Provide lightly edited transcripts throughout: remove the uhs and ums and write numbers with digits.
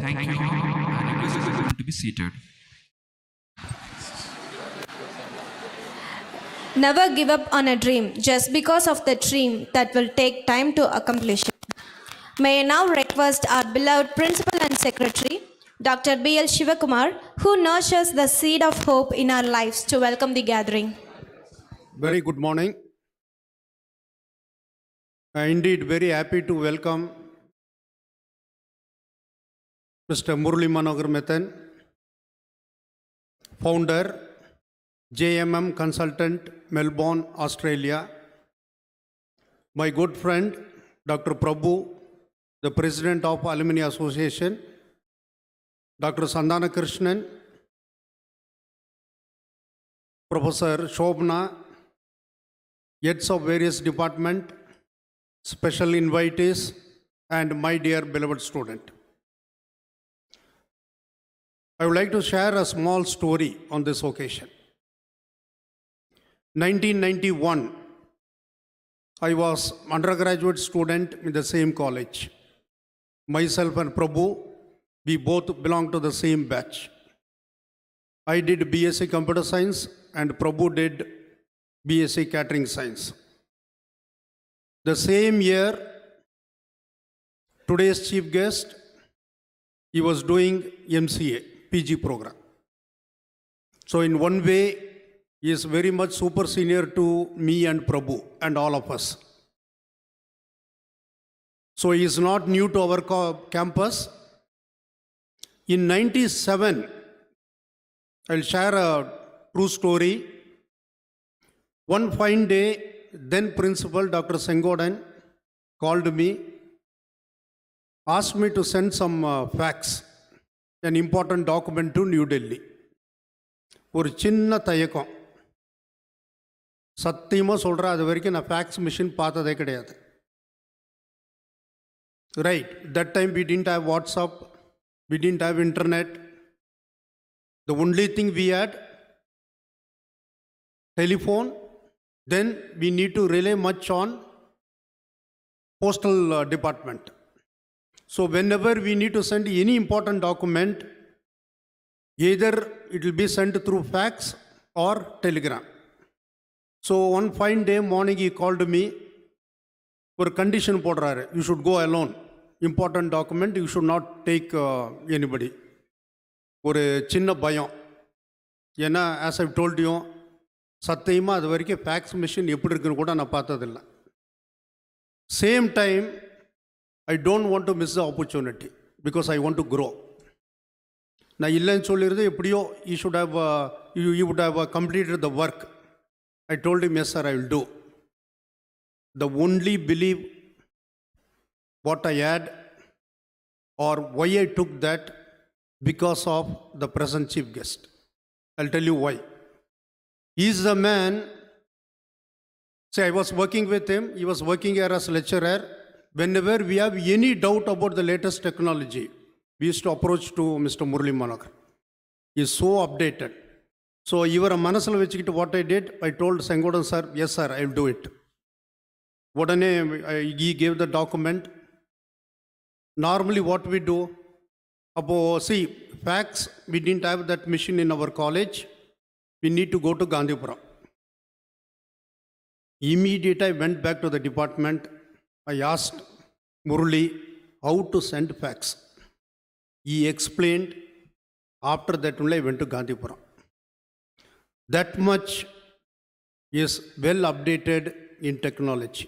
Thank you. And request everyone to be seated. Never give up on a dream just because of the dream that will take time to accomplish it. May I now request our beloved Principal and Secretary, Dr. B.L. Shivakumar, who nurtures the seed of hope in our lives, to welcome the gathering. Very good morning. Indeed, very happy to welcome Mr. Murali Manohar M, founder, JMM consultant, Melbourne, Australia. My good friend, Dr. Prabhu, the President of Alumni Association, Dr. Sandana Krishnan, Professor Shobna, heads of various departments, special invitees, and my dear beloved student. I would like to share a small story on this occasion. 1991, I was undergraduate student in the same college. Myself and Prabhu, we both belong to the same batch. I did BSc Computer Science and Prabhu did BSc Catering Science. The same year, today's chief guest, he was doing MCA, PG program. So in one way, he is very much super senior to me and Prabhu and all of us. So he is not new to our campus. In 97, I'll share a true story. One fine day, then Principal Dr. Sengodan called me, asked me to send some facts, an important document to New Delhi. ஒரு சின்ன தயக்கம், சத்தியமாக சொல்கிறேன், அது வரைக்கும் நான் facts machine பார்த்ததே கிடையாது. Right, that time we didn't have WhatsApp, we didn't have internet. The only thing we had, telephone, then we need to rely much on postal department. So whenever we need to send any important document, either it will be sent through fax or telegram. So one fine day morning he called me, ஒரு condition போடுறாரு, you should go alone. Important document, you should not take anybody. ஒரு சின்ன பயம், ஏன்னா as I told you, சத்தியமாக அது வரைக்கும் facts machine எப்படி இருக்குன்னு கூட நான் பார்த்ததில்லை. Same time, I don't want to miss the opportunity because I want to grow. நான் இல்லைன்னு சொல்லிடுறது எப்படியோ, you would have completed the work. I told him, yes sir, I will do. The only belief what I had or why I took that, because of the present chief guest. I'll tell you why. He is the man, say I was working with him, he was working here as lecturer. Whenever we have any doubt about the latest technology, we used to approach to Mr. Murali Manohar. He is so updated. So ಇವರ ಮನಸ್ಸಲ್ಲಿ வெச்சுக்கிட்டு what I did, I told Sengodan sir, yes sir, I will do it. உடனே he gave the document. Normally what we do, see, facts, we didn't have that machine in our college. We need to go to Gandhipuram. Immediately I went back to the department. I asked Murali how to send fax. He explained. After that only I went to Gandhipuram. That much is well updated in technology.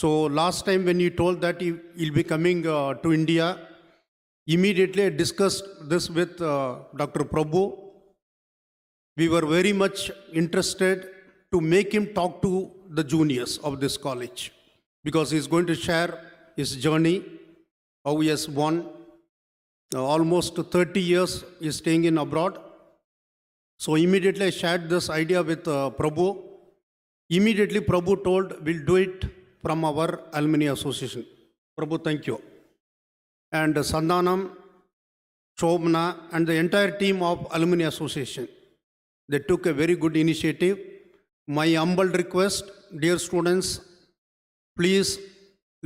So last time when you told that he'll be coming to India, immediately I discussed this with Dr. Prabhu. We were very much interested to make him talk to the juniors of this college, because he's going to share his journey, how he has won. Almost 30 years he's staying in abroad. So immediately I shared this idea with Prabhu. Immediately Prabhu told, we'll do it from our Alumni Association. Prabhu, thank you. And Sandanam, Shobna, and the entire team of Alumni Association, they took a very good initiative. My humble request, dear students, please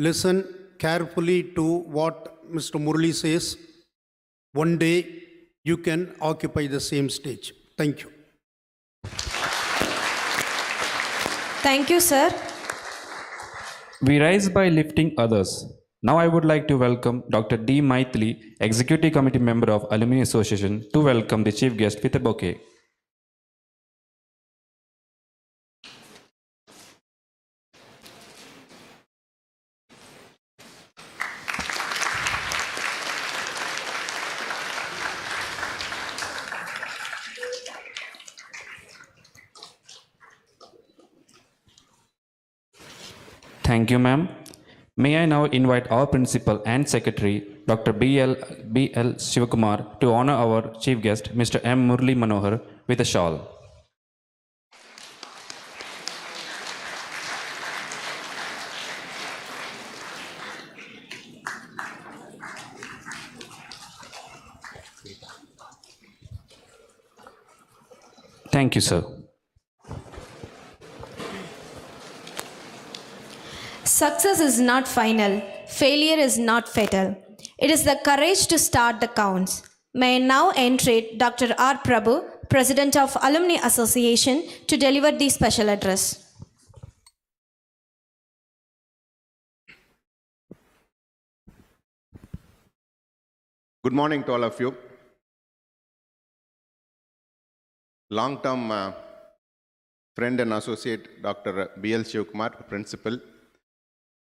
listen carefully to what Mr. Murali says. one day you can occupy the same stage. Thank you. Thank you, sir. We rise by lifting others. Now I would like to welcome Dr. D. Maithili, Executive Committee Member of Alumni Association, to welcome the Chief Guest with a bouquet. Thank you, ma'am. May I now invite our Principal and Secretary, Dr. B.L. Shivakumar, to honor our Chief Guest, Mr. M. Murali Manohar, with a shawl. Thank you, sir. Success is not final. Failure is not fatal. It is the courage to start that counts. May I now entreat Dr. R. Prabhu, President of Alumni Association, to deliver the special address. Good morning to all of you. Long-term friend and associate Dr. B.L. Shivakumar, Principal,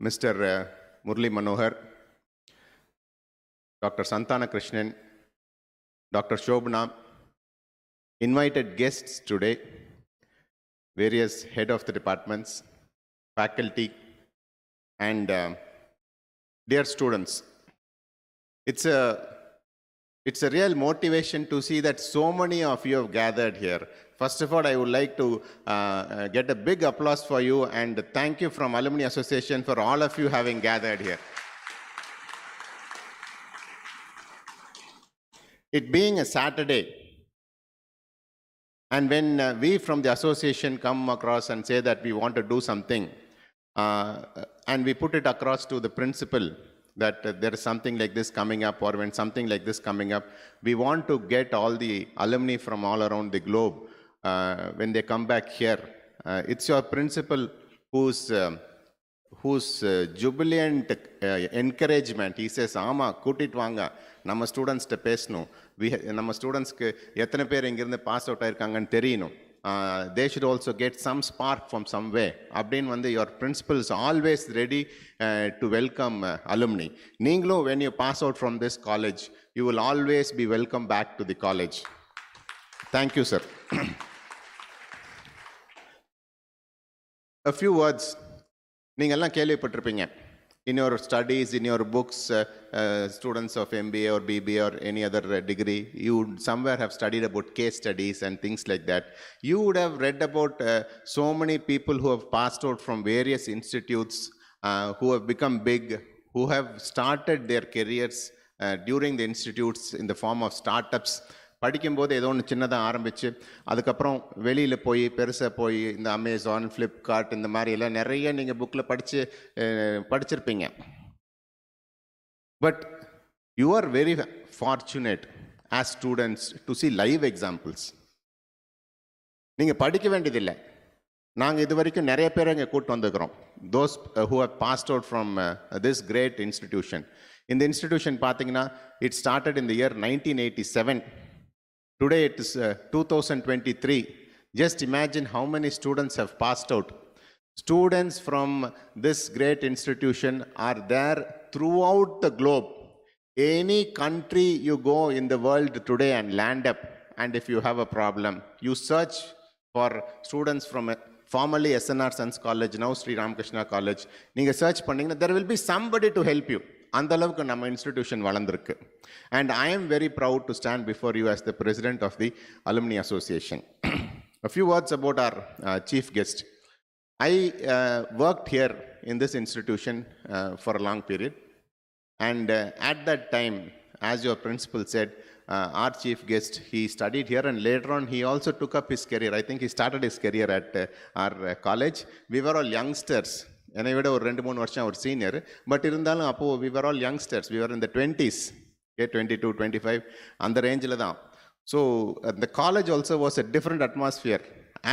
Mr. Murali Manohar, Dr. Santana Krishnan, Dr. Shobhana, invited guests today, various head of the departments, faculty, and dear students. It's a real motivation to see that so many of you have gathered here. First of all, I would like to get a big applause for you and thank you from Alumni Association for all of you having gathered here. It being a Saturday, and when we from the association come across and say that we want to do something, and we put it across to the principal, that there is something like this coming up, or when something like this coming up, we want to get all the alumni from all around the globe when they come back here. It's your principal whose jubilant encouragement. He says, "Ama, kutit vanga, nama students te pesnu. Nama students ke yetane per ingirunde pass out aayirukanga theriyum. They should also get some spark from somewhere." Abdin vande your principal is always ready to welcome alumni. Ninglo, when you pass out from this college, you will always be welcome back to the college. Thank you, sir. A few words. நீங்கள்லாம் கேள்விப்பட்டிருப்பீங்க. In your studies, in your books, students of MBA or BBA or any other degree, you would somewhere have studied about case studies and things like that. You would have read about so many people who have passed out from various institutes, who have become big, who have started their careers during the institutes in the form of startups. படிக்கும்போது ஏதோ ஒன்று சின்னதாக ஆரம்பித்து அதுக்கப்புறம் வெளியில் போய் பெருசாக போய் இந்த அமேசான், ஃப்ளிப்கார்ட் இந்த மாதிரி எல்லாம் நிறைய நீங்கள் புக்கில் படிச்சிருப்பீங்க. But you are very fortunate as students to see live examples. நீங்கள் படிக்க வேண்டியதில்லை. நாங்கள் இது வரைக்கும் நிறைய பேரை இங்கே கூட்டு வந்துக்கிறோம். Those who have passed out from this great institution. இந்த இன்ஸ்டிடியூஷன் பார்த்தீங்கன்னா it started in the year 1987. Today it is 2023. Just imagine how many students have passed out. Students from this great institution are there throughout the globe. Any country you go in the world today and land up, and if you have a problem, you search for students from formerly SNR Sons College, now Sri Ramakrishna College. நீங்கள் search பண்ணீங்கன்னா there will be somebody to help you. அந்த அளவுக்கு நம்ம institution வளர்ந்துருக்கு. And I am very proud to stand before you as the president of the Alumni Association. A few words about our chief guest. I worked here in this institution for a long period. And at that time, as your principal said, our chief guest, he studied here and later on he also took up his career. I think he started his career at our college. We were all youngsters. என்னை விட ஒரு 2-3 வருஷம் ஒரு senior. But இருந்தாலும் அப்போது we were all youngsters. We were in the 20s. Okay, 22, 25, அந்த ரேஞ்சில் தான். So the college also was a different atmosphere.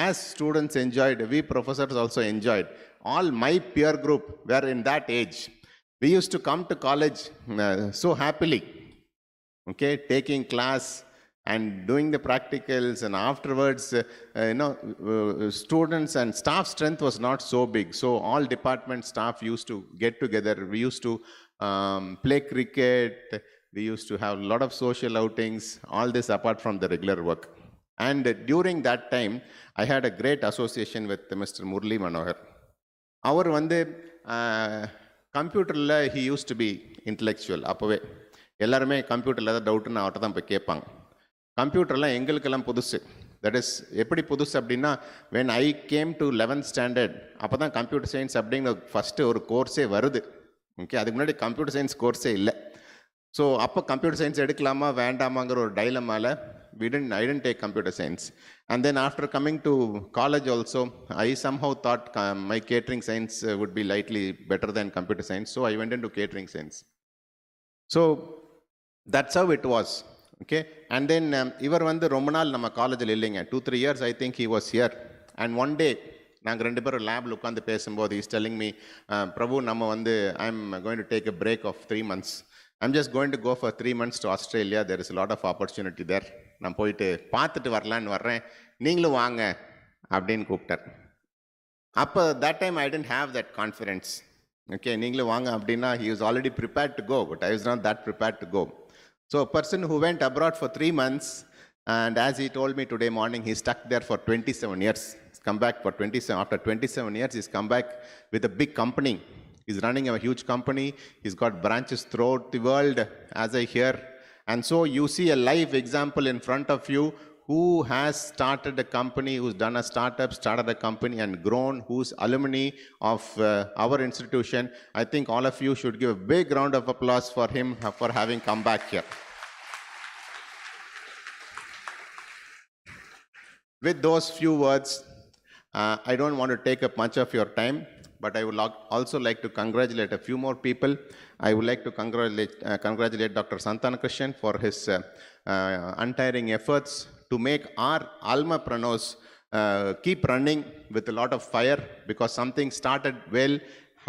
As students enjoyed, we professors also enjoyed. All my peer group were in that age. We used to come to college so happily, okay, taking class and doing the practicals, and afterwards, students and staff strength was not so big. So all department staff used to get together. We used to play cricket. We used to have a lot of social outings, all this apart from the regular work. And during that time, I had a great association with Mr. Murali Manohar. அவர் வந்து கம்ப்யூட்டரில் he used to be intellectual. அப்போவே எல்லாருமே கம்ப்யூட்டரில் ஏதாவது டவுட்டுன்னு அவர்கிட்ட தான் போய் கேட்பாங்க. கம்ப்யூட்டர்லாம் எங்களுக்கெல்லாம் புதுசு. தட் இஸ் எப்படி புதுசு அப்படின்னா, when I came to 11th standard, அப்போ தான் கம்ப்யூட்டர் சயின்ஸ் அப்படிங்கிற ஃபஸ்ட்டு ஒரு கோர்ஸே வருது. ஓகே, அதுக்கு முன்னாடி கம்ப்யூட்டர் சயின்ஸ் கோர்ஸே இல்லை. ஸோ அப்போ கம்ப்யூட்டர் சயின்ஸ் எடுக்கலாமா வேண்டாமாங்கிற ஒரு டைலமால I didn't take computer science. And then after coming to college also, I somehow thought my catering science would be lightly better than computer science. So I went into catering science. So that's how it was. Okay. And then இவர் வந்து ரொம்ப நாள் நம்ம காலேஜில் இல்லைங்க. 2-3 years I think he was here. And one day நாங்கள் 2 பேரும் லேபில் உட்காந்து பேசும்போது he's telling me, பிரபு நம்ம வந்து I'm going to take a break of 3 months. I'm just going to go for 3 months to Australia. There is a lot of opportunity there. நான் போயிட்டு பார்த்துட்டு வரலான்னு வர்றேன், நீங்களும் வாங்க அப்படின்னு கூப்பிட்டார். அப்போ that time I didn't have that confidence. Okay, நீங்களும் வாங்க அப்படின்னா he was already prepared to go, but I was not that prepared to go. So a person who went abroad for 3 months, and as he told me today morning, he stuck there for 27 years. He's come back for 27. After 27 years, he's come back with a big company. He's running a huge company. He's got branches throughout the world, as I hear. And so you see a live example in front of you who has started a company, who's done a startup, started a company and grown, who's alumni of our institution. I think all of you should give a big round of applause for him for having come back here. With those few words, I don't want to take up much of your time, but I would also like to congratulate a few more people. I would like to congratulate Dr. Santanakrishan for his untiring efforts to make our Almapreneurs keep running with a lot of fire, because something started well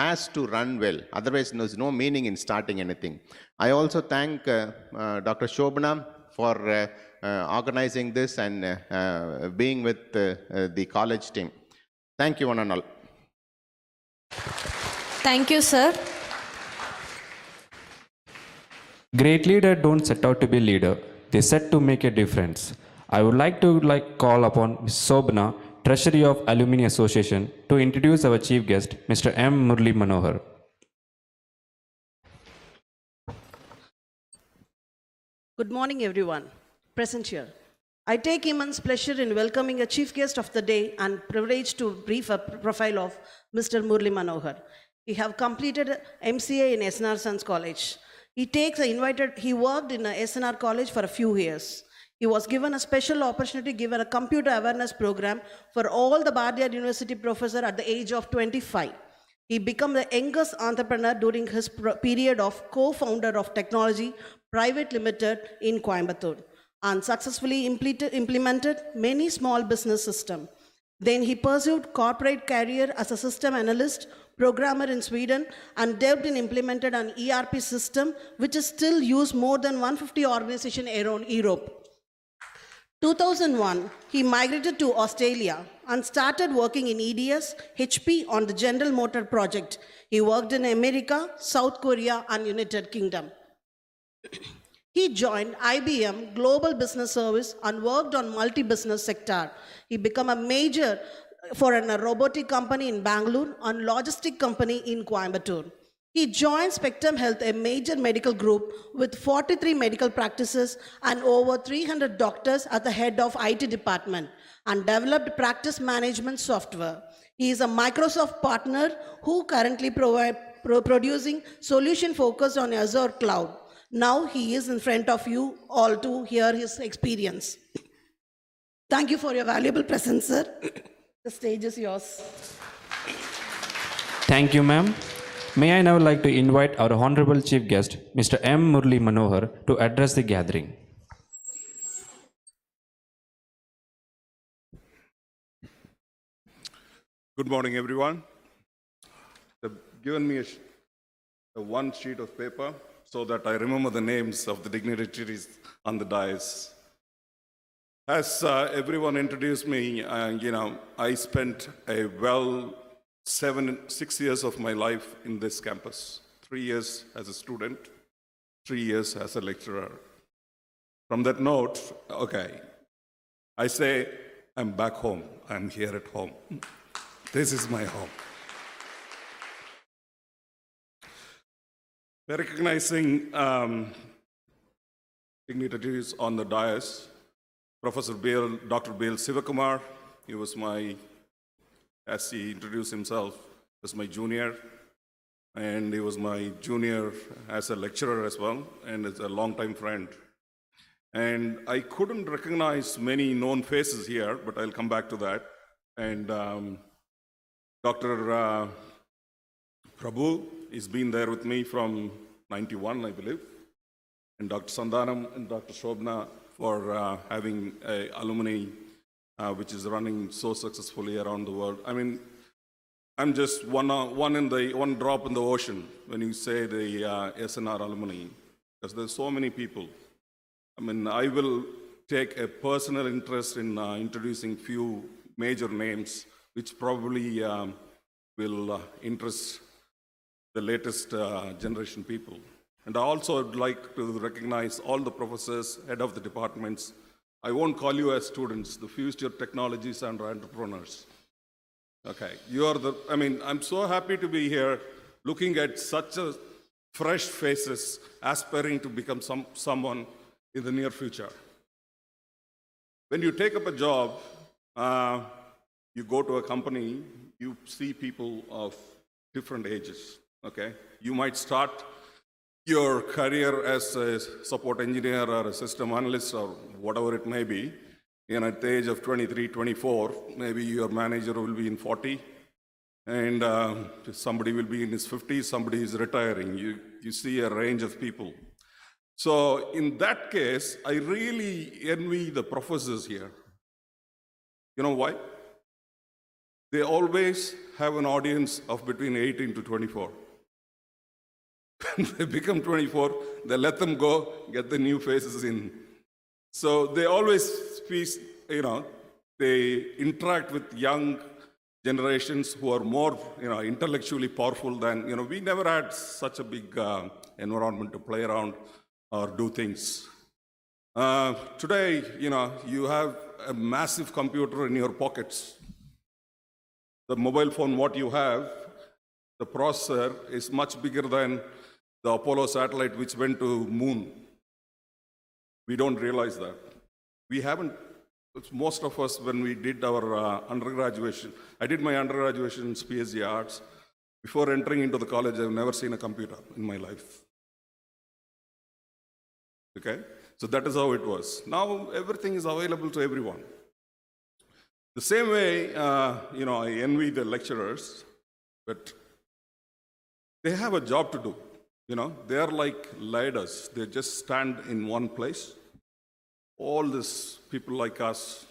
has to run well. Otherwise, there's no meaning in starting anything. I also thank Dr. Shobana for organizing this and being with the college team. Thank you, one and all. Thank you, sir. Great leader don't set out to be leader. They set to make a difference. I would like to call upon Ms. Sobna, Treasury of Alumni Association, to introduce our chief guest, Mr. M. Murali Manohar. Good morning, everyone present here. I take immense pleasure in welcoming a chief guest of the day and privilege to brief a profile of Mr. Murali Manohar. He have completed MCA in SRCAS College. He worked in a SNR college for a few years. He was given a special opportunity, given a computer awareness program for all the Bardia University professor at the age of 25. He became the youngest entrepreneur during his period of co-founder of Technology Private Limited in Coimbatore, and successfully implemented many small business systems. Then he pursued corporate career as a system analyst, programmer in Sweden, and developed and implemented an ERP system which is still used more than 150 organizations around Europe. 2001, he migrated to Australia and started working in EDS, HP on the General Motor project. He worked in America, South Korea, and United Kingdom. He joined IBM Global Business Service and worked on multi-business sector. He became a major for a robotic company in Bangalore and logistic company in Coimbatore. He joined Spectrum Health, a major medical group with 43 medical practices and over 300 doctors at the head of IT department, and developed practice management software. He is a Microsoft partner who currently producing solution focused on Azure Cloud. Now he is in front of you all to hear his experience. Thank you for your valuable presence, sir. The stage is yours. Thank you, ma'am. May I now like to invite our Honorable Chief Guest, Mr. M. Murali Manohar, to address the gathering. Good morning, everyone. They've given me a one sheet of paper so that I remember the names of the dignitaries on the dais. As everyone introduced me, I spent a 6 years of my life in this campus. 3 years as a student, 3 years as a lecturer. From that note, okay, I say I'm back home. I'm here at home. This is my home. We're recognizing dignitaries on the dais. Dr. Bill Sivakumar, he was as he introduced himself, was my junior, and he was my junior as a lecturer as well, and as a longtime friend. And I couldn't recognize many known faces here, but I'll come back to that. And Dr. Prabhu has been there with me from 91, I believe. And Dr. Sandhanam and Dr. Shobna for having an alumni which is running so successfully around the world. I mean, I'm just one drop in the ocean when you say the SNR alumni, because there's so many people. I mean, I will take a personal interest in introducing few major names, which probably will interest the latest generation people. And I also would like to recognize all the professors, head of the departments. I won't call you as students, the future technologies and entrepreneurs. Okay, I'm so happy to be here looking at such a fresh faces, aspiring to become someone in the near future. When you take up a job, you go to a company, you see people of different ages, okay? You might start your career as a support engineer or a system analyst or whatever it may be, and at the age of 23, 24, maybe your manager will be in 40, and somebody will be in his 50s, somebody is retiring. You see a range of people. So in that case, I really envy the professors here. You know why? They always have an audience of between 18 to 24. When they become 24, they let them go, get the new faces in. So they always they interact with young generations who are more, intellectually powerful than, we never had such a big environment to play around or do things. Today, you have a massive computer in your pockets. The mobile phone, what you have, the processor is much bigger than the Apollo satellite which went to moon. We don't realize that. We haven't, most of us, when we did our undergraduation, I did my undergraduation in PhD Arts. Before entering into the college, I've never seen a computer in my life. Okay? So that is how it was. Now everything is available to everyone. The same way, I envy the lecturers, but they have a job to do. They are like ladders. They just stand in one place. All these people like us,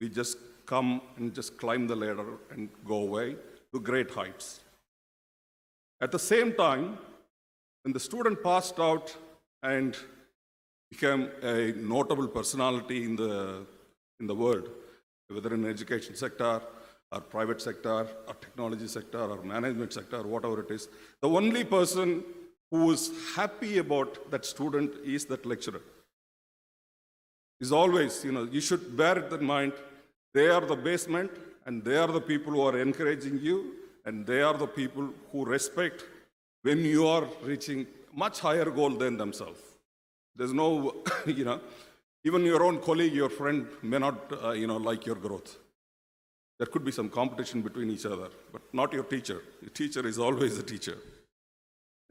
we just come and just climb the ladder and go away to great heights. At the same time, when the student passed out and became a notable personality in the world, whether in the education sector, or private sector, or technology sector, or management sector, whatever it is, the only person who is happy about that student is that lecturer. Is always, you should bear it in mind, they are the basement, and they are the people who are encouraging you, and they are the people who respect when you are reaching much higher goal than themselves. There's no, even your own colleague, your friend may not, like your growth. There could be some competition between each other, but not your teacher. Your teacher is always a teacher.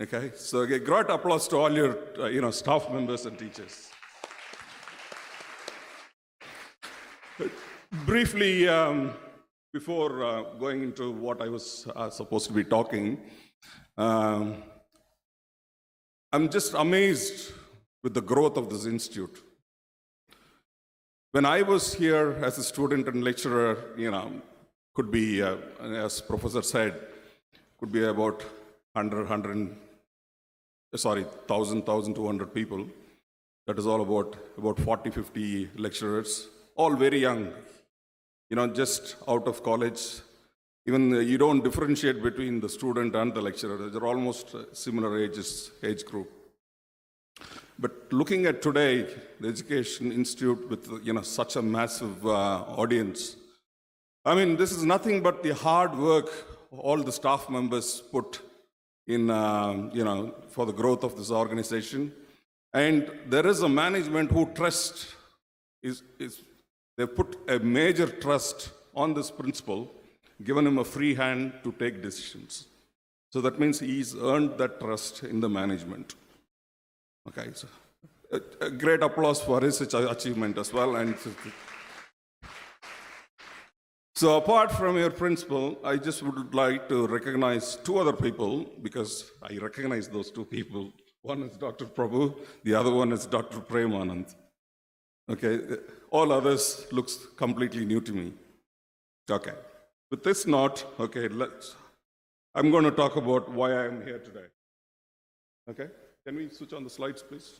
Okay, so a great applause to all your, staff members and teachers. Briefly, before going into what I was supposed to be talking, I'm just amazed with the growth of this institute. When I was here as a student and lecturer, could be, as Professor said, could be about 1,200 people. That is all about 40, 50 lecturers, all very young, just out of college. Even you don't differentiate between the student and the lecturer. They're almost similar age group. But looking at today, the Education Institute with such a massive audience, this is nothing but the hard work all the staff members put in, for the growth of this organization. And there is a management who they put a major trust on this principal, given him a free hand to take decisions. So that means he's earned that trust in the management. Okay, so a great applause for his achievement as well. And so apart from your principal, I just would like to recognize two other people, because I recognize those two people. One is Dr. Prabhu, the other one is Dr. Premanand. Okay, all others looks completely new to me. Okay, with this note, okay, I'm going to talk about why I am here today. Okay, can we switch on the slides, please?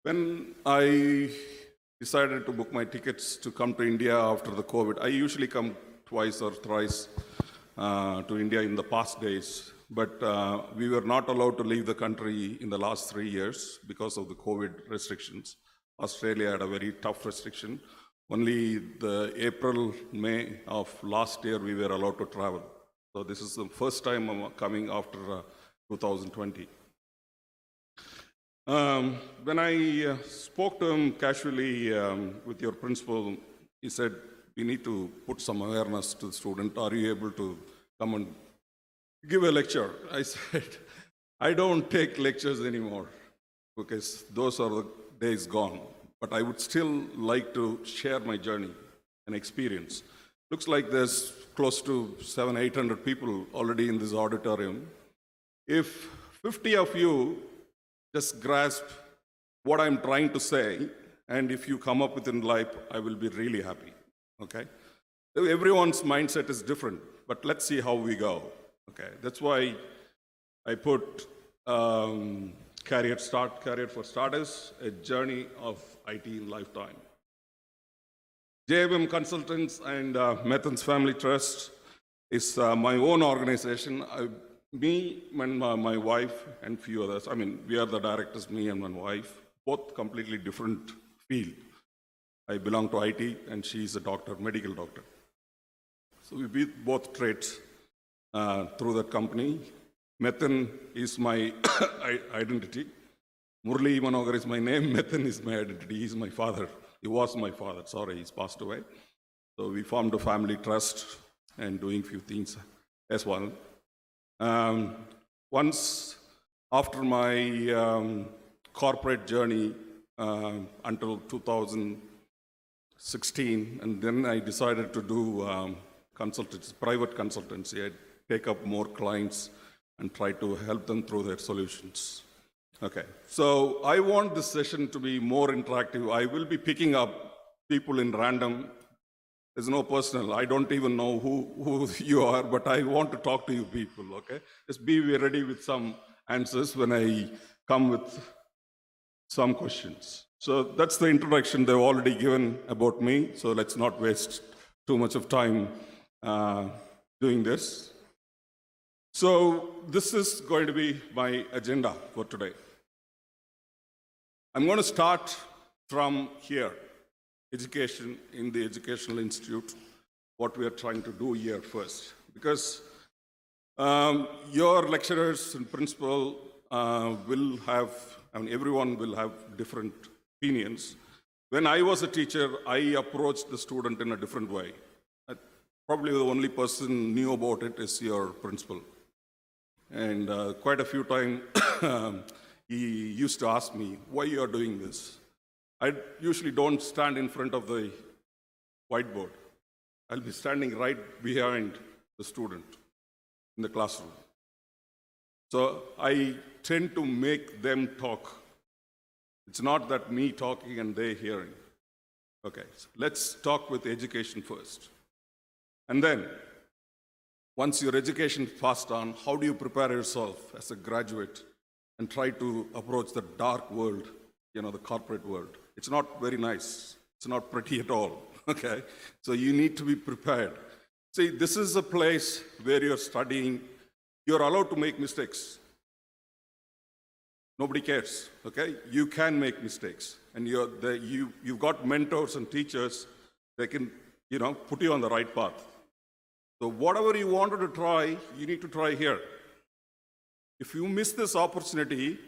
When I decided to book my tickets to come to India after the COVID, I usually come twice or thrice to India in the past days, but we were not allowed to leave the country in the last 3 years because of the COVID restrictions. Australia had a very tough restriction. Only the April, May of last year we were allowed to travel. So this is the first time I'm coming after 2020. When I spoke to him casually with your principal, he said, we need to put some awareness to the student. Are you able to come and give a lecture? I said, I don't take lectures anymore because those are the days gone. But I would still like to share my journey and experience. Looks like there's close to 700-800 people already in this auditorium. If 50 of you just grasp what I'm trying to say, and if you come up with in life, I will be really happy, okay? Everyone's mindset is different, but let's see how we go, okay? That's why I put Career for Starters, a journey of IT in lifetime. JMM Consultants and Methan's Family Trust is my own organization. Me and my wife and few others, we are the directors, me and my wife, both completely different field. I belong to IT and she's a doctor, medical doctor. So we beat both trades through that company. Methan is my identity. Murali Manohar is my name. Methan is my identity. He's my father. He was my father. Sorry, he's passed away. So we formed a family trust and doing few things as well. Once after my corporate journey until 2016, and then I decided to do private consultancy. I take up more clients and try to help them through their solutions. Okay, so I want this session to be more interactive. I will be picking up people in random. There's no personal. I don't even know who you are, but I want to talk to you people, okay? Just be ready with some answers when I come with some questions. So that's the introduction they've already given about me, so let's not waste too much of time doing this. So this is going to be my agenda for today. I'm going to start from here. Education in the Educational Institute, what we are trying to do here first. Because your lecturers and principal will have, everyone will have different opinions. When I was a teacher, I approached the student in a different way. Probably the only person knew about it is your principal. And quite a few times, he used to ask me, why you are doing this? I usually don't stand in front of the whiteboard. I'll be standing right behind the student in the classroom. So I tend to make them talk. It's not that me talking and they hearing. Okay, so let's talk with education first. And then, once your education passed on, how do you prepare yourself as a graduate and try to approach the dark world, the corporate world? It's not very nice. It's not pretty at all, okay? So you need to be prepared. See, this is a place where you're studying. You're allowed to make mistakes. Nobody cares, okay? You can make mistakes. And you've got mentors and teachers that can, put you on the right path. So whatever you wanted to try, you need to try here. If you miss this opportunity,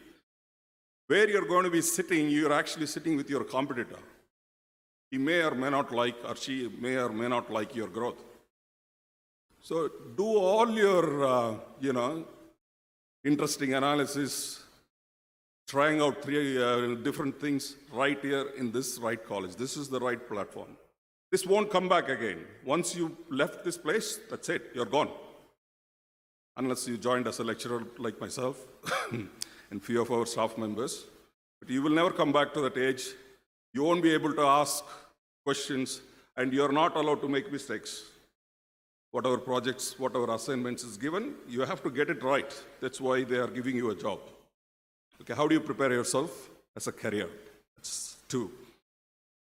where you're going to be sitting, you're actually sitting with your competitor. He may or may not like, or she may or may not like your growth. So do all your, interesting analysis, trying out 3 different things right here in this right college. This is the right platform. This won't come back again. Once you left this place, that's it, you're gone. Unless you joined as a lecturer like myself and few of our staff members. But you will never come back to that age. You won't be able to ask questions, and you're not allowed to make mistakes. Whatever projects, whatever assignments is given, you have to get it right. That's why they are giving you a job. Okay, how do you prepare yourself as a career? That's 2.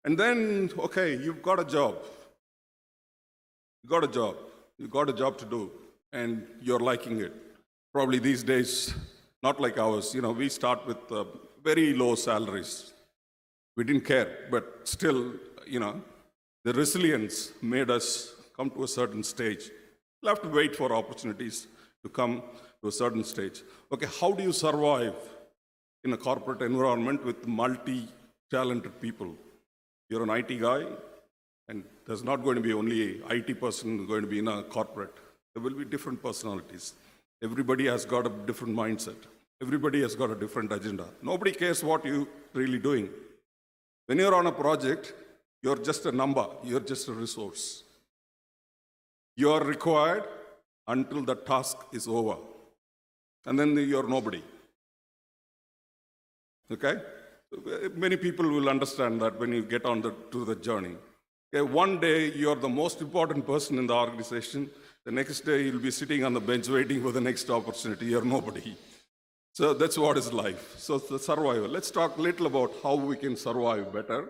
And then, okay, you've got a job. You got a job to do, and you're liking it. Probably these days, not like ours. We start with very low salaries. We didn't care, but still, the resilience made us come to a certain stage. You'll have to wait for opportunities to come to a certain stage. Okay, how do you survive in a corporate environment with multi-talented people? You're an IT guy, and there's not going to be only an IT person going to be in a corporate. There will be different personalities. Everybody has got a different mindset. Everybody has got a different agenda. Nobody cares what you're really doing. When you're on a project, you're just a number. You're just a resource. You're required until the task is over. And then you're nobody. Okay? Many people will understand that when you get on to the journey. Okay, one day you're the most important person in the organization. The next day you'll be sitting on the bench waiting for the next opportunity. You're nobody. So that's what is life. So the survival. Let's talk a little about how we can survive better.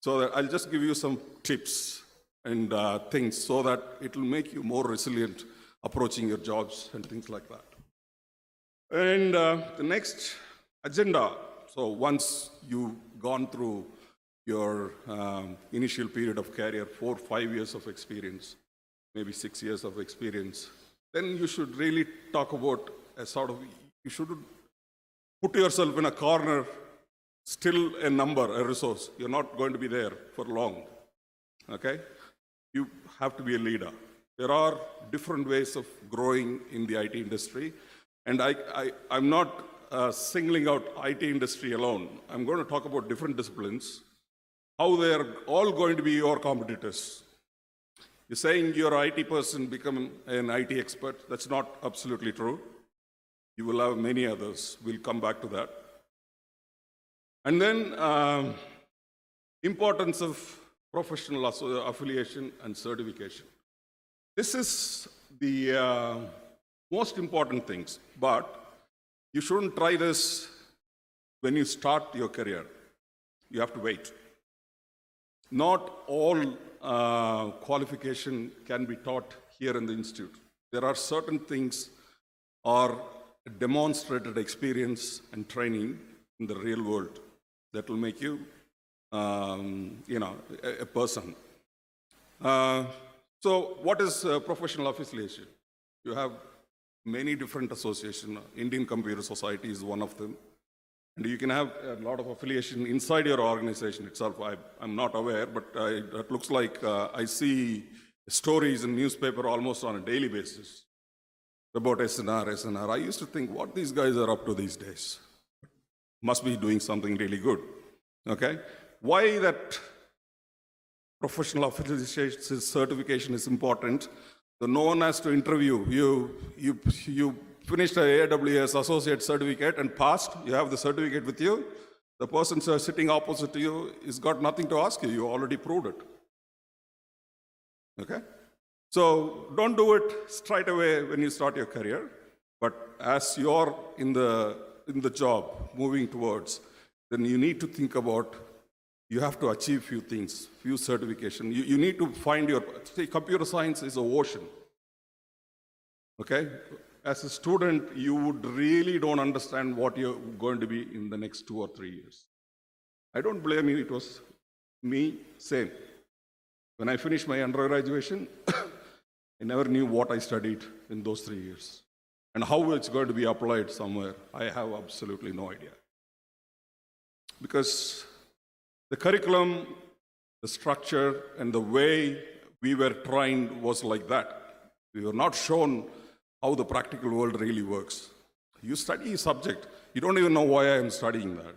So that I'll just give you some tips and things so that it will make you more resilient approaching your jobs and things like that. And the next agenda. So once you've gone through your initial period of career, 4, 5 years of experience, maybe 6 years of experience, then you should really talk about a sort of, you shouldn't put yourself in a corner, still a number, a resource. You're not going to be there for long, okay? You have to be a leader. There are different ways of growing in the IT industry, and I'm not singling out IT industry alone. I'm going to talk about different disciplines, how they're all going to be your competitors. You're saying you're an IT person, become an IT expert. That's not absolutely true. You will have many others. We'll come back to that. And then importance of professional affiliation and certification. This is the most important things, but you shouldn't try this when you start your career. You have to wait. Not all qualification can be taught here in the institute. There are certain things or demonstrated experience and training in the real world that will make you, a person. So what is professional affiliation? You have many different associations. Indian Computer Society is one of them. And you can have a lot of affiliation inside your organization itself. I'm not aware, but it looks like I see stories in newspaper almost on a daily basis about SNR. I used to think what these guys are up to these days. Must be doing something really good. Okay? Why that professional affiliation certification is important? So no one has to interview. You finished an AWS associate certificate and passed. You have the certificate with you. The person sitting opposite to you has got nothing to ask you. You already proved it. Okay? So don't do it straight away when you start your career. But as you're in the job, moving towards, then you need to think about, you have to achieve few things, few certification. You need to find your, see, computer science is an ocean. Okay? As a student, you would really don't understand what you're going to be in the next 2 or 3 years. I don't blame you, it was me, same. When I finished my undergraduation, I never knew what I studied in those 3 years. And how it's going to be applied somewhere, I have absolutely no idea. Because the curriculum, the structure, and the way we were trained was like that. We were not shown how the practical world really works. You study a subject, you don't even know why I am studying that.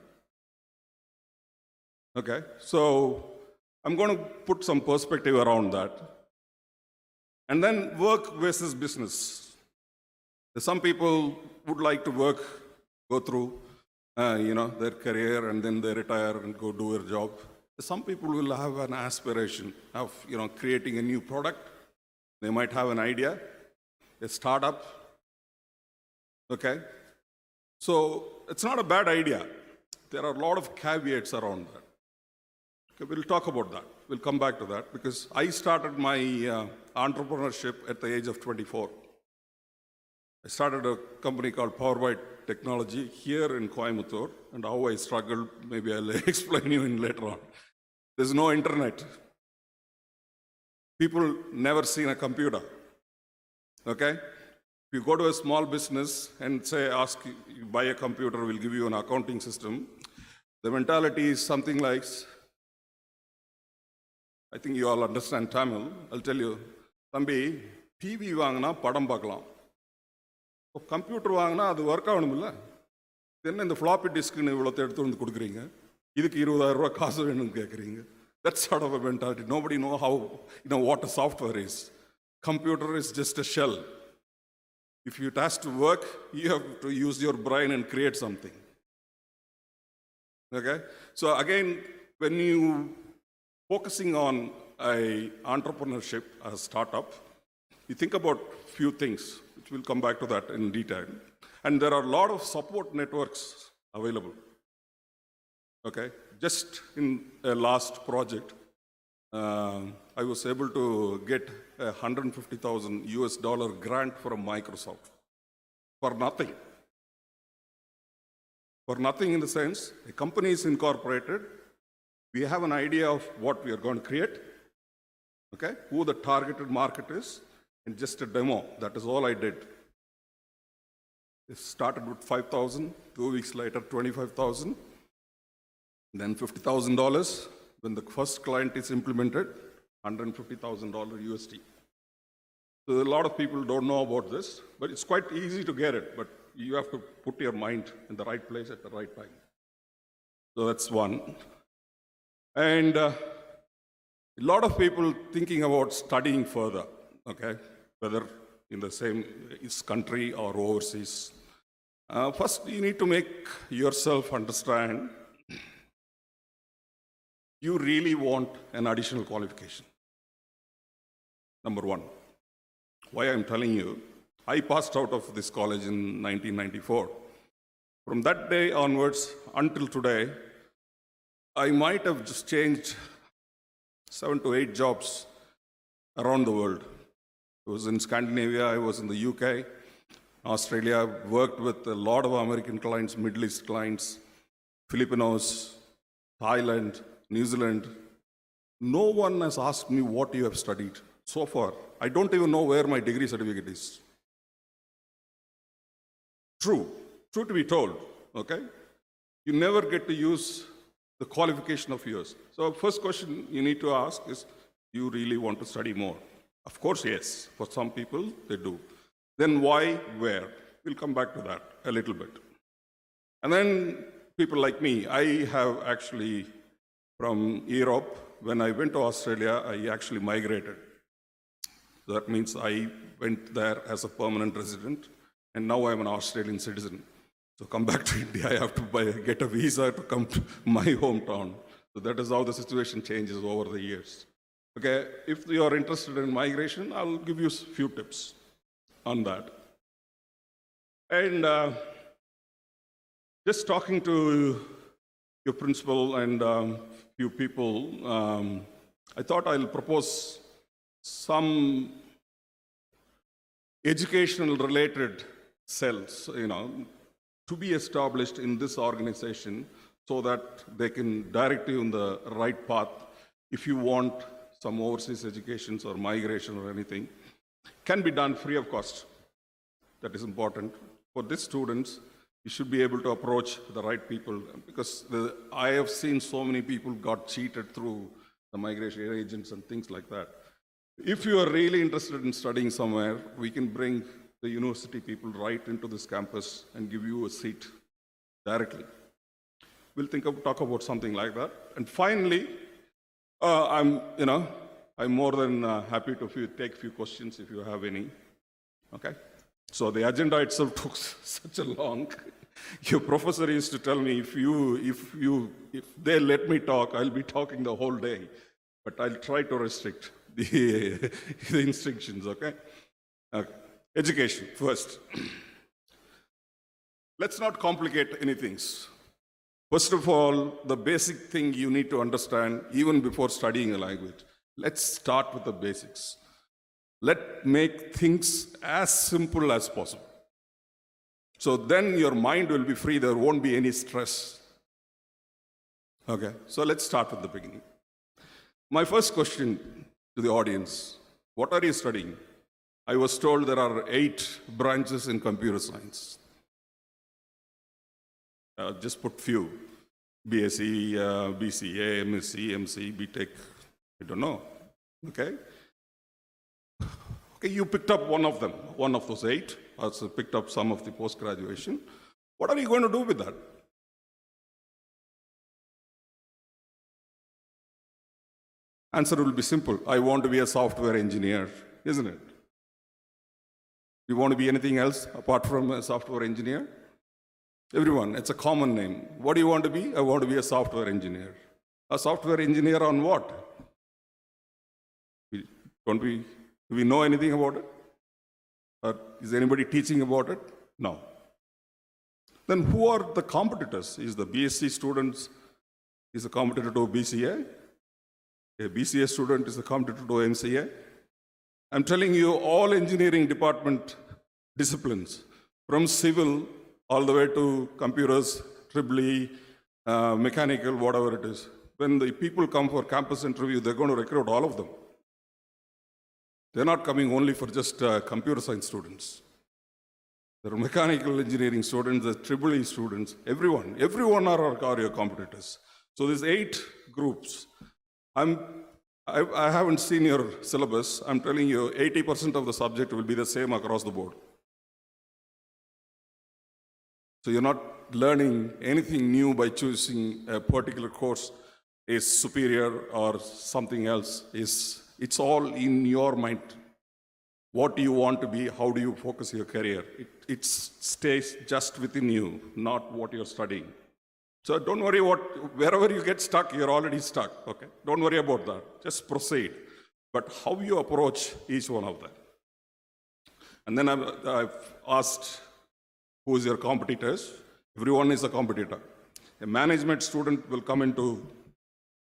Okay, so I'm going to put some perspective around that. And then work versus business. Some people would like to work, go through their career, and then they retire and go do their job. Some people will have an aspiration of creating a new product. They might have an idea, a startup. Okay? So it's not a bad idea. There are a lot of caveats around that. Okay, we'll talk about that. We'll come back to that because I started my entrepreneurship at the age of 24. I started a company called Powerbyte Technology here in Coimbatore, and how I struggled, maybe I'll explain you in later on. There's no internet. People never seen a computer. Okay? If you go to a small business and say, ask, you buy a computer, we'll give you an accounting system, the mentality is something like, I think you all understand Tamil. I'll tell you, Thambi, TV vaangna padam paakalam. Computer vaangna adu work avanumilla. Then in the floppy disk nu ivlo eduthu vandu kudukringa. Idukku 20000 rupees kaasu venum kekringa. That sort of a mentality. Nobody know how what a software is. Computer is just a shell. If it has to work, you have to use your brain and create something. Okay? So again, when you focusing on a entrepreneurship, a startup, you think about few things, which we'll come back to that in detail. And there are a lot of support networks available. Okay? Just in a last project, I was able to get a $150,000 grant from Microsoft for nothing. For nothing in the sense, a company is incorporated, we have an idea of what we are going to create, okay, who the targeted market is, and just a demo. That is all I did. It started with $5,000, 2 weeks later, $25,000, then $50,000. When the first client is implemented, $150,000 USD. So a lot of people don't know about this, but it's quite easy to get it, but you have to put your mind in the right place at the right time. So that's one. And a lot of people thinking about studying further, okay, whether in the same country or overseas. First, you need to make yourself understand you really want an additional qualification. Number one. Why I'm telling you, I passed out of this college in 1994. From that day onwards until today, I might have just changed 7 to 8 jobs around the world. I was in Scandinavia, I was in the UK, Australia, worked with a lot of American clients, Middle East clients, Filipinos, Thailand, New Zealand. No one has asked me what you have studied so far. I don't even know where my degree certificate is. True to be told, okay? you never get to use the qualification of yours. So first question you need to ask is, do you really want to study more? Of course, yes. For some people, they do. Then why, where? We'll come back to that a little bit. And then people like me, I have actually, from Europe, when I went to Australia, I actually migrated. So that means I went there as a permanent resident, and now I'm an Australian citizen. So come back to India, I have to get a visa to come to my hometown. So that is how the situation changes over the years. Okay, if you are interested in migration, I'll give you a few tips on that. And just talking to your principal and few people, I thought I'll propose some educational related cells, to be established in this organization so that they can direct you in the right path if you want some overseas educations or migration or anything. Can be done free of cost. That is important. For these students, you should be able to approach the right people, because I have seen so many people got cheated through the migration agents and things like that. If you are really interested in studying somewhere, we can bring the university people right into this campus and give you a seat directly. We'll talk about something like that. And finally, I'm more than happy to take a few questions if you have any. Okay? So the agenda itself took such a long. Your professor used to tell me, if they let me talk, I'll be talking the whole day. But I'll try to restrict the instructions, okay? Education first. Let's not complicate anything. First of all, the basic thing you need to understand, even before studying a language, let's start with the basics. Let's make things as simple as possible. So then your mind will be free, there won't be any stress. Okay, so let's start with the beginning. My first question to the audience, what are you studying? I was told there are 8 branches in computer science. Just put few. BSc, BCA, MSc, MC, BTech, I don't know. Okay? Okay, you picked up one of them, one of those 8. Also picked up some of the post-graduation. What are you going to do with that? Answer will be simple. I want to be a software engineer, isn't it? You want to be anything else apart from a software engineer? Everyone, it's a common name. What do you want to be? I want to be a software engineer. A software engineer on what? Do we know anything about it? Or is anybody teaching about it? No. Then who are the competitors? Is the BSc students is a competitor to BCA? A BCA student is a competitor to MCA? I'm telling you, all engineering department disciplines, from civil all the way to computers, EEE, mechanical, whatever it is. When the people come for campus interview, they're going to recruit all of them. They're not coming only for just computer science students. There are mechanical engineering students, there are EEE students, everyone are your competitors. So there's 8 groups. I haven't seen your syllabus. I'm telling you, 80% of the subject will be the same across the board. So you're not learning anything new by choosing a particular course is superior or something else. It's all in your mind. What do you want to be? How do you focus your career? It stays just within you, not what you're studying. So don't worry wherever you get stuck, you're already stuck, okay? Don't worry about that, just proceed. But how you approach each one of them. And then I've asked, who is your competitors? Everyone is a competitor. A management student will come into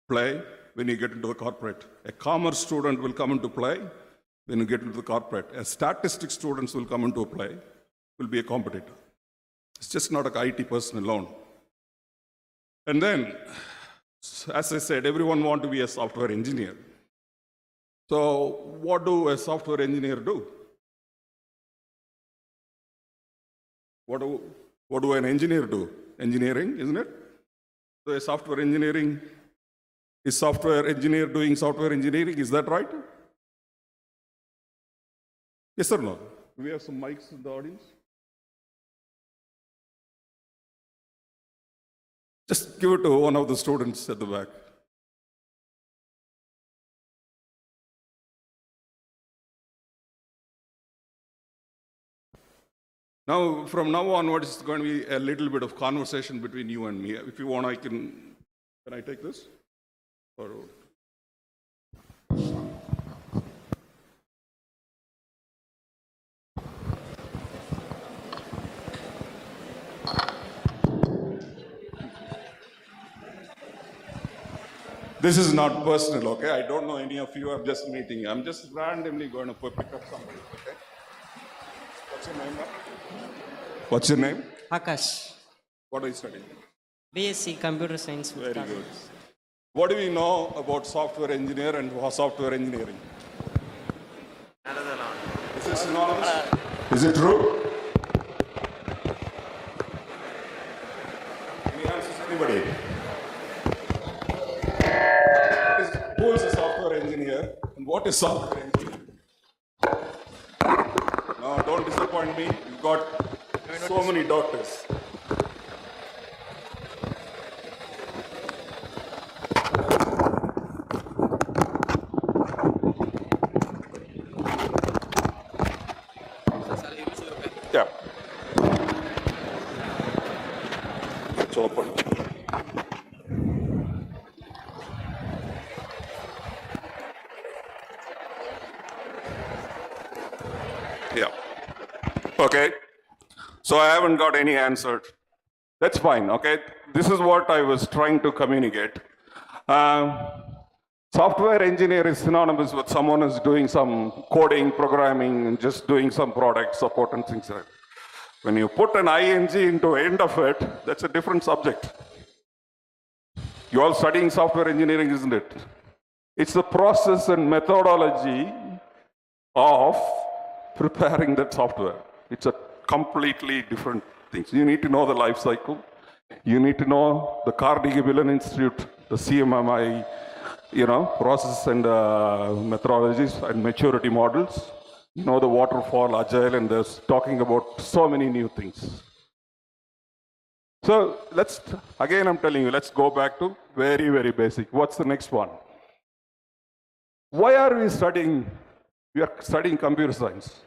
play when you get into the corporate. A commerce student will come into play when you get into the corporate. A statistics students will come into play, will be a competitor. It's just not an IT person alone. And then, as I said, everyone wants to be a software engineer. So what do a software engineer do? What do an engineer do? engineering, isn't it? So a software engineering is software engineer doing software engineering, is that right? Yes or no? Do we have some mics in the audience? Just give it to one of the students at the back. Now, from now onwards, it's going to be a little bit of conversation between you and me. If you want, can I take this? Or... This is not personal, okay? I don't know any of you. I'm just meeting. I'm just randomly going to pick up somebody, okay? What's your name, ma'am? What's your name? Akash, What are you studying? BSc Computer Science. Very good. What do we know about software engineer and software engineering? Is it synonymous? Is it true? Any answers, anybody? Who is a software engineer and what is software engineering? No, don't disappoint me. You've got so many doctors. Yeah. It's open. Yeah. Okay. So I haven't got any answer. That's fine, okay? This is what I was trying to communicate. Software engineer is synonymous with someone who's doing some coding, programming, and just doing some product support and things like that. When you put an ing into end of it, that's a different subject. You're all studying software engineering, isn't it? It's the process and methodology of preparing that software. It's a completely different thing. You need to know the life cycle. You need to know the Carnegie-Mellon Institute, the CMMI, process and methodologies and maturity models. You know the waterfall, agile, and there's talking about so many new things. So again, I'm telling you, let's go back to very, very basic. What's the next one? Why are we studying? We are studying computer science.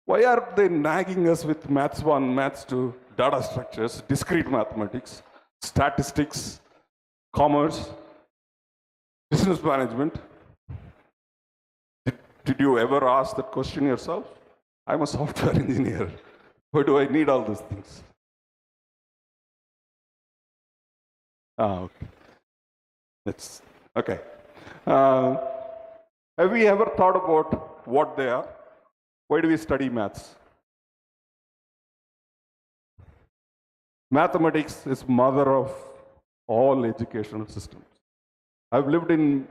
Why are they nagging us with maths 1, maths 2, data structures, discrete mathematics, statistics, commerce, business management? Did you ever ask that question yourself? I'm a software engineer. Why do I need all those things? Okay. Have we ever thought about what they are? Why do we study maths? Mathematics is mother of all educational systems. I've lived in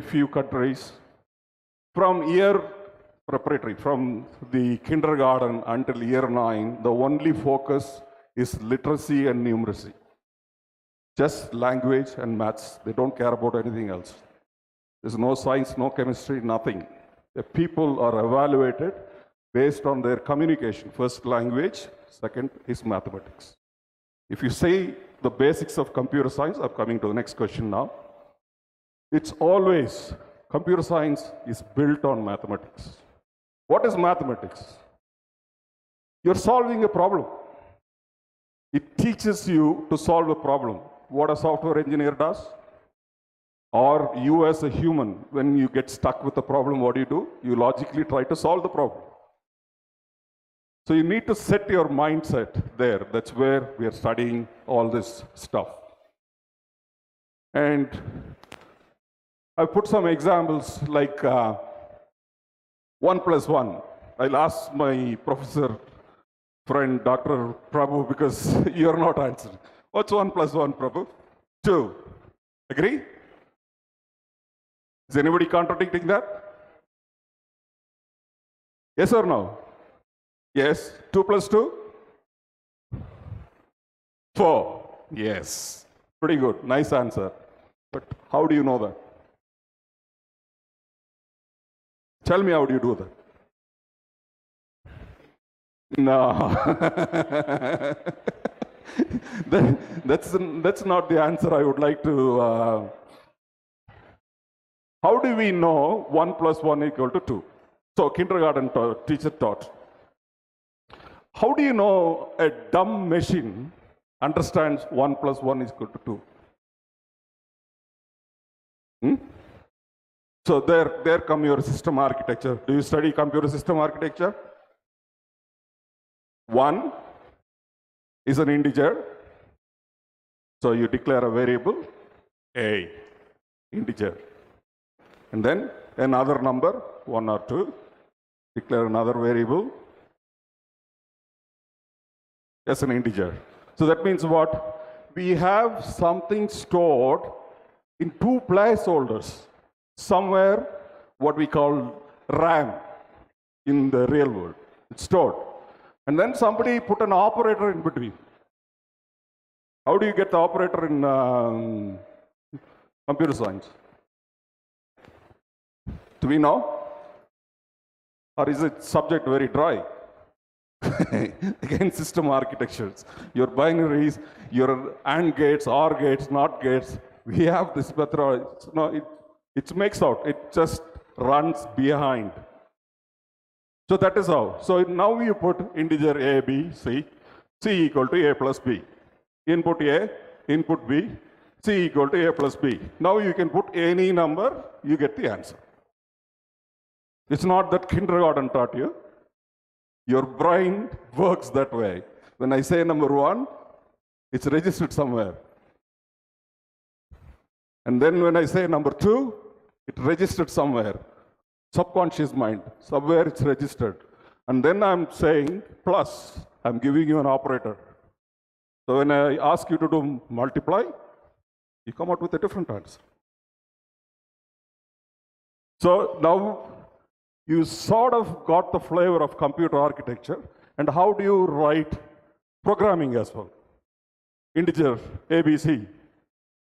few countries. From year preparatory, from the kindergarten until year 9, the only focus is literacy and numeracy. Just language and maths. They don't care about anything else. There's no science, no chemistry, nothing. The people are evaluated based on their communication. First language, second is mathematics. If you say the basics of computer science, I'm coming to the next question now. It's always, computer science is built on mathematics. What is mathematics? You're solving a problem. It teaches you to solve a problem. What a software engineer does, or you as a human, when you get stuck with a problem, what do? You logically try to solve the problem. So you need to set your mindset there. That's where we are studying all this stuff. And I put some examples like 1 + 1. I'll ask my professor friend, Dr. Prabhu, because you're not answering. What's 1 + 1, Prabhu? 2. Agree? Is anybody contradicting that? Yes or no? Yes. 2 + 2? 4. Yes. Pretty good. Nice answer. But how do you know that? Tell me, how do you do that? No. That's not the answer I would like to. How do we know 1 plus 1 equal to 2? So kindergarten teacher taught. How do you know a dumb machine understands 1 plus 1 is equal to 2? So there come your system architecture. Do you study computer system architecture? 1 is an integer. So you declare a variable, a, integer. And then another number, 1 or 2, declare another variable as an integer. So that means what? We have something stored in 2 placeholders. Somewhere, what we call RAM in the real world. It's stored. And then somebody put an operator in between. How do you get the operator in computer science? Do we know? Or is it subject very dry? Again, system architectures. Your binaries, your AND gates, OR gates, NOT gates. We have this method. No, it makes out. It just runs behind. So that is how. So now you put integer A, B, C equal to A plus B. Input A, input B, C equal to A plus B. Now you can put any number, you get the answer. It's not that kindergarten taught you. Your brain works that way. When I say number 1, it's registered somewhere. And then when I say number 2, it registered somewhere. Subconscious mind, somewhere it's registered. And then I'm saying plus, I'm giving you an operator. So when I ask you to do multiply, you come out with a different answer. So now you sort of got the flavor of computer architecture and how do you write programming as well. Integer, ABC,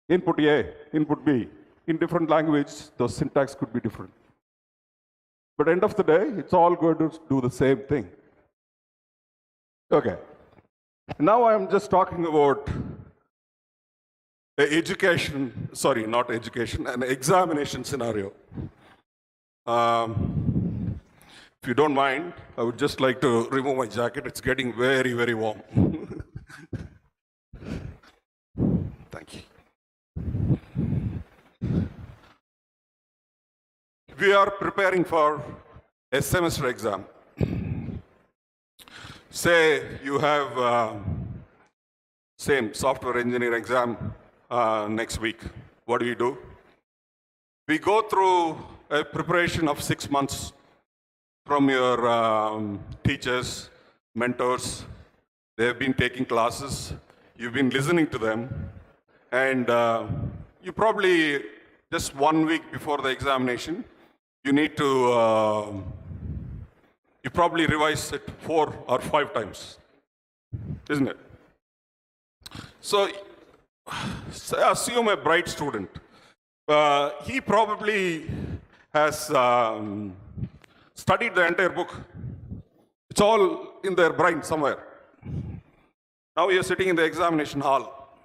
input A, input B. In different language, the syntax could be different. But end of the day, it's all going to do the same thing. Okay. Now I'm just talking about an examination scenario. If you don't mind, I would just like to remove my jacket. It's getting very, very warm. Thank you. We are preparing for a semester exam. Say you have same software engineer exam next week. What do? We go through a preparation of 6 months from your teachers, mentors. They have been taking classes. You've been listening to them. And you probably, just 1 week before the examination, you need to, you probably revise it 4 or 5 times, isn't it? So assume a bright student. He probably has studied the entire book. It's all in their brain somewhere. Now you're sitting in the examination hall.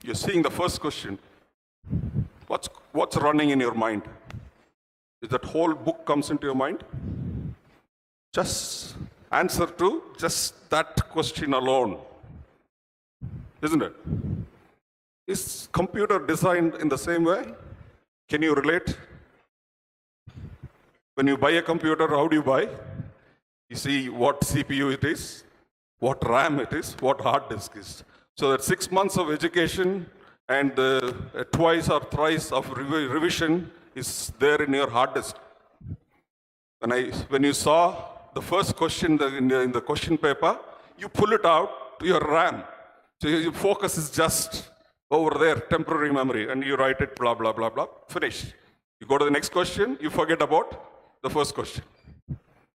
You're seeing the first question. What's running in your mind? Is that whole book comes into your mind? Just answer to just that question alone. Isn't it? Is computer designed in the same way? Can you relate? When you buy a computer, how do you buy? You see what CPU it is, what RAM it is, what hard disk is. So that 6 months of education and twice or thrice of revision is there in your hard disk. When you saw the first question in the question paper, you pull it out to your RAM. So your focus is just over there, temporary memory, and you write it, blah, blah, blah, blah, finish. You go to the next question, you forget about the first question.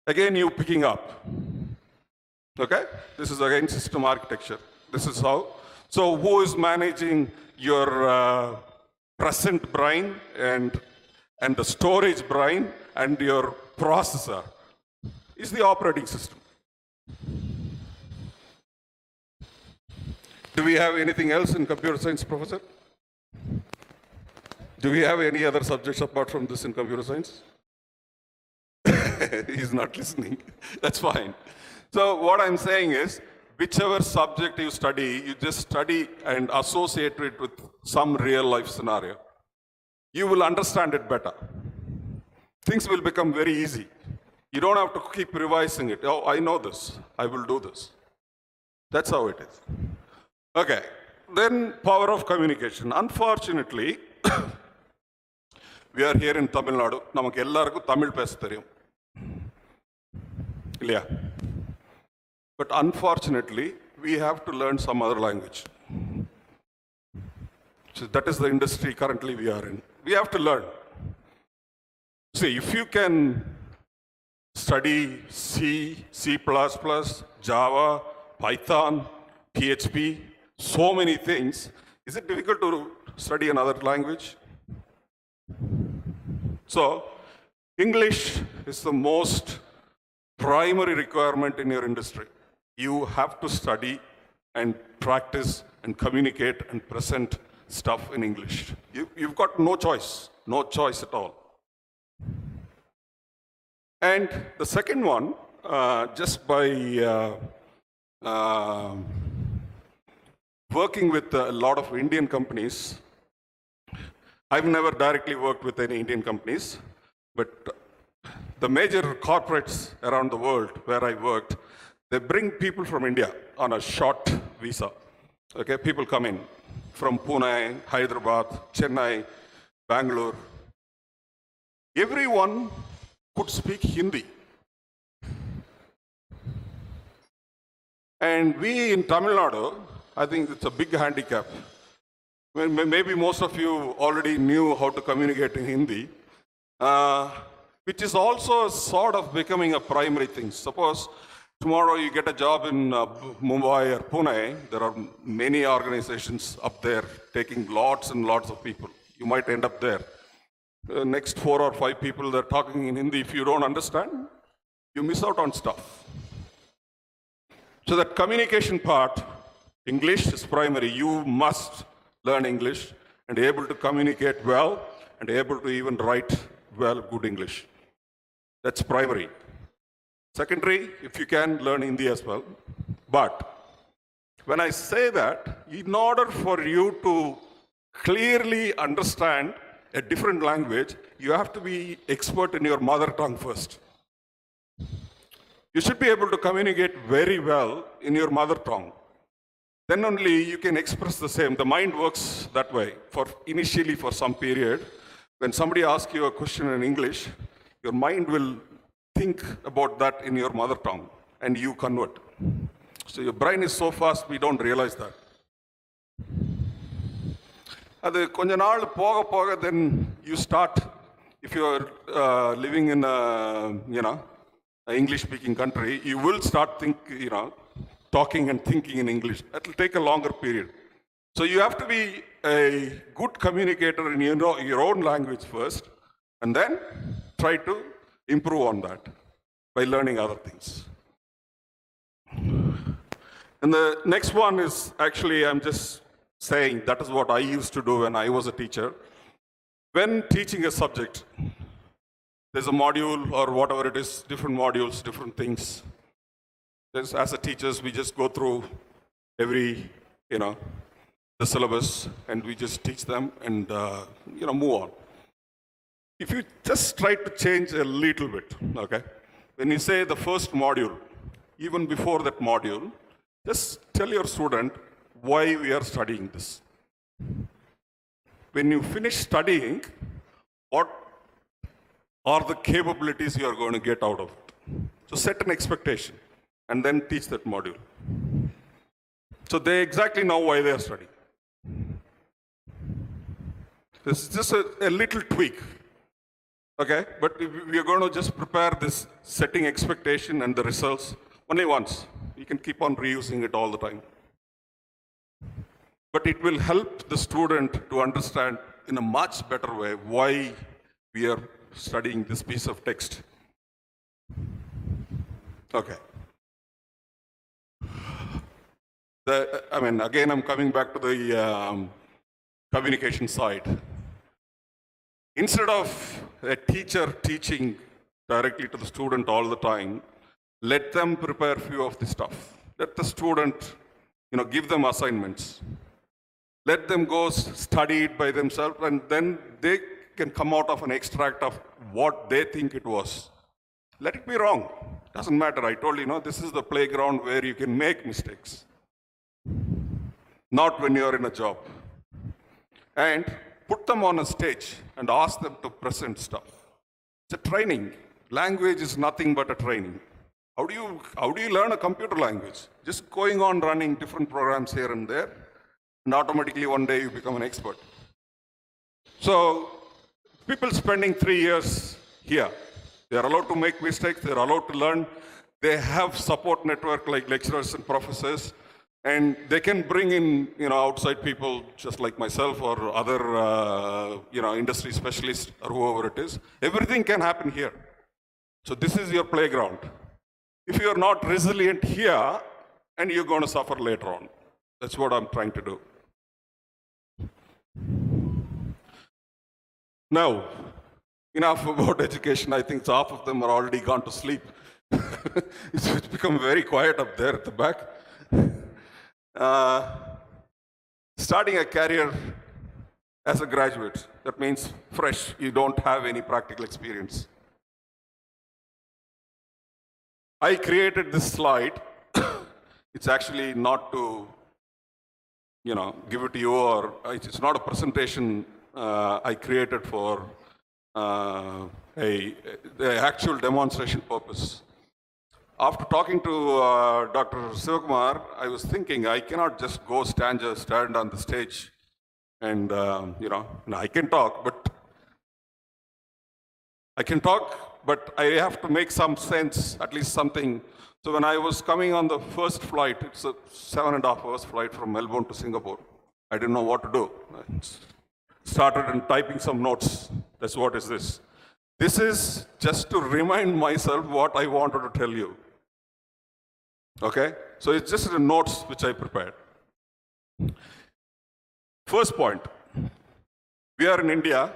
Again, you picking up. Okay? This is again system architecture. This is how. So who is managing your present brain and the storage brain and your processor? Is the operating system. Do we have anything else in computer science, Professor? Do we have any other subjects apart from this in computer science? He's not listening. That's fine. So what I'm saying is, whichever subject you study, you just study and associate it with some real life scenario. You will understand it better. Things will become very easy. You don't have to keep revising it. Oh, I know this. I will do this. That's how it is. Okay. Then power of communication. Unfortunately, we are here in Tamil Nadu. நமக்கு எல்லாருக்கும் தமிழ் பேச தெரியும் இல்லையா? But unfortunately, we have to learn some other language. So that is the industry currently we are in. We have to learn. See, if you can study C, C++, Java, Python, PHP, so many things, is it difficult to study another language? So, English is the most primary requirement in your industry. You have to study and practice and communicate and present stuff in English. You've got no choice at all. And the second one, just by working with a lot of Indian companies, I've never directly worked with any Indian companies, but the major corporates around the world where I worked, they bring people from India on a short visa. Okay, people come in from Pune, Hyderabad, Chennai, Bangalore. Everyone could speak Hindi. And we in Tamil Nadu, I think it's a big handicap. Maybe most of you already knew how to communicate in Hindi, which is also sort of becoming a primary thing. Suppose tomorrow you get a job in Mumbai or Pune, there are many organizations up there taking lots and lots of people. You might end up there. The next 4 or 5 people that are talking in Hindi, if you don't understand, you miss out on stuff. So that communication part, English is primary. You must learn English and able to communicate well and able to even write well, good English. That's primary. Secondary, if you can, learn Hindi as well. But when I say that, in order for you to clearly understand a different language, you have to be expert in your mother tongue first. You should be able to communicate very well in your mother tongue. Then only you can express the same. The mind works that way. Initially for some period, when somebody asks you a question in English, your mind will think about that in your mother tongue and you convert. So your brain is so fast, we don't realize that. Then you start, if you're living in an English-speaking country, you will start talking and thinking in English. That will take a longer period. So you have to be a good communicator in your own language first, and then try to improve on that by learning other things. And the next one is actually, I'm just saying that is what I used to do when I was a teacher. When teaching a subject, there's a module or whatever it is, different modules, different things. As a teachers, we just go through every, the syllabus and we just teach them and, move on. If you just try to change a little bit, okay? When you say the first module, even before that module, just tell your student why we are studying this. When you finish studying, what are the capabilities you are going to get out of it? So set an expectation and then teach that module. So they exactly know why they are studying. This is just a little tweak, okay? But we are going to just prepare this setting expectation and the results only once. You can keep on reusing it all the time. but it will help the student to understand in a much better way why we are studying this piece of text. Okay. Again, I'm coming back to the communication side. Instead of a teacher teaching directly to the student all the time, let them prepare few of the stuff. Let the student, give them assignments. Let them go study it by themselves, and then they can come out of an extract of what they think it was. Let it be wrong. Doesn't matter. I told you, this is the playground where you can make mistakes. Not when you're in a job. And put them on a stage and ask them to present stuff. It's a training. Language is nothing but a training. How do you learn a computer language? Just going on running different programs here and there, and automatically one day you become an expert. So people spending 3 years here, they are allowed to make mistakes, they are allowed to learn. They have support network like lecturers and professors, and they can bring in outside people just like myself or other industry specialists or whoever it is. Everything can happen here. So this is your playground. If you are not resilient here, and you're going to suffer later on. That's what I'm trying to do. Now, enough about education. I think half of them are already gone to sleep. It's become very quiet up there at the back. Starting a career as a graduate, that means fresh, you don't have any practical experience. I created this slide. It's actually not to, give it to you, or it's not a presentation I created for the actual demonstration purpose. After talking to Dr. Sivakumar, I was thinking I cannot just go stand on the stage and, I can talk, but I have to make some sense, at least something. So when I was coming on the first flight, it's a 7.5 hours flight from Melbourne to Singapore. I didn't know what to do. I started and typing some notes. That's what is this. This is just to remind myself what I wanted to tell you. Okay? So it's just the notes which I prepared. First point. We are in India.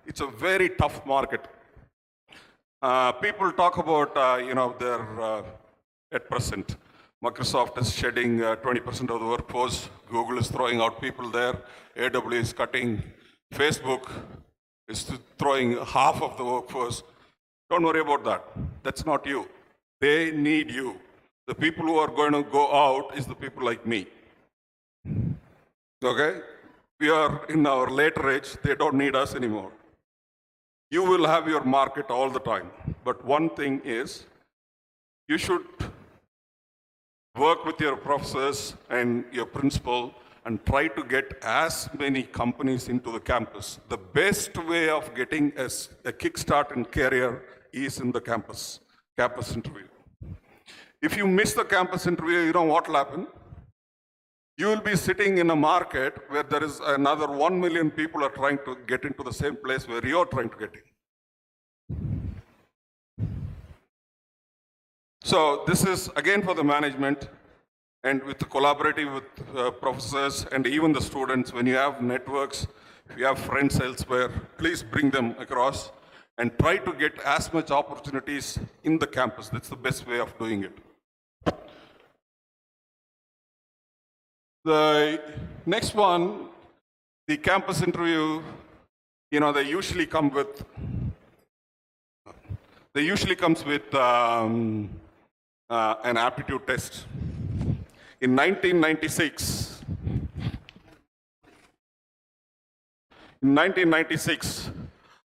It's a very tough market. People talk about, their at present. Microsoft is shedding 20% of the workforce. Google is throwing out people there. AWS is cutting. Facebook is throwing half of the workforce. Don't worry about that. That's not you. They need you. The people who are going to go out is the people like me. Okay? We are in our later age. They don't need us anymore. You will have your market all the time. But one thing is, you should work with your professors and your principal and try to get as many companies into the campus. The best way of getting a kickstart in career is in the campus interview. If you miss the campus interview, you know what will happen? You will be sitting in a market where there is another 1 million people are trying to get into the same place where you're trying to get in. So this is again for the management, and with collaborating with professors and even the students. When you have networks, if you have friends elsewhere, please bring them across and try to get as much opportunities in the campus. That's the best way of doing it. The next one, the campus interview, they usually comes with an aptitude test. In 1996,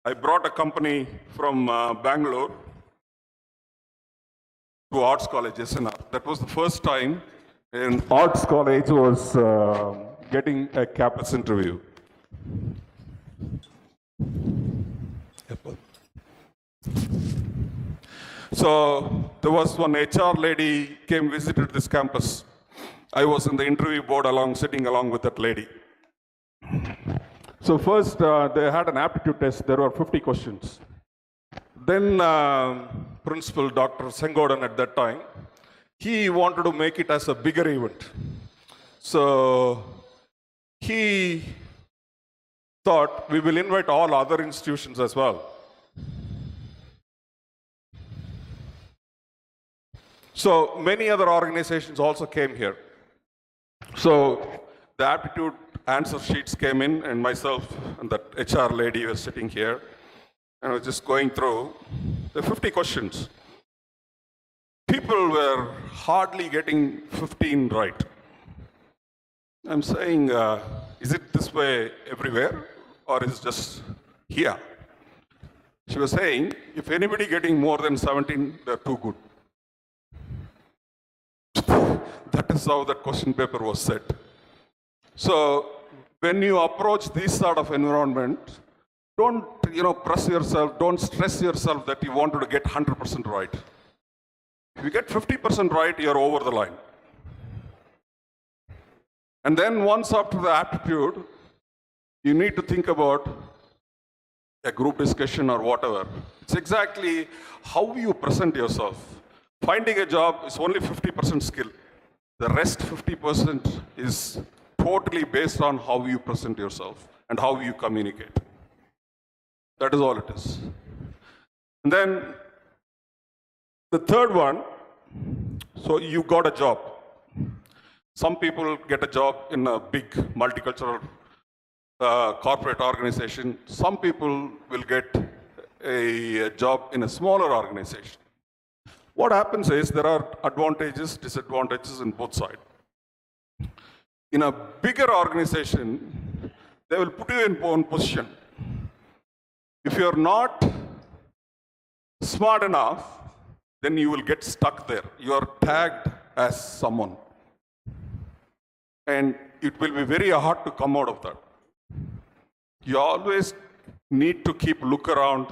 I brought a company from Bangalore to Arts College, SNR. That was the first time an Arts College was getting a campus interview. So there was one HR lady came visited this campus, I was in the interview board sitting along with that lady. So first, they had an aptitude test. There were 50 questions. Then Principal Dr. Sengodan at that time, he wanted to make it as a bigger event. So he thought we will invite all other institutions as well. So many other organizations also came here. So the aptitude answer sheets came in, and myself and that HR lady was sitting here, and I was just going through the 50 questions. People were hardly getting 15 right. I'm saying, is it this way everywhere, or is it just here? She was saying, if anybody getting more than 17, they're too good. That is how that question paper was set. So when you approach this sort of environment, don't press yourself, don't stress yourself that you wanted to get 100% right. If you get 50% right, you're over the line. And then once after the aptitude, you need to think about a group discussion or whatever. It's exactly how you present yourself. Finding a job is only 50% skill. The rest 50% is totally based on how you present yourself and how you communicate. That is all it is. And then the third one, so you got a job. Some people get a job in a big multicultural corporate organization. Some people will get a job in a smaller organization. What happens is there are advantages, disadvantages in both sides. In a bigger organization, they will put you in one position. If you're not smart enough, then you will get stuck there. You are tagged as someone. And it will be very hard to come out of that. You always need to keep look around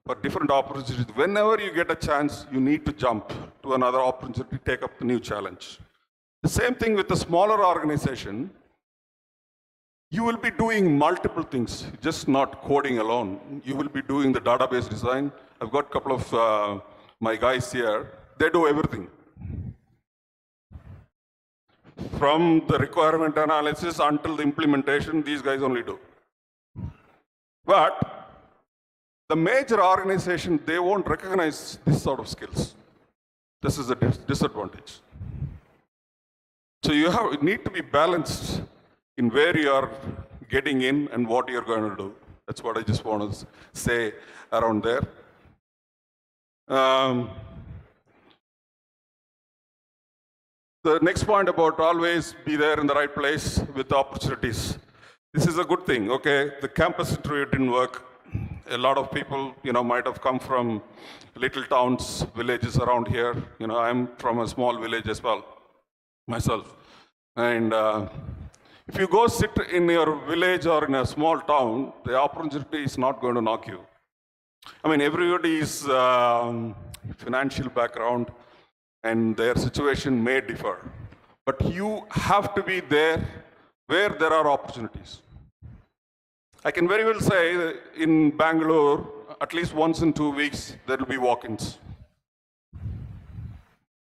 for different opportunities. Whenever you get a chance, you need to jump to another opportunity, take up the new challenge. The same thing with a smaller organization. You will be doing multiple things, just not coding alone. You will be doing the database design. I've got a couple of my guys here. They do everything. From the requirement analysis until the implementation, these guys only do. But the major organization, they won't recognize this sort of skills. This is a disadvantage. So you need to be balanced in where you are getting in and what you're going to do. That's what I just want to say around there. The next point about always be there in the right place with opportunities. This is a good thing, okay? The campus interview didn't work. A lot of people, might have come from little towns, villages around here. I'm from a small village as well, myself. And if you go sit in your village or in a small town, the opportunity is not going to knock you. I mean, everybody's financial background and their situation may differ. But you have to be there where there are opportunities. I can very well say that in Bangalore, at least once in 2 weeks, there will be walk-ins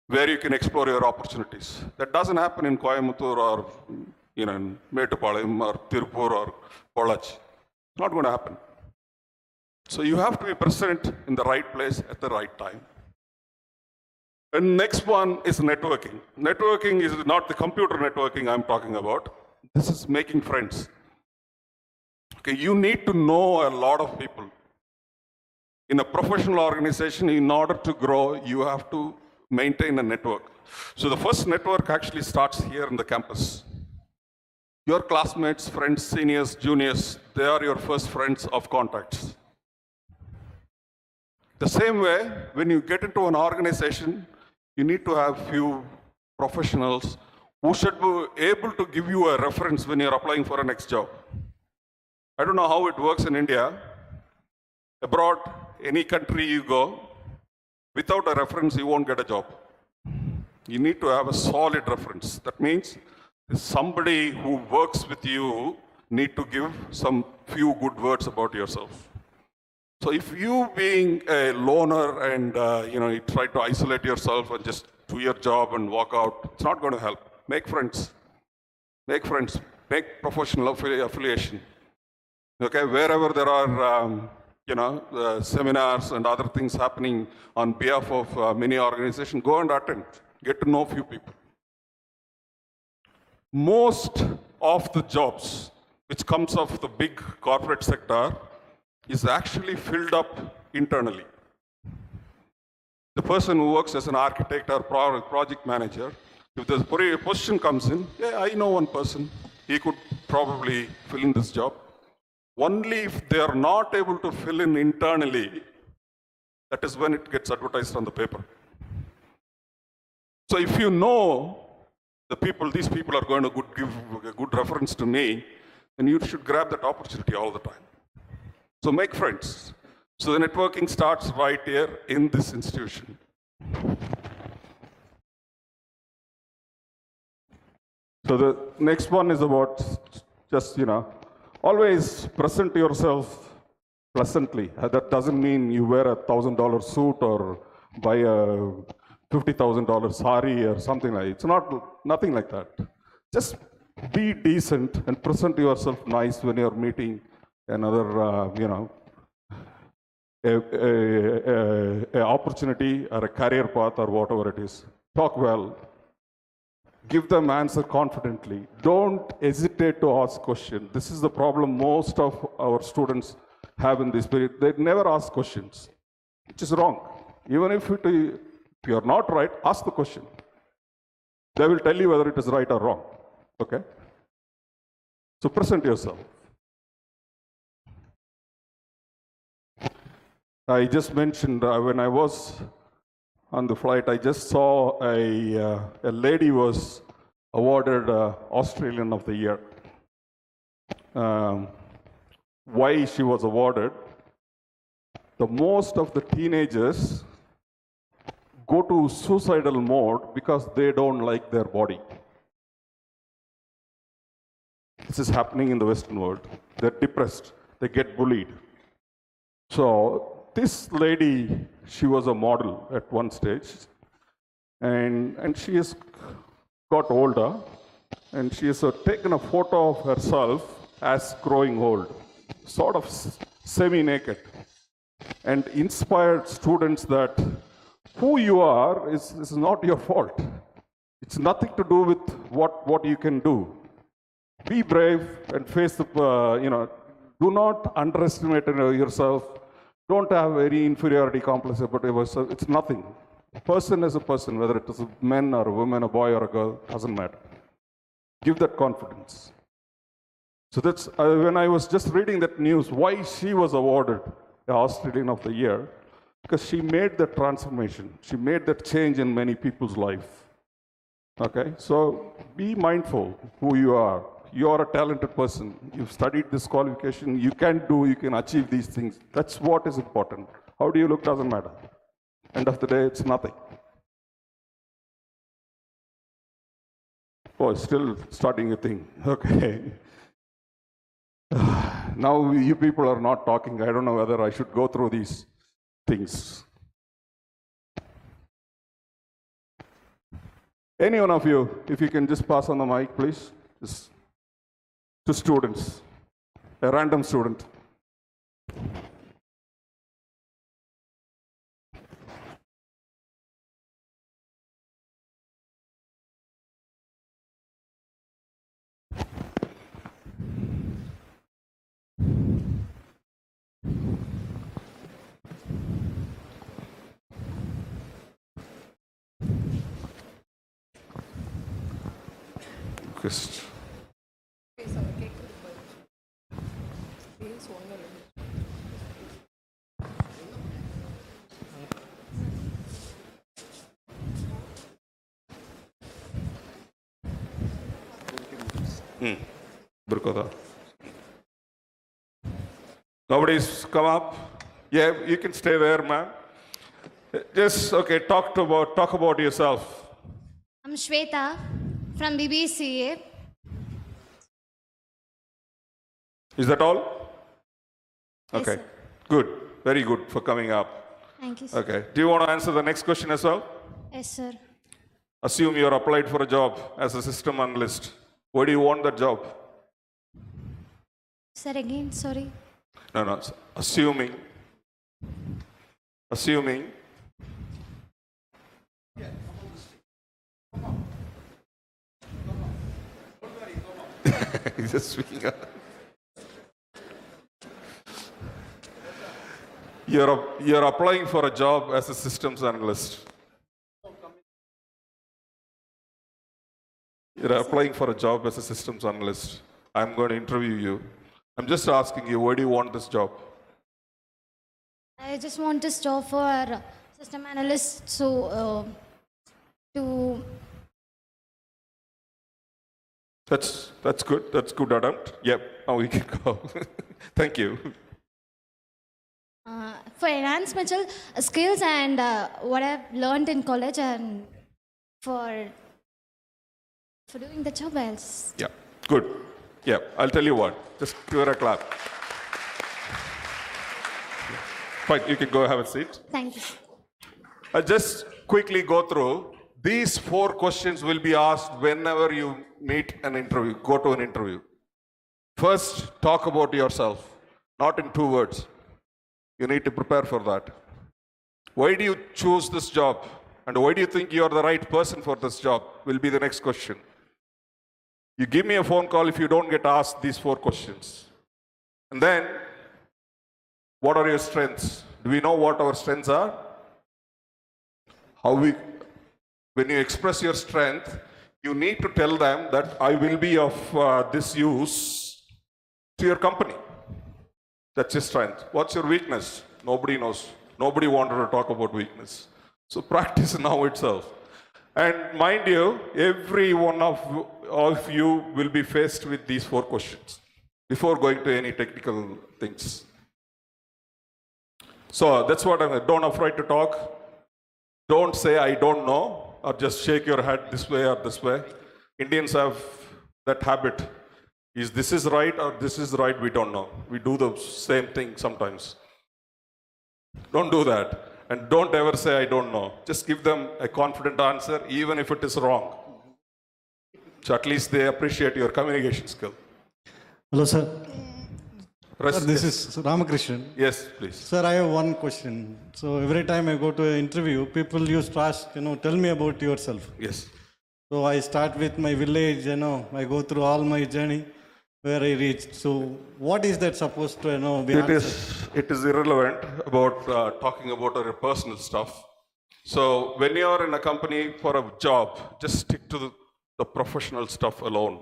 where you can explore your opportunities. That doesn't happen in Coimbatore or in Mettupalayam or Tirupur or Pollachi. It's not going to happen. So you have to be present in the right place at the right time. And next one is networking. Networking is not the computer networking I'm talking about. This is making friends. Okay, you need to know a lot of people. In a professional organization, in order to grow, you have to maintain a network. So the first network actually starts here in the campus. Your classmates, friends, seniors, juniors, they are your first friends of contacts. The same way, when you get into an organization, you need to have few professionals who should be able to give you a reference when you're applying for a next job. I don't know how it works in India. Abroad, any country you go, without a reference, you won't get a job. You need to have a solid reference. That means somebody who works with you need to give some few good words about yourself. So if you being a loner and you try to isolate yourself and just do your job and walk out, it's not going to help. Make friends. Make friends. Make professional affiliation. Okay, wherever there are seminars and other things happening on behalf of many organizations, go and attend. Get to know few people. Most of the jobs which comes off the big corporate sector is actually filled up internally. The person who works as an architect or project manager, if the position comes in, yeah, I know one person, he could probably fill in this job. Only if they are not able to fill in internally, that is when it gets advertised on the paper. So if you know these people are going to give a good reference to me, then you should grab that opportunity all the time. So make friends. So the networking starts right here in this institution. So the next one is about just, always present yourself pleasantly. That doesn't mean you wear a $1,000 suit or buy a $50,000 sari or something like that. It's nothing like that. Just be decent and present yourself nice when you're meeting another, a opportunity or a career path or whatever it is. Talk well. Give them answer confidently. Don't hesitate to ask questions. This is the problem most of our students have in this period. They never ask questions, which is wrong. Even if you're not right, ask the question. They will tell you whether it is right or wrong. Okay? So present yourself. I just mentioned when I was on the flight, I just saw a lady was awarded Australian of the Year. Why she was awarded? The most of the teenagers go to suicidal mode because they don't like their body. This is happening in the Western world. They're depressed. They get bullied. So this lady, she was a model at one stage, and she has got older, and she has taken a photo of herself as growing old, sort of semi-naked, and inspired students that who you are is not your fault. It's nothing to do with what you can do. Be brave and face the, do not underestimate yourself. Don't have any inferiority complex about yourself. It's nothing. A person is a person, whether it is a man or a woman, a boy or a girl, doesn't matter. Give that confidence. So that's when I was just reading that news, why she was awarded the Australian of the Year, because she made that transformation. She made that change in many people's life. Okay, so be mindful who you are. You are a talented person. You've studied this qualification. You can achieve these things. That's what is important. How do you look doesn't matter. End of the day, it's nothing. Oh, still starting a thing. Okay. Now you people are not talking. I don't know whether I should go through these things. Any one of you, if you can just pass on the mic, please. Just to students, a random student. Just Burkoda. Nobody's come up. Yeah, you can stay there, ma'am. Just okay. Talk about yourself. I'm Shweta from BBCA. Is that all? Yes, Okay, sir. good. Very good for coming up. Thank you, sir. Okay, do you want to answer the next question as well? Yes, sir. Assume you're applied for a job as a system analyst. Why do you want that job? Sir, again, sorry. No, assuming. He's just speaking up. You're applying for a job as a systems analyst. You're applying for a job as a systems analyst. I'm going to interview you. I'm just asking you, why do you want this job? I just want this job for system analyst, so to That's good. That's good attempt. Yep. Now we can go. Thank you. for enhance my skills and what I've learned in college, and for doing the job else. Yeah. Good. Yeah. I'll tell you what. Just give her a clap. Fine. You can go have a seat. Thank you. I'll just quickly go through. These 4 questions will be asked whenever you meet an interview, go to an interview. First, talk about yourself, not in 2 words. You need to prepare for that. Why do you choose this job? And why do you think you are the right person for this job? Will be the next question. You give me a phone call if you don't get asked these 4 questions. And then, what are your strengths? Do we know what our strengths are? When you express your strength, you need to tell them that I will be of this use to your company. That's your strength. What's your weakness? Nobody knows. Nobody wanted to talk about weakness. So practice now itself. And mind you, every one of you will be faced with these 4 questions before going to any technical things. So that's what don't afraid to talk. Don't say I don't know, or just shake your head this way or this way. Indians have that habit. Is this is right or this is right? We don't know. We do the same thing sometimes. Don't do that. And don't ever say I don't know. Just give them a confident answer, even if it is wrong. So at least they appreciate your communication skill. Hello, sir. Rest, Sir, this yes. is Ramakrishnan. Yes, please. Sir, I have one question. So every time I go to an interview, people used to ask, tell me about yourself. Yes. So I start with my village, I go through all my journey where I reached. So what is that supposed to, be answered? It is irrelevant about talking about our personal stuff. So when you are in a company for a job, just stick to the professional stuff alone.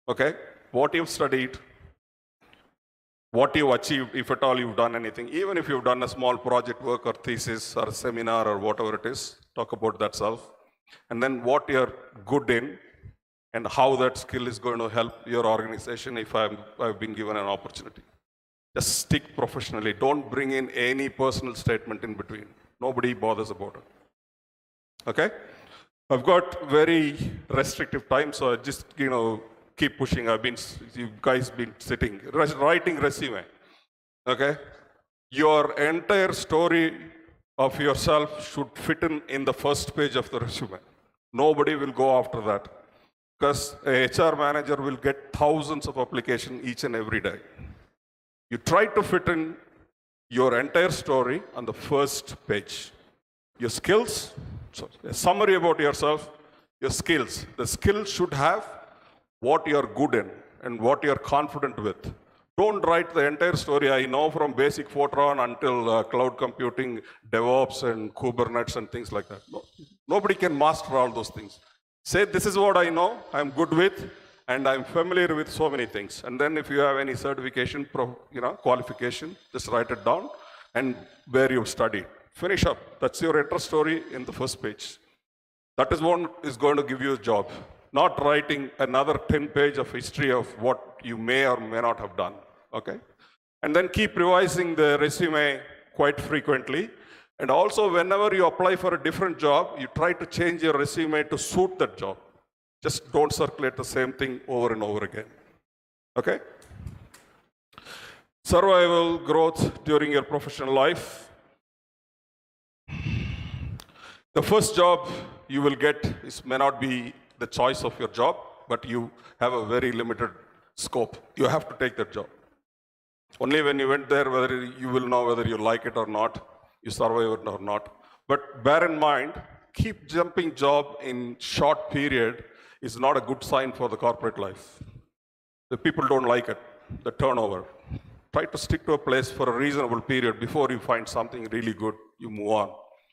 Okay? What you've studied, what you've achieved, if at all you've done anything, even if you've done a small project work or thesis or a seminar or whatever it is, talk about that self. And then what you're good in and how that skill is going to help your organization if I've been given an opportunity. Just stick professionally. Don't bring in any personal statement in between. Nobody bothers about it. Okay? I've got very restrictive time, so I just, keep pushing. You guys been sitting, writing resume. Okay? Your entire story of yourself should fit in the first page of the resume. Nobody will go after that. Because a HR manager will get thousands of applications each and every day. You try to fit in your entire story on the first page. Your skills, so a summary about yourself, your skills. The skills should have what you're good in and what you're confident with. Don't write the entire story. I know from basic Fortran until cloud computing, DevOps and Kubernetes and things like that. No, nobody can master all those things. Say, this is what I know, I'm good with, and I'm familiar with so many things. And then if you have any certification, qualification, just write it down and where you've studied. Finish up. That's your interest story in the first page. That is what is going to give you a job. Not writing another 10 pages of history of what you may or may not have done. Okay? And then keep revising the resume quite frequently. And also, whenever you apply for a different job, you try to change your resume to suit that job. Just don't circulate the same thing over and over again. Okay? Survival, growth during your professional life. The first job you will get may not be the choice of your job, but you have a very limited scope. You have to take that job. Only when you went there, whether you will know whether you like it or not, you survive it or not. But bear in mind, keep jumping job in short period is not a good sign for the corporate life. The people don't like it, the turnover. Try to stick to a place for a reasonable period before you find something really good, you move on.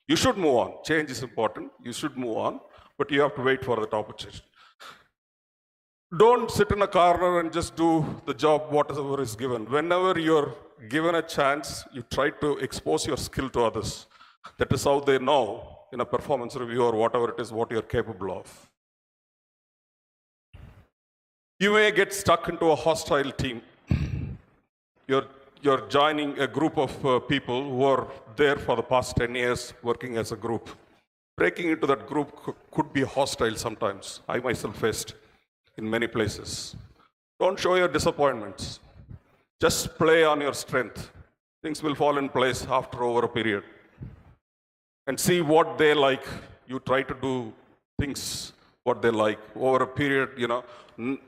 You should move on. Change is important. You should move on, but you have to wait for that opportunity. Don't sit in a corner and just do the job, whatever is given. Whenever you're given a chance, you try to expose your skill to others. That is how they know in a performance review or whatever it is, what you're capable of. You may get stuck into a hostile team. You're joining a group of people who are there for the past 10 years working as a group. Breaking into that group could be hostile sometimes. I myself faced in many places. Don't show your disappointments. Just play on your strength. Things will fall in place after over a period. And see what they like. You try to do things what they like. Over a period,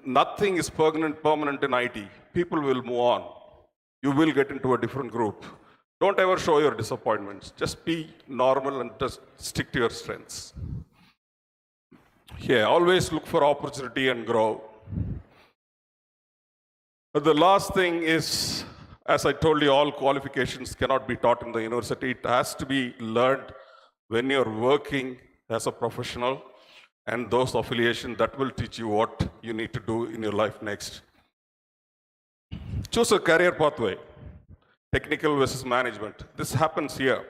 nothing is permanent in IT. People will move on. You will get into a different group. Don't ever show your disappointments. Just be normal and just stick to your strengths. Yeah, always look for opportunity and grow. But the last thing is, as I told you, all qualifications cannot be taught in the university. It has to be learned when you're working as a professional, and those affiliations that will teach you what you need to do in your life next. Choose a career pathway, technical versus management. This happens here.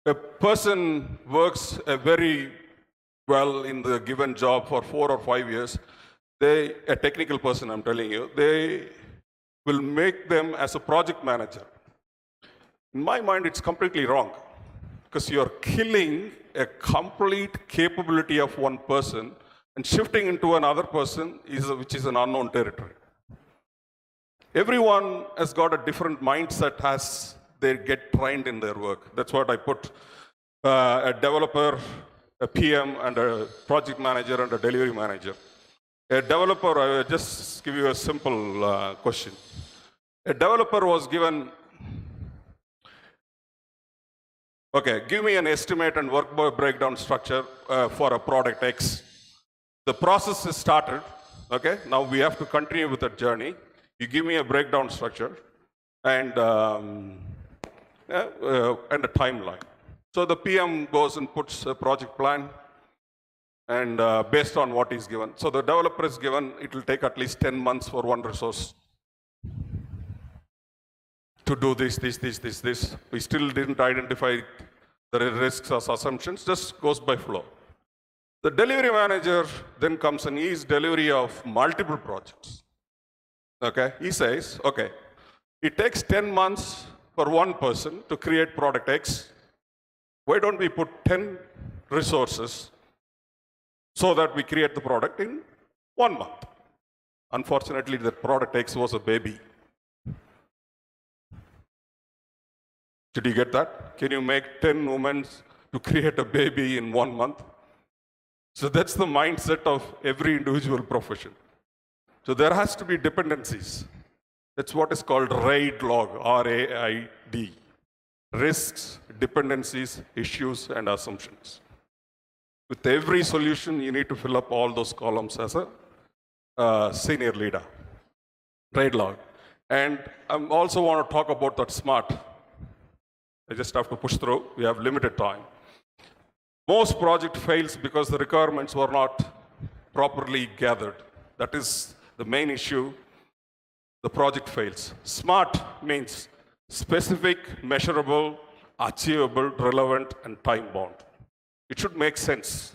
A person works very well in the given job for 4 or 5 years. A technical person, I'm telling you, they will make them as a project manager. In my mind, it's completely wrong, because you're killing a complete capability of one person and shifting into another person, which is an unknown territory. Everyone has got a different mindset as they get trained in their work. That's what I put. A developer, a PM, and a project manager, and a delivery manager. A developer, I will just give you a simple question. A developer was given, okay, give me an estimate and work breakdown structure for a product X. The process is started, okay? Now we have to continue with that journey. You give me a breakdown structure and a timeline. So the PM goes and puts a project plan, and based on what is given. So the developer is given, it will take at least 10 months for one resource to do this. We still didn't identify the risks or assumptions, just goes by flow. The delivery manager then comes and he is delivery of multiple projects. Okay, he says, okay, it takes 10 months for one person to create product X. Why don't we put 10 resources so that we create the product in 1 month? Unfortunately, the product X was a baby. Did you get that? Can you make 10 women to create a baby in 1 month? So that's the mindset of every individual profession. So there has to be dependencies. That's what is called RAID log, R-A-I-D. Risks, dependencies, issues, and assumptions. With every solution, you need to fill up all those columns as a senior leader. RAID log. And I also want to talk about that SMART. I just have to push through. We have limited time. Most project fails because the requirements were not properly gathered. That is the main issue. The project fails. SMART means specific, measurable, achievable, relevant, and time-bound. It should make sense.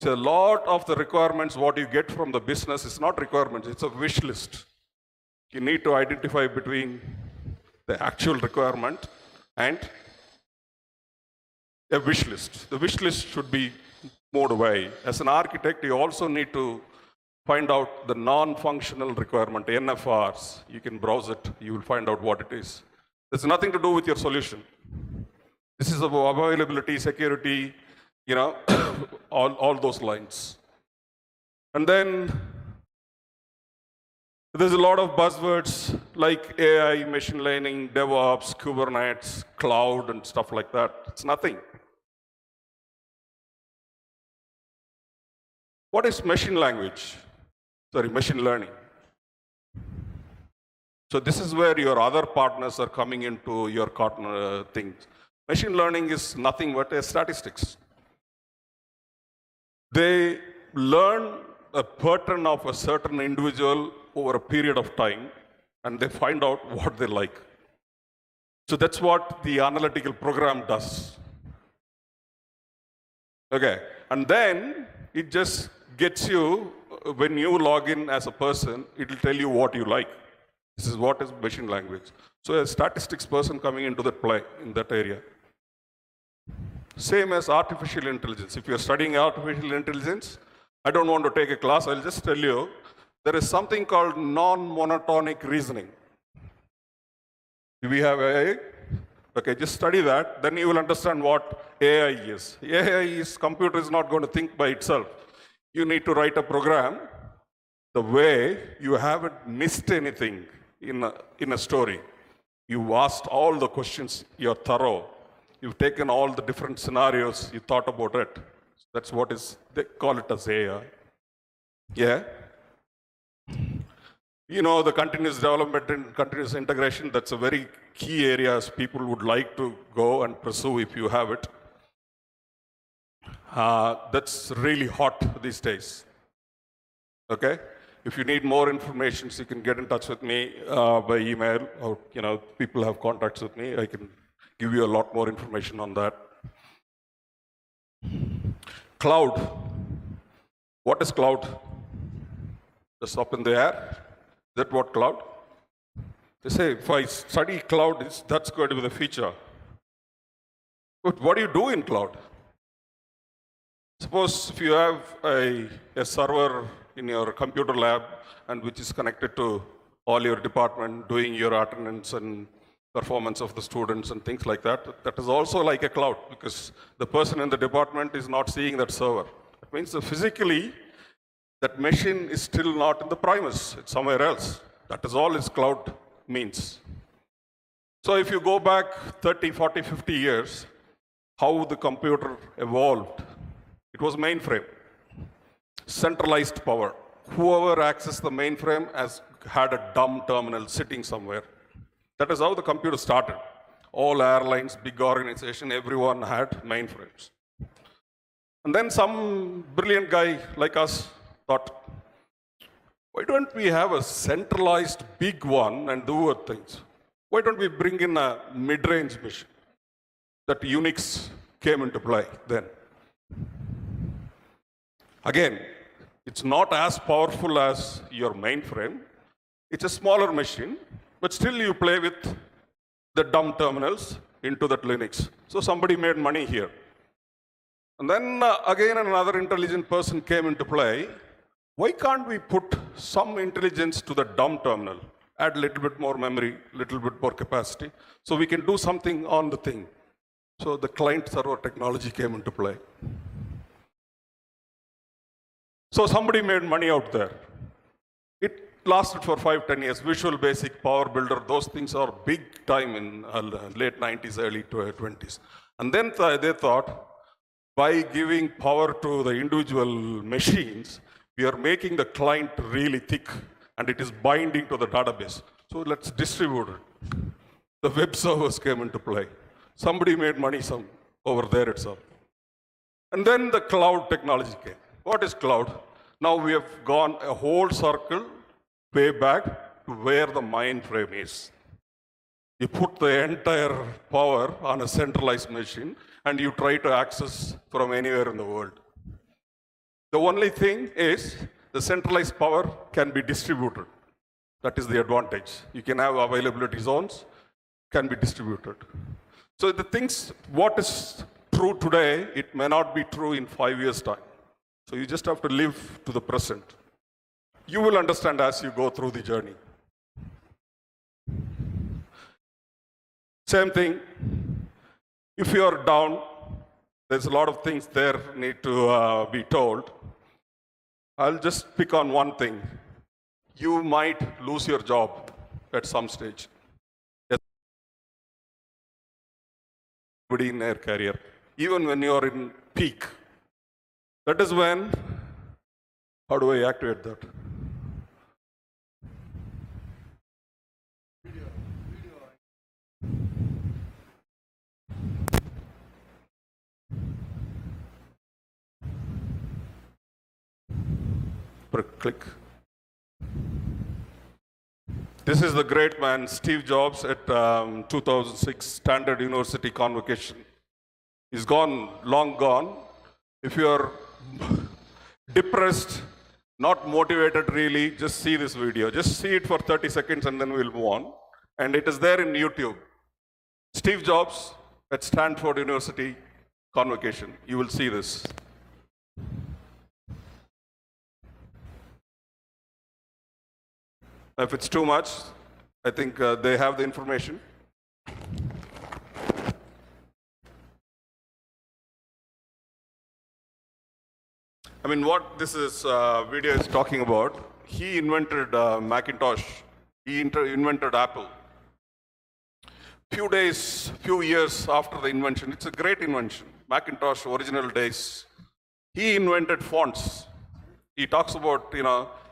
So a lot of the requirements, what you get from the business is not requirements, it's a wish list. You need to identify between the actual requirement and a wish list. The wish list should be moved away. As an architect, you also need to find out the non-functional requirement, NFRs. You can browse it, you will find out what it is. There's nothing to do with your solution. This is about availability, security, all those lines. And then there's a lot of buzzwords like AI, machine learning, DevOps, Kubernetes, cloud, and stuff like that. It's nothing. What is machine learning? So this is where your other partners are coming into your things. Machine learning is nothing but a statistics. They learn a pattern of a certain individual over a period of time, and they find out what they like. So that's what the analytical program does. Okay, and then it just gets you, when you log in as a person, it will tell you what you like. This is what is machine language. So a statistics person coming into that play, in that area. Same as artificial intelligence. If you're studying artificial intelligence, I don't want to take a class, I'll just tell you, there is something called non-monotonic reasoning. Do we have AI? Okay, just study that, then you will understand what AI is. AI is, computer is not going to think by itself. You need to write a program the way you haven't missed anything in a story. You've asked all the questions, you're thorough. You've taken all the different scenarios, you thought about it. That's what they call it as AI. Yeah? The continuous development and continuous integration, that's a very key area as people would like to go and pursue if you have it. That's really hot these days. Okay? If you need more information, you can get in touch with me by email, or people have contacts with me. I can give you a lot more information on that. Cloud. What is cloud? Just up in the air. Is that what cloud? They say, if I study cloud, that's going to be the future. But what do you do in cloud? Suppose if you have a server in your computer lab, and which is connected to all your department, doing your attendance and performance of the students and things like that, that is also like a cloud, because the person in the department is not seeing that server. That means that physically, that machine is still not in the premise, it's somewhere else. That is all its cloud means. So if you go back 30, 40, 50 years, how the computer evolved, it was mainframe. Centralized power. Whoever accessed the mainframe had a dumb terminal sitting somewhere. That is how the computer started. All airlines, big organization, everyone had mainframes. And then some brilliant guy like us thought, why don't we have a centralized big one and do things? Why don't we bring in a mid-range machine? That Unix came into play then. Again, it's not as powerful as your mainframe. It's a smaller machine, but still you play with the dumb terminals into that Linux. So somebody made money here. And then again another intelligent person came into play. Why can't we put some intelligence to the dumb terminal? Add a little bit more memory, little bit more capacity, so we can do something on the thing. So the client-server technology came into play. So somebody made money out there. It lasted for 5-10 years. Visual Basic, Power Builder, those things are big time in late 90s, early 20s. And then they thought, by giving power to the individual machines, we are making the client really thick, and it is binding to the database. So let's distribute it. The web servers came into play. Somebody made money over there itself. And then the cloud technology came. What is cloud? Now we have gone a whole circle way back to where the mainframe is. You put the entire power on a centralized machine and you try to access from anywhere in the world. The only thing is the centralized power can be distributed. That is the advantage. You can have availability zones, can be distributed. So the things, what is true today, it may not be true in 5 years' time. So you just have to live to the present. You will understand as you go through the journey. Same thing, if you are down, there's a lot of things there need to be told. I'll just pick on one thing. You might lose your job at some stage. In their career, even when you are in peak. That is when, how do I activate that? Click. This is the great man, Steve Jobs, at 2006 Standard University convocation. He's gone, long gone. If you are depressed, not motivated really, just see this video. Just see it for 30 seconds and then we'll move on. And it is there in YouTube. Steve Jobs at Stanford University convocation. You will see this. If it's too much, I think they have the information. I mean, what this video is talking about, he invented Macintosh, he invented Apple. Few years after the invention, it's a great invention, Macintosh original days, he invented fonts. He talks about,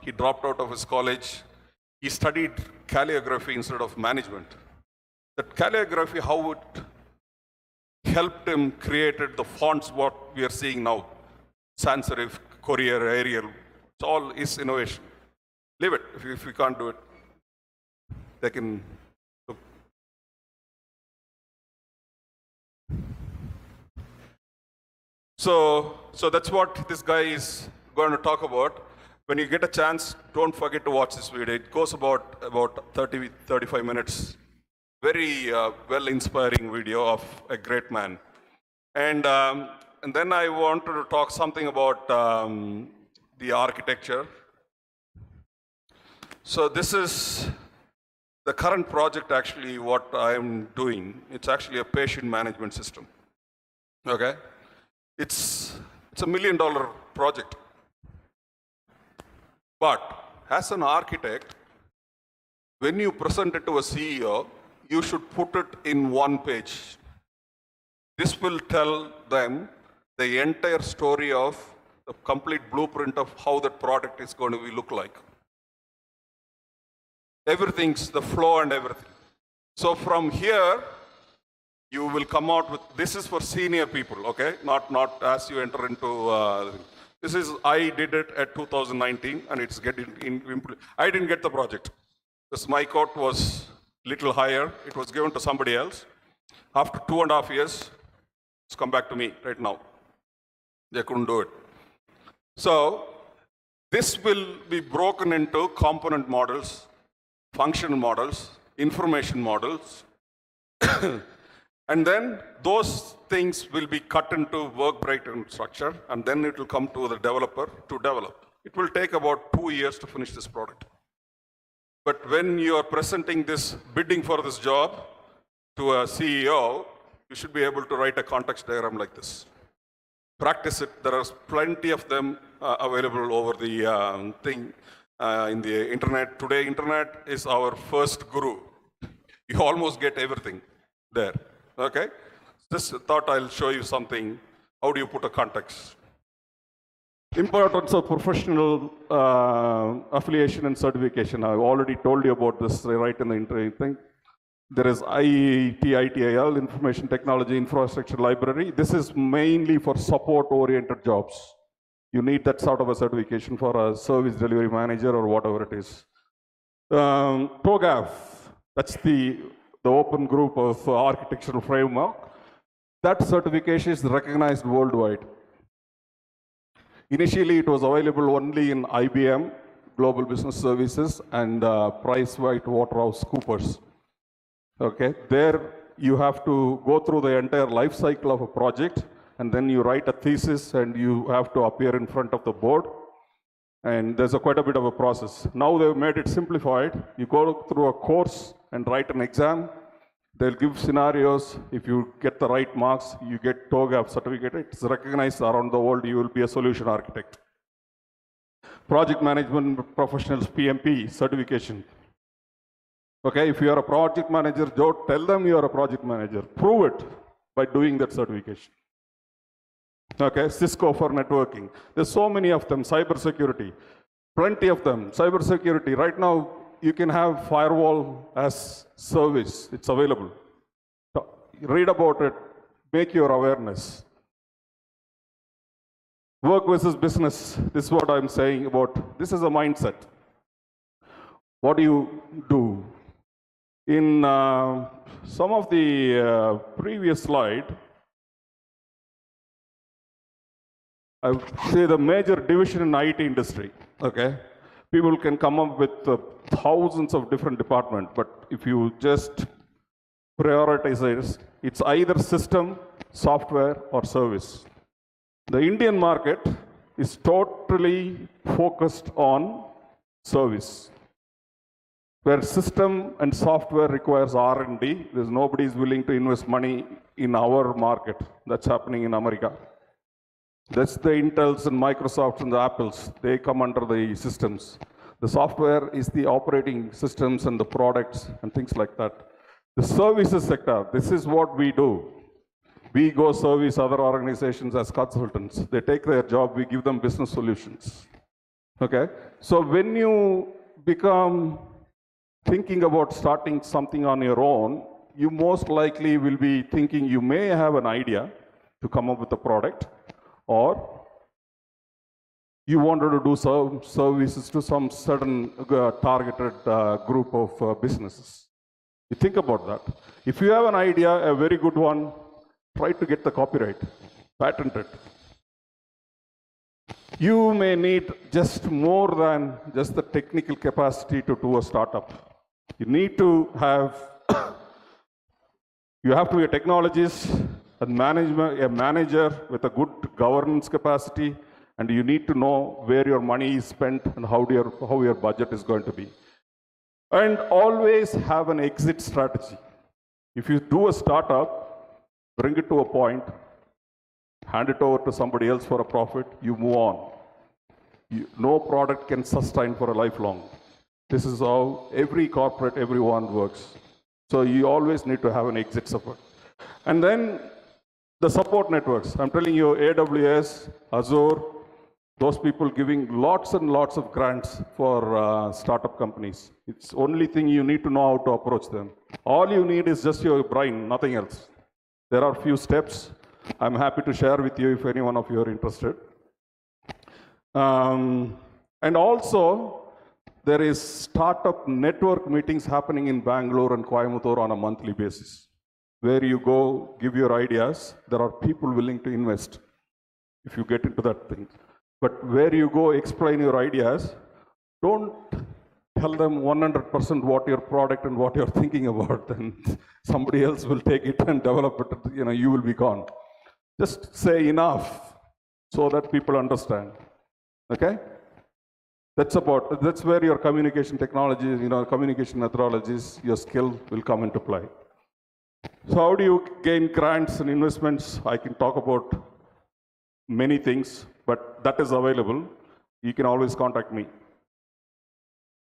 he dropped out of his college. He studied calligraphy instead of management. That calligraphy, how it helped him created the fonts what we are seeing now. Sans serif, Courier, Arial, it's all is innovation. Leave it if you can't do it. They can look. So that's what this guy is going to talk about. When you get a chance, don't forget to watch this video. It goes about 30-35 minutes. Very well-inspiring video of a great man. And then I wanted to talk something about the architecture. So this is the current project, actually, what I am doing. It's actually a patient management system. Okay? It's a $1 million project. But as an architect, when you present it to a CEO, you should put it in one page. This will tell them the entire story of the complete blueprint of how that product is going to look like. Everything's the flow and everything. So from here, you will come out with, this is for senior people, okay? Not as you enter into, this is, I did it at 2019 and it's getting, I didn't get the project. This my court was little higher. It was given to somebody else. After 2.5 years, it's come back to me right now. They couldn't do it. So this will be broken into component models, function models, information models, and then those things will be cut into work breakdown structure, and then it will come to the developer to develop. It will take about 2 years to finish this product. But when you are presenting this, bidding for this job to a CEO, you should be able to write a context diagram like this. Practice it. There are plenty of them available over the thing in the internet. Today, internet is our first guru. You almost get everything there. Okay? Just thought I'll show you something. How do you put a context? Importance of professional affiliation and certification. I've already told you about this right in the interview thing. There is ITIL, Information Technology Infrastructure Library. This is mainly for support-oriented jobs. You need that sort of a certification for a service delivery manager or whatever it is. TOGAF, that's the open group of architectural framework. That certification is recognized worldwide. Initially, it was available only in IBM, Global Business Services, and PricewaterhouseCoopers. Okay, there you have to go through the entire life cycle of a project, and then you write a thesis and you have to appear in front of the board. And there's quite a bit of a process. Now they've made it simplified. You go through a course and write an exam. They'll give scenarios. If you get the right marks, you get TOGAF certificate. It's recognized around the world. You will be a solution architect. Project Management Professionals, PMP certification. Okay, if you are a project manager, don't tell them you are a project manager. Prove it by doing that certification. Okay, Cisco for networking. There's so many of them. Cybersecurity, plenty of them. Cybersecurity, right now you can have firewall as service. It's available. Read about it, make your awareness. Work versus business. This is what I'm saying about, this is a mindset. What do you do? In some of the previous slide, I would say the major division in IT industry, okay? People can come up with thousands of different departments, but if you just prioritize it, it's either system, software, or service. The Indian market is totally focused on service, where system and software requires R&D. There's nobody is willing to invest money in our market. That's happening in America. That's the Intels and Microsofts and the Apples. They come under the systems. The software is the operating systems and the products and things like that. The services sector, this is what we do. We go service other organizations as consultants. They take their job, we give them business solutions. Okay? So when you become thinking about starting something on your own, you most likely will be thinking you may have an idea to come up with a product, or you wanted to do some services to some certain targeted group of businesses. You think about that. If you have an idea, a very good one, try to get the copyright, patent it. You may need just more than just the technical capacity to do a startup. You need to have, you have to be a technologist, a manager with a good governance capacity, and you need to know where your money is spent and how your budget is going to be. And always have an exit strategy. If you do a startup, bring it to a point, hand it over to somebody else for a profit, you move on. No product can sustain for a lifelong. This is how every corporate, everyone works. So you always need to have an exit support. And then the support networks. I'm telling you, AWS, Azure, those people giving lots and lots of grants for startup companies. It's only thing you need to know how to approach them. All you need is just your brain, nothing else. There are few steps. I'm happy to share with you if any one of you are interested. And also, there is startup network meetings happening in Bangalore and Coimbatore on a monthly basis, where you go, give your ideas. There are people willing to invest if you get into that thing. But where you go, explain your ideas, don't tell them 100% what your product and what you're thinking about, then somebody else will take it and develop it, you will be gone. Just say enough so that people understand, okay? That's where your communication technologies, communication methodologies, your skill will come into play. So how do you gain grants and investments? I can talk about many things, but that is available. You can always contact me.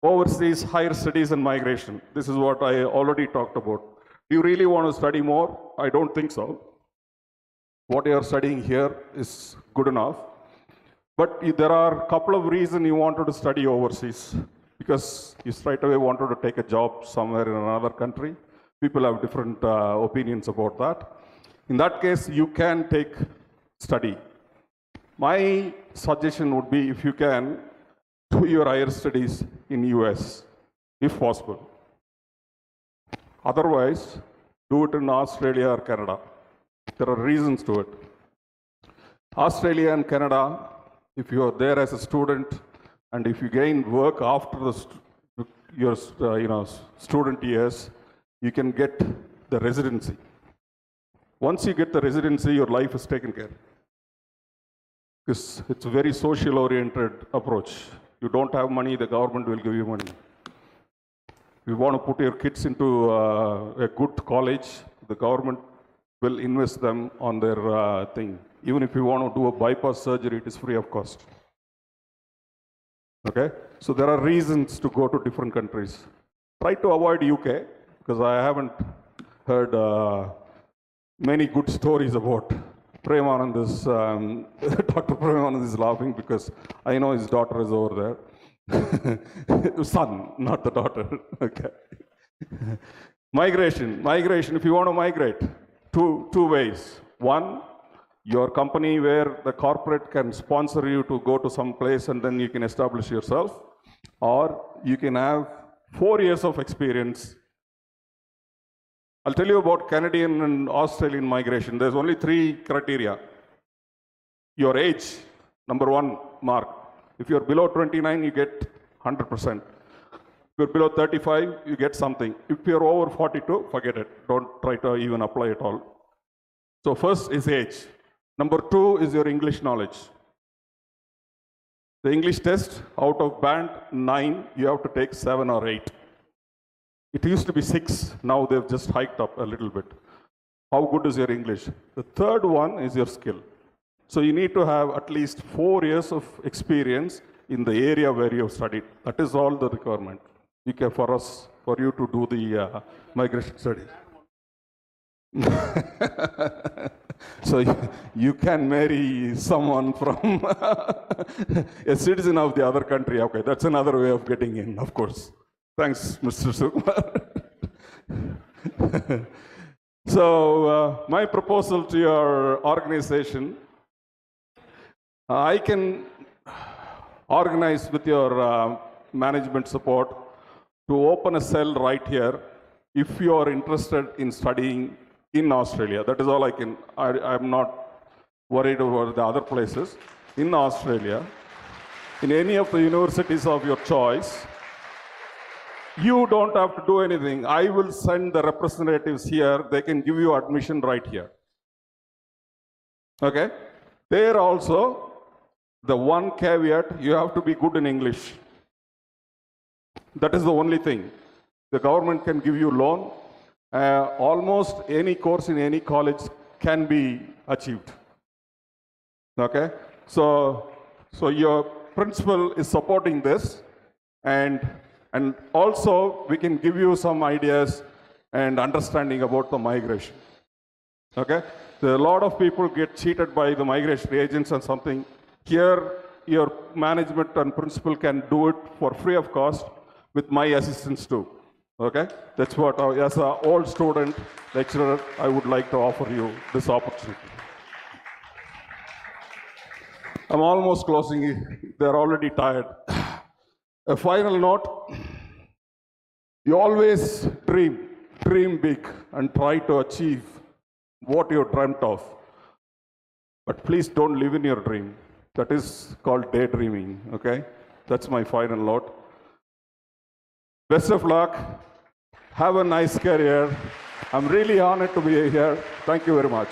Overseas higher studies and migration. This is what I already talked about. Do you really want to study more? I don't think so. What you are studying here is good enough. But there are a couple of reasons you wanted to study overseas. Because you straight away wanted to take a job somewhere in another country. People have different opinions about that. In that case, you can take study. My suggestion would be, if you can, do your higher studies in US, if possible. Otherwise, do it in Australia or Canada. There are reasons to it. Australia and Canada, if you are there as a student, and if you gain work after your student years, you can get the residency. Once you get the residency, your life is taken care. Because it's a very social-oriented approach. You don't have money, the government will give you money. You want to put your kids into a good college, the government will invest them on their thing. Even if you want to do a bypass surgery, it is free of cost. Okay? So there are reasons to go to different countries. Try to avoid UK, because I haven't heard many good stories about Premanand's. Dr. Premanand is laughing because I know his daughter is over there. Son, not the daughter. Okay. Migration. If you want to migrate, two ways. One, your company where the corporate can sponsor you to go to some place and then you can establish yourself, or you can have 4 years of experience. I'll tell you about Canadian and Australian migration. There's only 3 criteria. Your age, number 1 mark. If you're below 29, you get 100%. If you're below 35, you get something. If you're over 42, forget it. Don't try to even apply at all. So first is age. Number 2 is your English knowledge. The English test, out of band 9, you have to take 7 or 8. It used to be 6, now they've just hiked up a little bit. How good is your English? The third one is your skill. So you need to have at least 4 years of experience in the area where you have studied. That is all the requirement. You can, for you to do the migration study. So you can marry someone from a citizen of the other country. Okay, that's another way of getting in, of course. Thanks, Mr. Sukumar. So my proposal to your organization, I can organize with your management support to open a cell right here if you are interested in studying in Australia. That is all I can. I'm not worried about the other places. In Australia, in any of the universities of your choice, you don't have to do anything. I will send the representatives here. They can give you admission right here. Okay? There also, the one caveat, you have to be good in English. That is the only thing. The government can give you loan. Almost any course in any college can be achieved. Okay? So your principal is supporting this, and also we can give you some ideas and understanding about the migration. Okay? There are a lot of people get cheated by the migration agents and something. Here, your management and principal can do it for free of cost with my assistance too. Okay? That's what, as an old student, lecturer, I would like to offer you this opportunity. I'm almost closing. They're already tired. A final note, you always dream big and try to achieve what you dreamt of. But please don't live in your dream. That is called daydreaming, okay? That's my final note. Best of luck. Have a nice career. I'm really honored to be here. Thank you very much.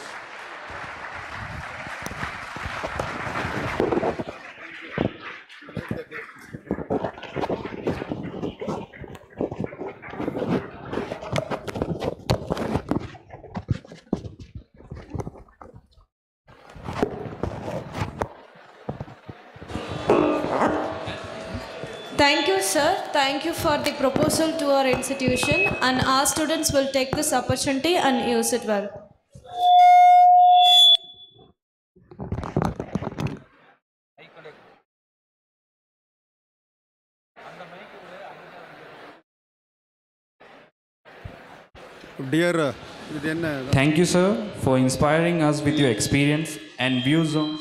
Thank you, sir. Thank you for the proposal to our institution, and our students will take this opportunity and use it well. Dear, Thank you, sir, for inspiring us with your experience and views on.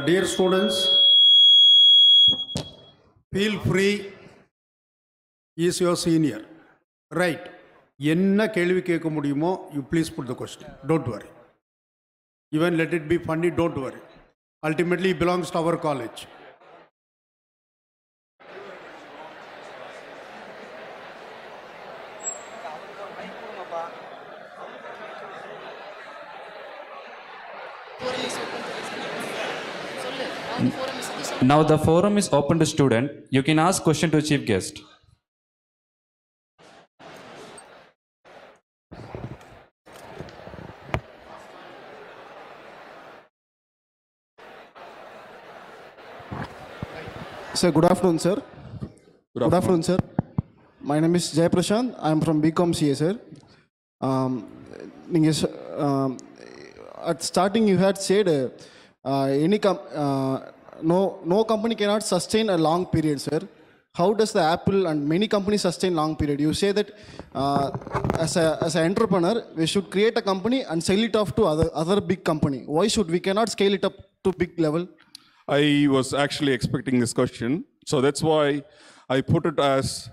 dear students, feel free, is your senior. Right. என்ன கேள்வி கேட்க முடியுமோ, you please put the question. Don't worry. Even let it be funny, don't worry. Ultimately, it belongs to our college. Now the forum is open to student. You can ask question to chief guest. Sir, good afternoon, sir. Good afternoon, sir. My name is Jay Prashant. I'm from BCom CA, sir. நீங்க at starting you had said no company cannot sustain a long period, sir. How does the Apple and many companies sustain long period? You say that as an entrepreneur, we should create a company and sell it off to other big company. Why should we cannot scale it up to big level? I was actually expecting this question. So that's why I put it as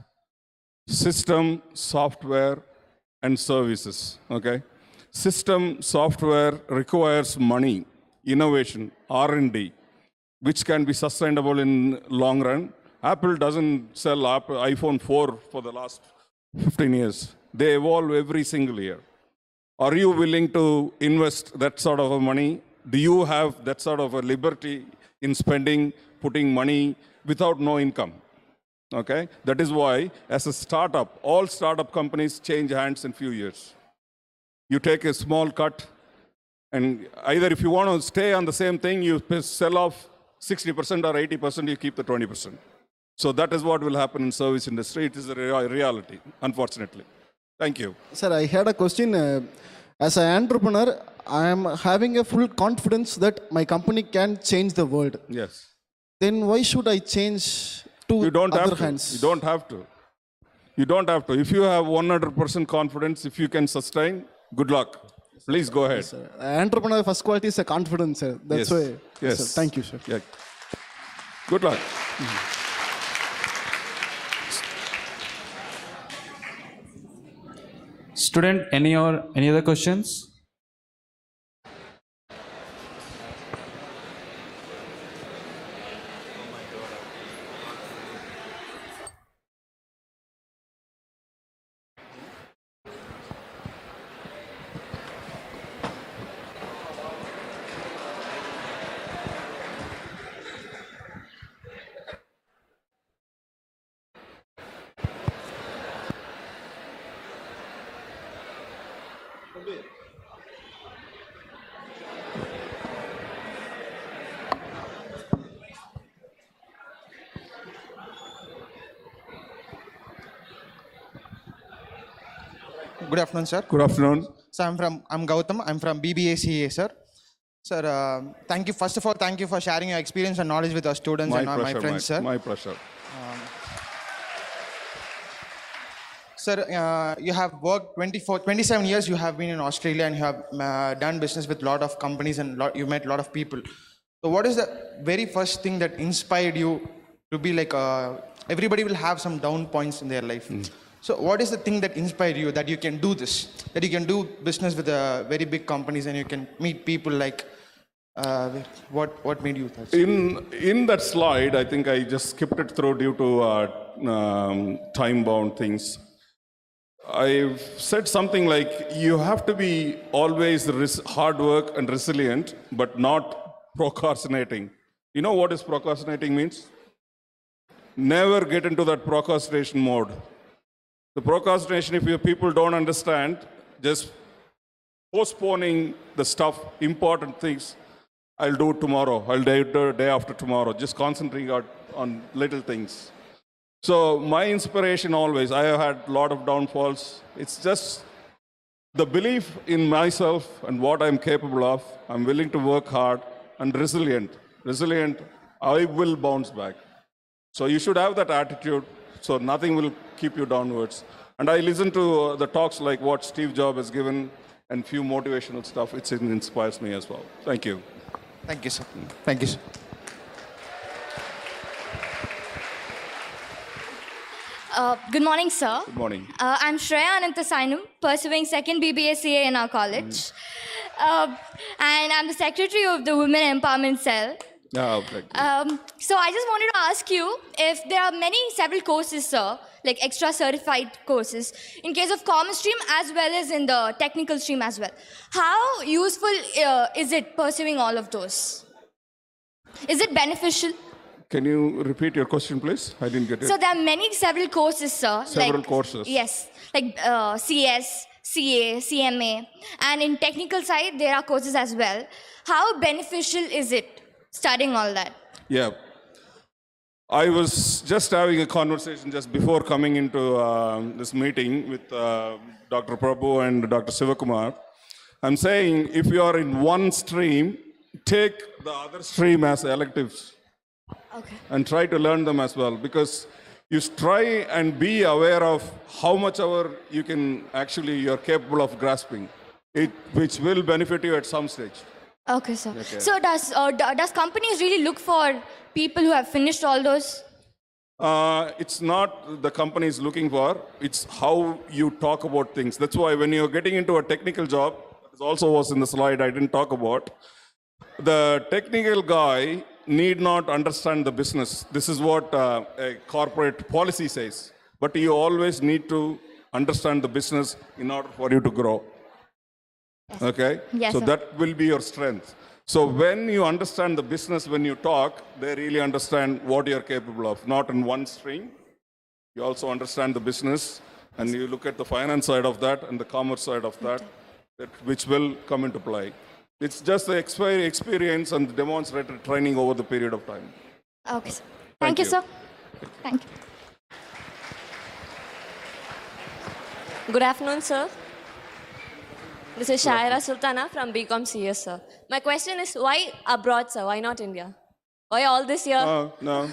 system, software, and services. Okay? System, software requires money, innovation, R&D, which can be sustainable in long run. Apple doesn't sell iPhone 4 for the last 15 years. They evolve every single year. Are you willing to invest that sort of money? Do you have that sort of a liberty in spending, putting money without no income? Okay? That is why, as a startup, all startup companies change hands in few years. You take a small cut, and either if you want to stay on the same thing, you sell off 60% or 80%, you keep the 20%. So that is what will happen in service industry. It is a reality, unfortunately. Thank you. Sir, I had a question. As an entrepreneur, I am having a full confidence that my company can change the world. Yes. Then why should I change to You don't other have to. hands? You don't have to. You don't have to. If you have 100% confidence, if you can sustain, good luck. Please go ahead. Sir, entrepreneur first quality is a confidence, sir. That's Yes. why. Yes. Sir, thank you, sir. Yeah. Good luck. Student, any other questions? Good afternoon, sir. Good afternoon. So I'm Gautam. I'm from BBACA, sir. Sir, thank you. First of all, thank you for sharing your experience and knowledge with our students and my friends, sir. My pleasure. Sir, you have worked 27 years. You have been in Australia and you have done business with a lot of companies and you met a lot of people. So, what is the very first thing that inspired you to be like? Everybody will have some down points in their life. So, what is the thing that inspired you that you can do this? That you can do business with very big companies and you can meet people like? What made you? In that slide, I think I just skipped it through due to time-bound things. I've said something like you have to be always hard work and resilient, but not procrastinating. You know what is procrastinating means? Never get into that procrastination mode. The procrastination, if your people don't understand, just postponing the stuff, important things. I'll do it tomorrow. I'll do it day after tomorrow. Just concentrating on little things. So my inspiration always, I have had a lot of downfalls. It's just the belief in myself and what I'm capable of. I'm willing to work hard and resilient. Resilient, I will bounce back. So you should have that attitude, so nothing will keep you downwards. And I listen to the talks like what Steve Jobs has given and few motivational stuff. It inspires me as well. Thank you. Thank you, sir. Thank you, sir. Good morning, sir. Good morning. I'm Shreya Ananthasainam, pursuing second BBACA in our college. And I'm the secretary of the Women Empowerment Cell. Okay. So I just wanted to ask you if there are several courses, sir, like extra certified courses, in case of commerce stream as well as in the technical stream as well. How useful is it pursuing all of those? Is it beneficial? Can you repeat your question, please? I didn't get it. So there are several courses, sir. Several courses. Yes, like CS, CA, CMA, and in technical side there are courses as well. How beneficial is it studying all that? Yeah. I was just having a conversation just before coming into this meeting with Dr. Prabhu and Dr. Sivakumar. I'm saying if you are in one stream, take the other stream as electives. Okay. And try to learn them as well, because you try and be aware of how much ever you can actually you're capable of grasping it, which will benefit you at some stage. Okay, sir. So does companies really look for people who have finished all those? It's not the company is looking for, it's how you talk about things. That's why when you're getting into a technical job, this also was in the slide I didn't talk about, the technical guy need not understand the business. This is what a corporate policy says. But you always need to understand the business in order for you to grow. Yes. Okay? Yes, so sir. that will be your strength. So when you understand the business, when you talk, they really understand what you're capable of. Not in one stream. You also understand the business, and you look at the finance side of that and the commerce side of that, which will come into play. It's just the experience and demonstrated training over the period of time. Okay, sir. Thank you, sir. Thank you. Good afternoon, sir. This is Shaira Sultana from BCom CS, sir. My question is, why abroad, sir? Why not India? Why all this year? No.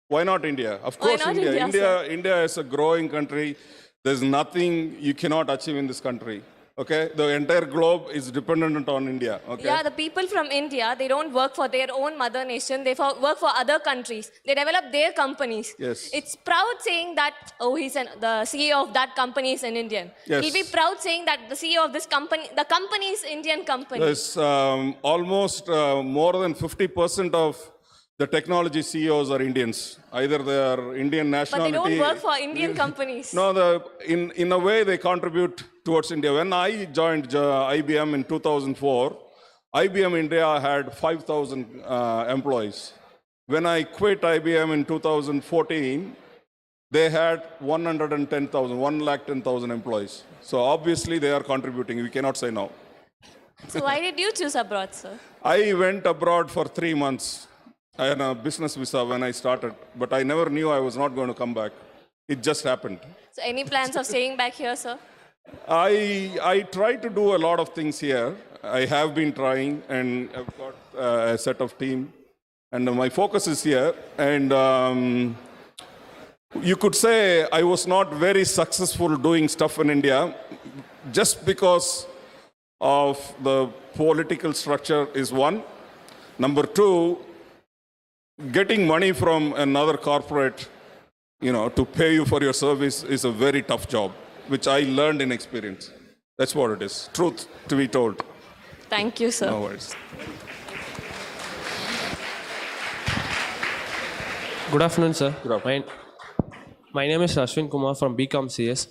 Why not India? Of Why course, not India. India, India is a growing country. There's nothing you cannot achieve in this country. Okay, the entire globe is dependent on India. Okay. Yeah, the people from India, they don't work for their own mother nation. They work for other countries. They develop their companies. Yes. It's proud saying that, oh, the CEO of that company is an Indian. Yes. He'll be proud saying that the CEO of this company, the company is Indian company. There's almost more than 50% of the technology CEOs are Indians. Either they are Indian nationality. But they don't work for Indian companies. No, in a way they contribute towards India. When I joined IBM in 2004, IBM India had 5,000 employees. When I quit IBM in 2014, they had 110,000 employees. So obviously they are contributing. We cannot say no. So why did you choose abroad, sir? I went abroad for 3 months. I had a business visa when I started, but I never knew I was not going to come back. It just happened. So any plans of staying back here, sir? I try to do a lot of things here. I have been trying, and I've got a set of team, and my focus is here. And you could say I was not very successful doing stuff in India, just because of the political structure is one. Number two, getting money from another corporate, to pay you for your service is a very tough job, which I learned in experience. That's what it is. Truth to be told. Thank you, sir. No worries. Good afternoon, sir. Good afternoon. My name is Ashwin Kumar from BCom CS.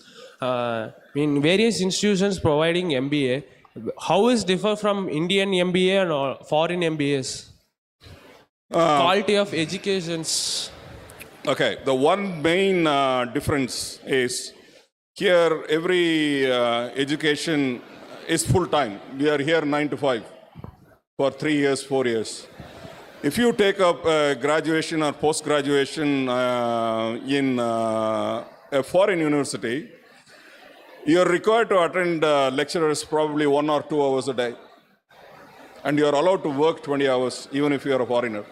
In various institutions providing MBA, how is differ from Indian MBA and foreign MBAs? Quality of educations. Okay, the one main difference is here every education is full-time. We are here 9 to 5 for 3 years, 4 years. If you take up graduation or post-graduation in a foreign university, you're required to attend lecturers probably 1 or 2 hours a day. And you're allowed to work 20 hours, even if you're a foreigner.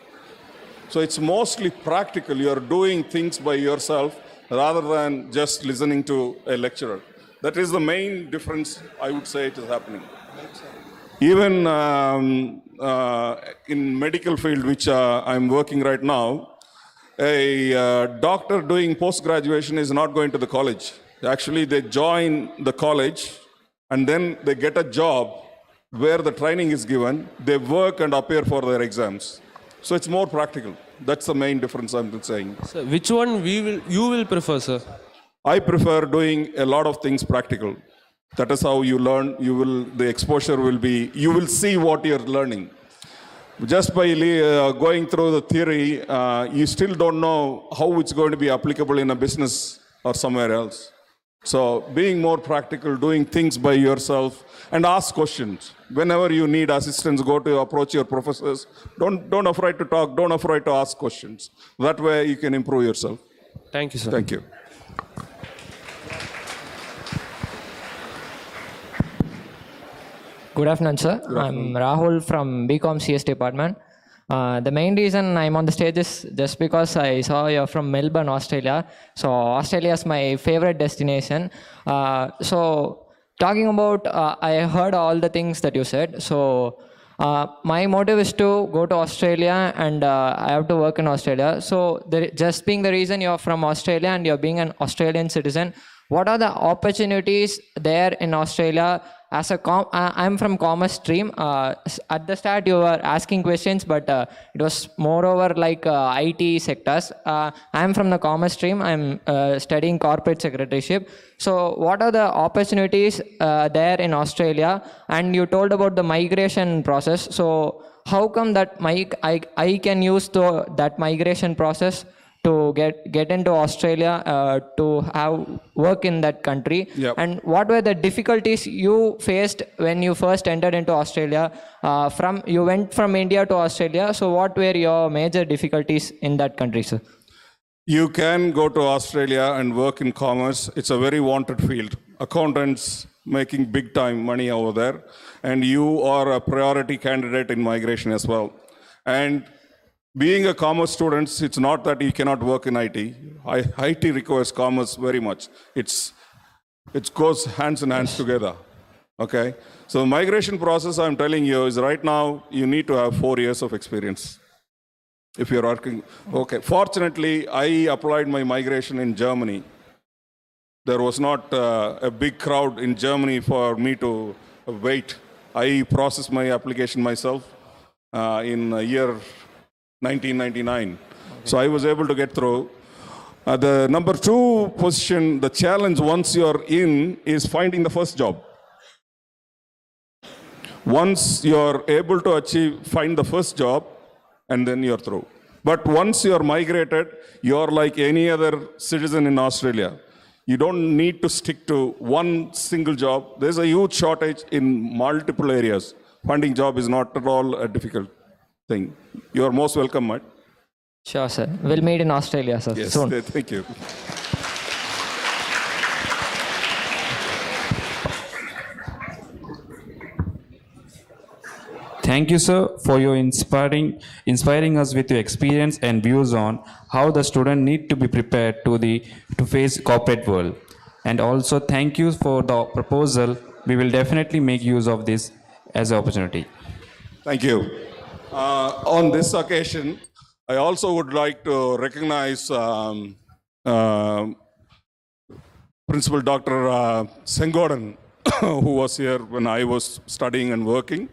So it's mostly practical. You're doing things by yourself rather than just listening to a lecturer. That is the main difference, I would say, it is happening. Even in medical field, which I'm working right now, a doctor doing post-graduation is not going to the college. Actually, they join the college and then they get a job where the training is given. They work and appear for their exams. So it's more practical. That's the main difference I'm saying. So which one you will prefer, sir? I prefer doing a lot of things practical. That is how you learn. The exposure will be, you will see what you're learning. just by going through the theory, you still don't know how it's going to be applicable in a business or somewhere else. So being more practical, doing things by yourself, and ask questions. Whenever you need assistance, go to approach your professors. Don't afraid to talk. Don't afraid to ask questions. That way you can improve yourself. Thank you, sir. Thank you. Good afternoon, sir. I'm Rahul from BCom CS department. The main reason I'm on the stage is just because I saw you're from Melbourne, Australia. So Australia is my favorite destination. So talking about, I heard all the things that you said. So my motive is to go to Australia, and I have to work in Australia. So just being the reason you're from Australia and you're being an Australian citizen, what are the opportunities there in Australia? As I'm from commerce stream. At the start you were asking questions, but it was moreover like IT sectors. I'm from the commerce stream. I'm studying corporate secretaryship. So what are the opportunities there in Australia? And you told about the migration process. So how come that I can use that migration process to get into Australia to have work in that country? Yep. And what were the difficulties you faced when you first entered into Australia? You went from India to Australia, so what were your major difficulties in that country, sir? You can go to Australia and work in commerce. It's a very wanted field. Accountants making big time money over there, and you are a priority candidate in migration as well. And being a commerce student, it's not that you cannot work in IT. IT requires commerce very much. It goes hands in hands together. Okay? So the migration process, I'm telling you, is right now you need to have 4 years of experience if you're working. Okay. Fortunately, I applied my migration in Germany. There was not a big crowd in Germany for me to wait. I processed my application myself in year 1999. Okay. So I was able to get through. The number 2 position, the challenge once you're in is finding the first job. Once you're able to find the first job, and then you're through. But once you're migrated, you're like any other citizen in Australia. You don't need to stick to one single job. There's a huge shortage in multiple areas. Finding job is not at all a difficult thing. You are most welcome, mate. Sure, sir. We'll meet in Australia, sir, Yes, soon. thank you. Thank you, sir, for your inspiring us with your experience and views on how the student need to be prepared to face corporate world. And also thank you for the proposal. We will definitely make use of this as an opportunity. Thank you. On this occasion, I also would like to recognize Principal Dr. Sengodan, who was here when I was studying and working,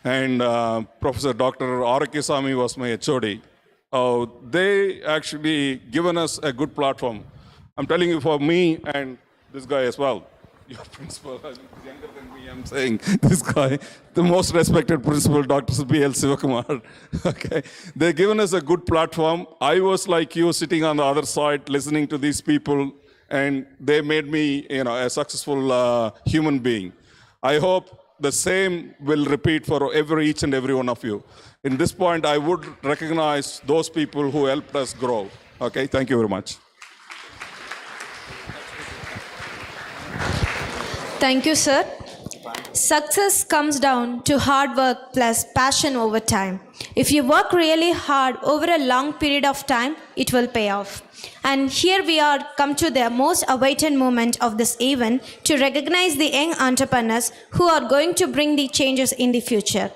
and Professor Dr. Arakisamy was my HOD. They actually given us a good platform. I'm telling you, for me and this guy as well, your principal, younger than me, I'm saying, this guy, the most respected principal, Dr. B.L. Sivakumar. Okay, they've given us a good platform. I was like you, sitting on the other side, listening to these people, and they made me, a successful human being. I hope the same will repeat for each and every one of you. In this point, I would recognize those people who helped us grow. Okay, thank you very much. Thank you, sir. Success comes down to hard work plus passion over time. If you work really hard over a long period of time, it will pay off. And here we are come to the most awaited moment of this event to recognize the young entrepreneurs who are going to bring the changes in the future.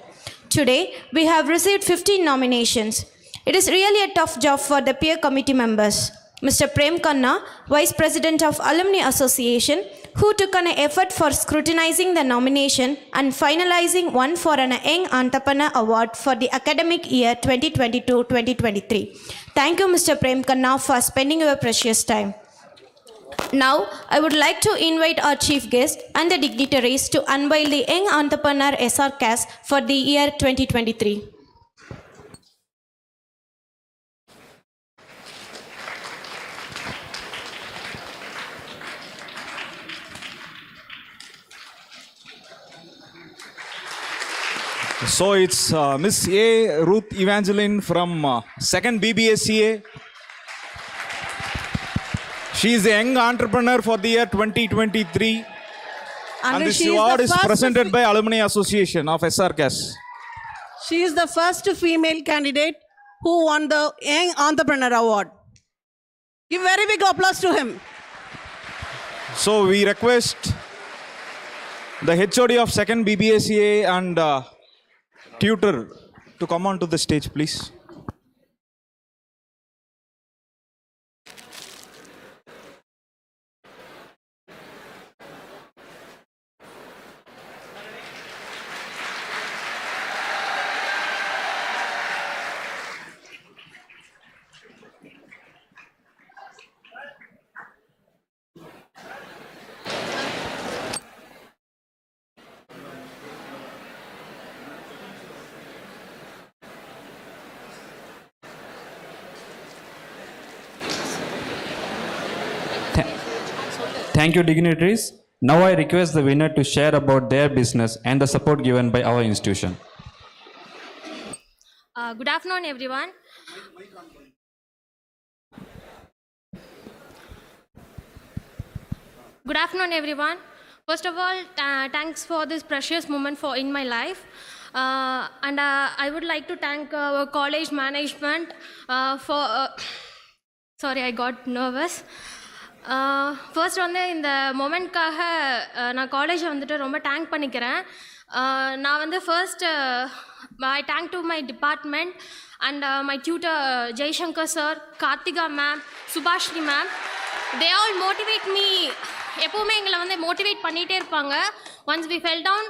Today, we have received 15 nominations. It is really a tough job for the peer committee members. Mr. Prem Khanna, Vice President of Alumni Association, who took an effort for scrutinizing the nomination and finalizing one for an Young Entrepreneur Award for the academic year 2022-2023. Thank you, Mr. Prem Khanna, for spending your precious time. Now, I would like to invite our chief guest and the dignitaries to unveil the Young Entrepreneur SRCAS for the year 2023. So it's Miss A. Ruth Evangeline from 2nd BBSCA. She is a young entrepreneur for the year 2023. And this award is presented by Alumni Association of SRCAS. She is the first female candidate who won the Young Entrepreneur Award. Give very big applause to him. So we request the HOD of 2nd BBSCA and tutor to come on to the stage, please. Thank you, dignitaries. Now I request the winner to share about their business and the support given by our institution. Good afternoon, everyone. Good afternoon, everyone. First of all, thanks for this precious moment in my life. And I would like to thank our college management for... sorry, I got nervous. First வந்து இந்த மொமெண்ட்காக நான் காலேஜை வந்துட்டு ரொம்ப thank பண்ணிக்கிறேன். நான் வந்து first I thank to my department and my tutor Jaishankar sir, Karthika ma'am, Subashini ma'am. They all motivate me. எப்போவுமே எங்களை வந்து மோட்டிவேட் பண்ணிகிட்டே இருப்பாங்க. ஒன்ஸ் வி ஃபெல் டவுன்,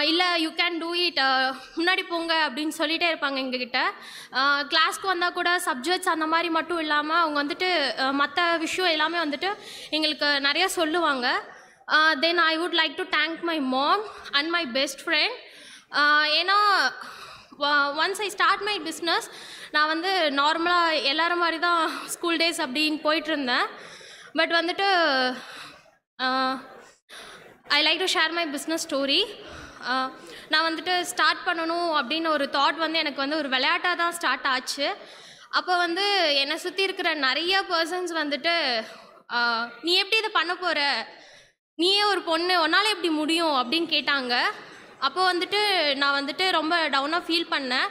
இல்லை யூ கேன் டூ இட், முன்னாடி போங்க அப்படின்னு சொல்லிகிட்டே இருப்பாங்க எங்ககிட்ட. கிளாஸ்க்கு வந்தால் கூட சப்ஜெக்ட்ஸ் அந்த மாதிரி மட்டும் இல்லாமல் அவங்க வந்துட்டு மற்ற விஷயம் எல்லாமே வந்துட்டு எங்களுக்கு நிறைய சொல்லுவாங்க. Then I would like to thank my mom and my best friend. ஏன்னா once I start my business, நான் வந்து நார்மலாக எல்லோரும் மாதிரி தான் ஸ்கூல் டேஸ் அப்படின்னு போயிட்டுருந்தேன். பட் வந்துட்டு I like to share my business story. நான் வந்துட்டு ஸ்டார்ட் பண்ணணும் அப்படின்னு ஒரு தாட் வந்து எனக்கு வந்து ஒரு விளையாட்டாக தான் ஸ்டார்ட் ஆச்சு. அப்போ வந்து என்னை சுற்றி இருக்கிற நிறைய பர்சன்ஸ் வந்துட்டு நீ எப்படி இதை பண்ண போகிற, நீயே ஒரு பொண்ணு, உன்னால் எப்படி முடியும் அப்படின்னு கேட்டாங்க. அப்போ வந்துட்டு நான் வந்துட்டு ரொம்ப டவுனாக ஃபீல் பண்ணேன்.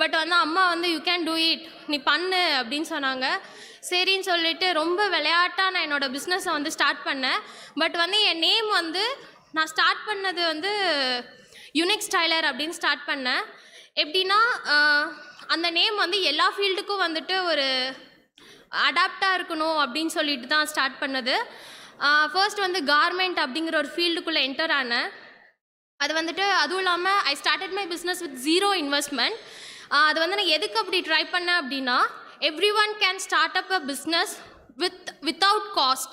பட் வந்து அம்மா வந்து யூ கேன் டூ இட், நீ பண்ணு அப்படின்னு சொன்னாங்க. சரின்னு சொல்லிட்டு ரொம்ப விளையாட்டாக நான் என்னோடய பிஸ்னஸை வந்து ஸ்டார்ட் பண்ணேன். பட் வந்து என் நேம் வந்து நான் ஸ்டார்ட் பண்ணது வந்து யூனிக் ஸ்டைலர் அப்படின்னு ஸ்டார்ட் பண்ணேன். எப்படின்னா அந்த நேம் வந்து எல்லா ஃபீல்டுக்கும் வந்துட்டு ஒரு அடாப்டாக இருக்கணும் அப்படின்னு சொல்லிட்டு தான் ஸ்டார்ட் பண்ணது. ஃபர்ஸ்ட் வந்து கார்மெண்ட் அப்படிங்கிற ஒரு ஃபீல்டுக்குள்ளே என்டர் ஆனேன். அது வந்துட்டு அதுவும் இல்லாமல் I started my business with 0 investment. அது வந்து நான் எதுக்கு அப்படி ட்ரை பண்ணேன் அப்படின்னா, everyone can start up a business without cost,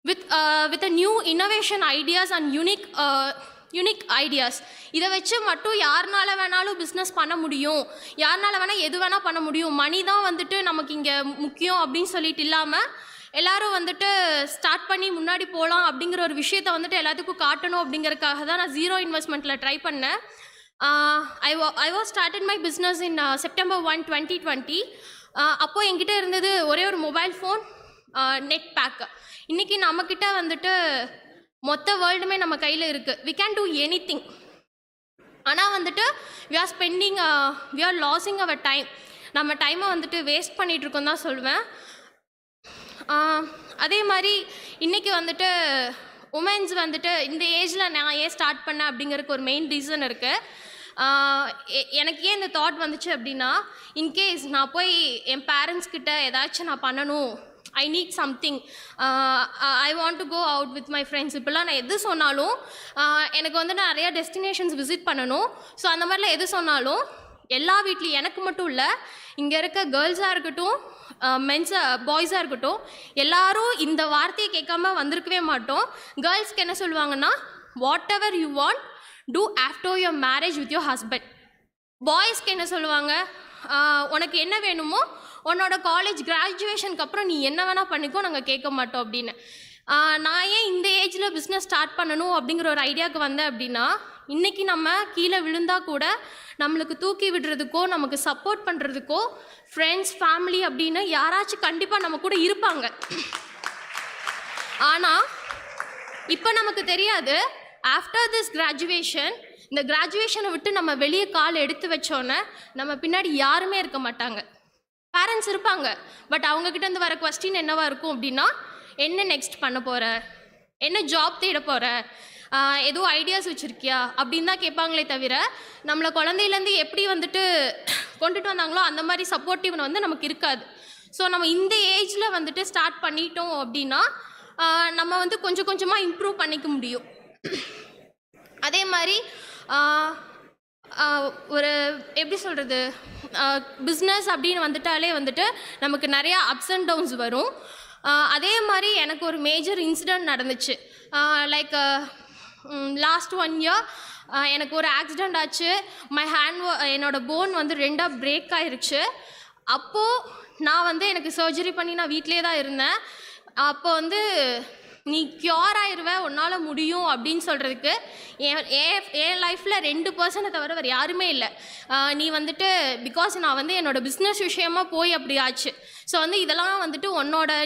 with a new innovation ideas and unique ideas. இதை வச்சு மட்டும் யாருனால வேணாலும் பிஸ்னஸ் பண்ண முடியும், யாருனால வேணால் எது வேணால் பண்ண முடியும், மணி தான் வந்துட்டு நமக்கு இங்கே முக்கியம் அப்படின்னு சொல்லிட்டு இல்லாமல் எல்லோரும் வந்துட்டு ஸ்டார்ட் பண்ணி முன்னாடி போகலாம் அப்படிங்கிற ஒரு விஷயத்தை வந்துட்டு எல்லாத்துக்கும் காட்டணும் அப்படிங்கிறதுக்காக தான் நான் 0 இன்வெஸ்ட்மெண்ட்டில் ட்ரை பண்ணேன். I was started my business in September 1, 2020. அப்போது என்கிட்ட இருந்தது ஒரே ஒரு மொபைல் ஃபோன், நெட் பேக். இன்றைக்கி நம்மக்கிட்ட வந்துட்டு மொத்த வேர்ல்டுமே நம்ம கையில் இருக்குது. வி கேன் டூ எனி திங். ஆனால் வந்துட்டு we are losing our time. நம்ம டைமை வந்துட்டு வேஸ்ட் பண்ணிகிட்ருக்கோம் தான் சொல்லுவேன். அதே மாதிரி இன்றைக்கி வந்துட்டு உமன்ஸ் வந்துட்டு இந்த ஏஜில் நான் ஏன் ஸ்டார்ட் பண்ணேன் அப்படிங்கிறதுக்கு ஒரு மெயின் ரீசன் இருக்குது. எனக்கு ஏன் இந்த தாட் வந்துச்சு அப்படின்னா, இன்கேஸ் நான் போய் என் பேரண்ட்ஸ் கிட்ட ஏதாச்சும் நான் பண்ணணும், I need something, I want to go out with my friends, இப்போல்லாம் நான் எது சொன்னாலும் எனக்கு வந்து நிறையா டெஸ்டினேஷன்ஸ் விசிட் பண்ணணும். ஸோ அந்த மாதிரிலாம் எது சொன்னாலும் எல்லா வீட்லேயும், எனக்கு மட்டும் இல்லை, இங்கே இருக்க கேர்ள்ஸாக இருக்கட்டும், பாய்ஸாக இருக்கட்டும், எல்லாரும் இந்த வார்த்தையை கேட்காம வந்திருக்கவே மாட்டோம். கேர்ள்ஸ்க்கு என்ன சொல்லுவாங்கன்னா, whatever you want to after your marriage with your husband. பாய்ஸ்க்கு என்ன சொல்லுவாங்க, உனக்கு என்ன வேணுமோ உன்னோட காலேஜ் கிராஜுவேஷனுக்கு அப்புறம் நீ என்ன வேணால் பண்ணிக்கோ, நாங்கள் கேட்க மாட்டோம் அப்படின்னு. நான் ஏன் இந்த ஏஜில் பிஸ்னஸ் ஸ்டார்ட் பண்ணணும் அப்படிங்கிற ஒரு ஐடியாவுக்கு வந்தேன் அப்படின்னா, இன்றைக்கி நம்ம கீழே விழுந்தா கூட நம்மளுக்கு தூக்கி விடுறதுக்கோ நமக்கு சப்போர்ட் பண்ணுறதுக்கோ ஃப்ரெண்ட்ஸ் ஃபேமிலி அப்படின்னு யாராச்சும் கண்டிப்பாக நம்ம கூட இருப்பாங்க. ஆனால் இப்போ நமக்கு தெரியாது, ஆஃப்டர் திஸ் கிராஜுவேஷன், இந்த கிராஜுவேஷனை விட்டு நம்ம வெளியே கால் எடுத்து வச்சோன்னே நம்ம பின்னாடி யாருமே இருக்க மாட்டாங்க. பேரண்ட்ஸ் இருப்பாங்க, பட் அவங்கக்கிட்ட இருந்து வர கொஸ்டின் என்னவாக இருக்கும் அப்படின்னா, என்ன நெக்ஸ்ட் பண்ண போகிற, என்ன ஜாப் தேட போகிற, எதுவும் ஐடியாஸ் வச்சுருக்கியா அப்படின்னு தான் கேட்பாங்களே தவிர, நம்மளை குழந்தையிலேருந்து எப்படி வந்துட்டு கொண்டுட்டு வந்தாங்களோ அந்த மாதிரி சப்போர்ட்டிவ் வந்து நமக்கு இருக்காது. ஸோ நம்ம இந்த ஏஜில் வந்துட்டு ஸ்டார்ட் பண்ணிட்டோம் அப்படின்னா நம்ம வந்து கொஞ்சம் கொஞ்சமாக இம்ப்ரூவ் பண்ணிக்க முடியும். அதே மாதிரி ஒரு எப்படி சொல்கிறது, பிஸ்னஸ் அப்படின்னு வந்துட்டாலே வந்துட்டு நமக்கு நிறையா அப்ஸ் அண்ட் டவுன்ஸ் வரும். அதே மாதிரி எனக்கு ஒரு மேஜர் இன்சிடெண்ட் நடந்துச்சு. லைக் லாஸ்ட் 1 year எனக்கு ஒரு ஆக்சிடெண்ட் ஆச்சு. என்னோட போன் வந்து 2ஆக பிரேக் ஆயிருச்சு. அப்போது நான் வந்து எனக்கு சர்ஜரி பண்ணி நான் வீட்டிலே தான் இருந்தேன். அப்போ வந்து நீ க்யூர் ஆயிடுவ, உன்னால் முடியும் அப்படின்னு சொல்கிறதுக்கு என் லைஃப்பில் 2% தவிர வேறு யாருமே இல்லை. நீ வந்துட்டு பிகாஸ் நான் வந்து என்னோடய பிஸ்னஸ் விஷயமாக போய் அப்படி ஆச்சு. ஸோ வந்து இதெல்லாம் வந்துட்டு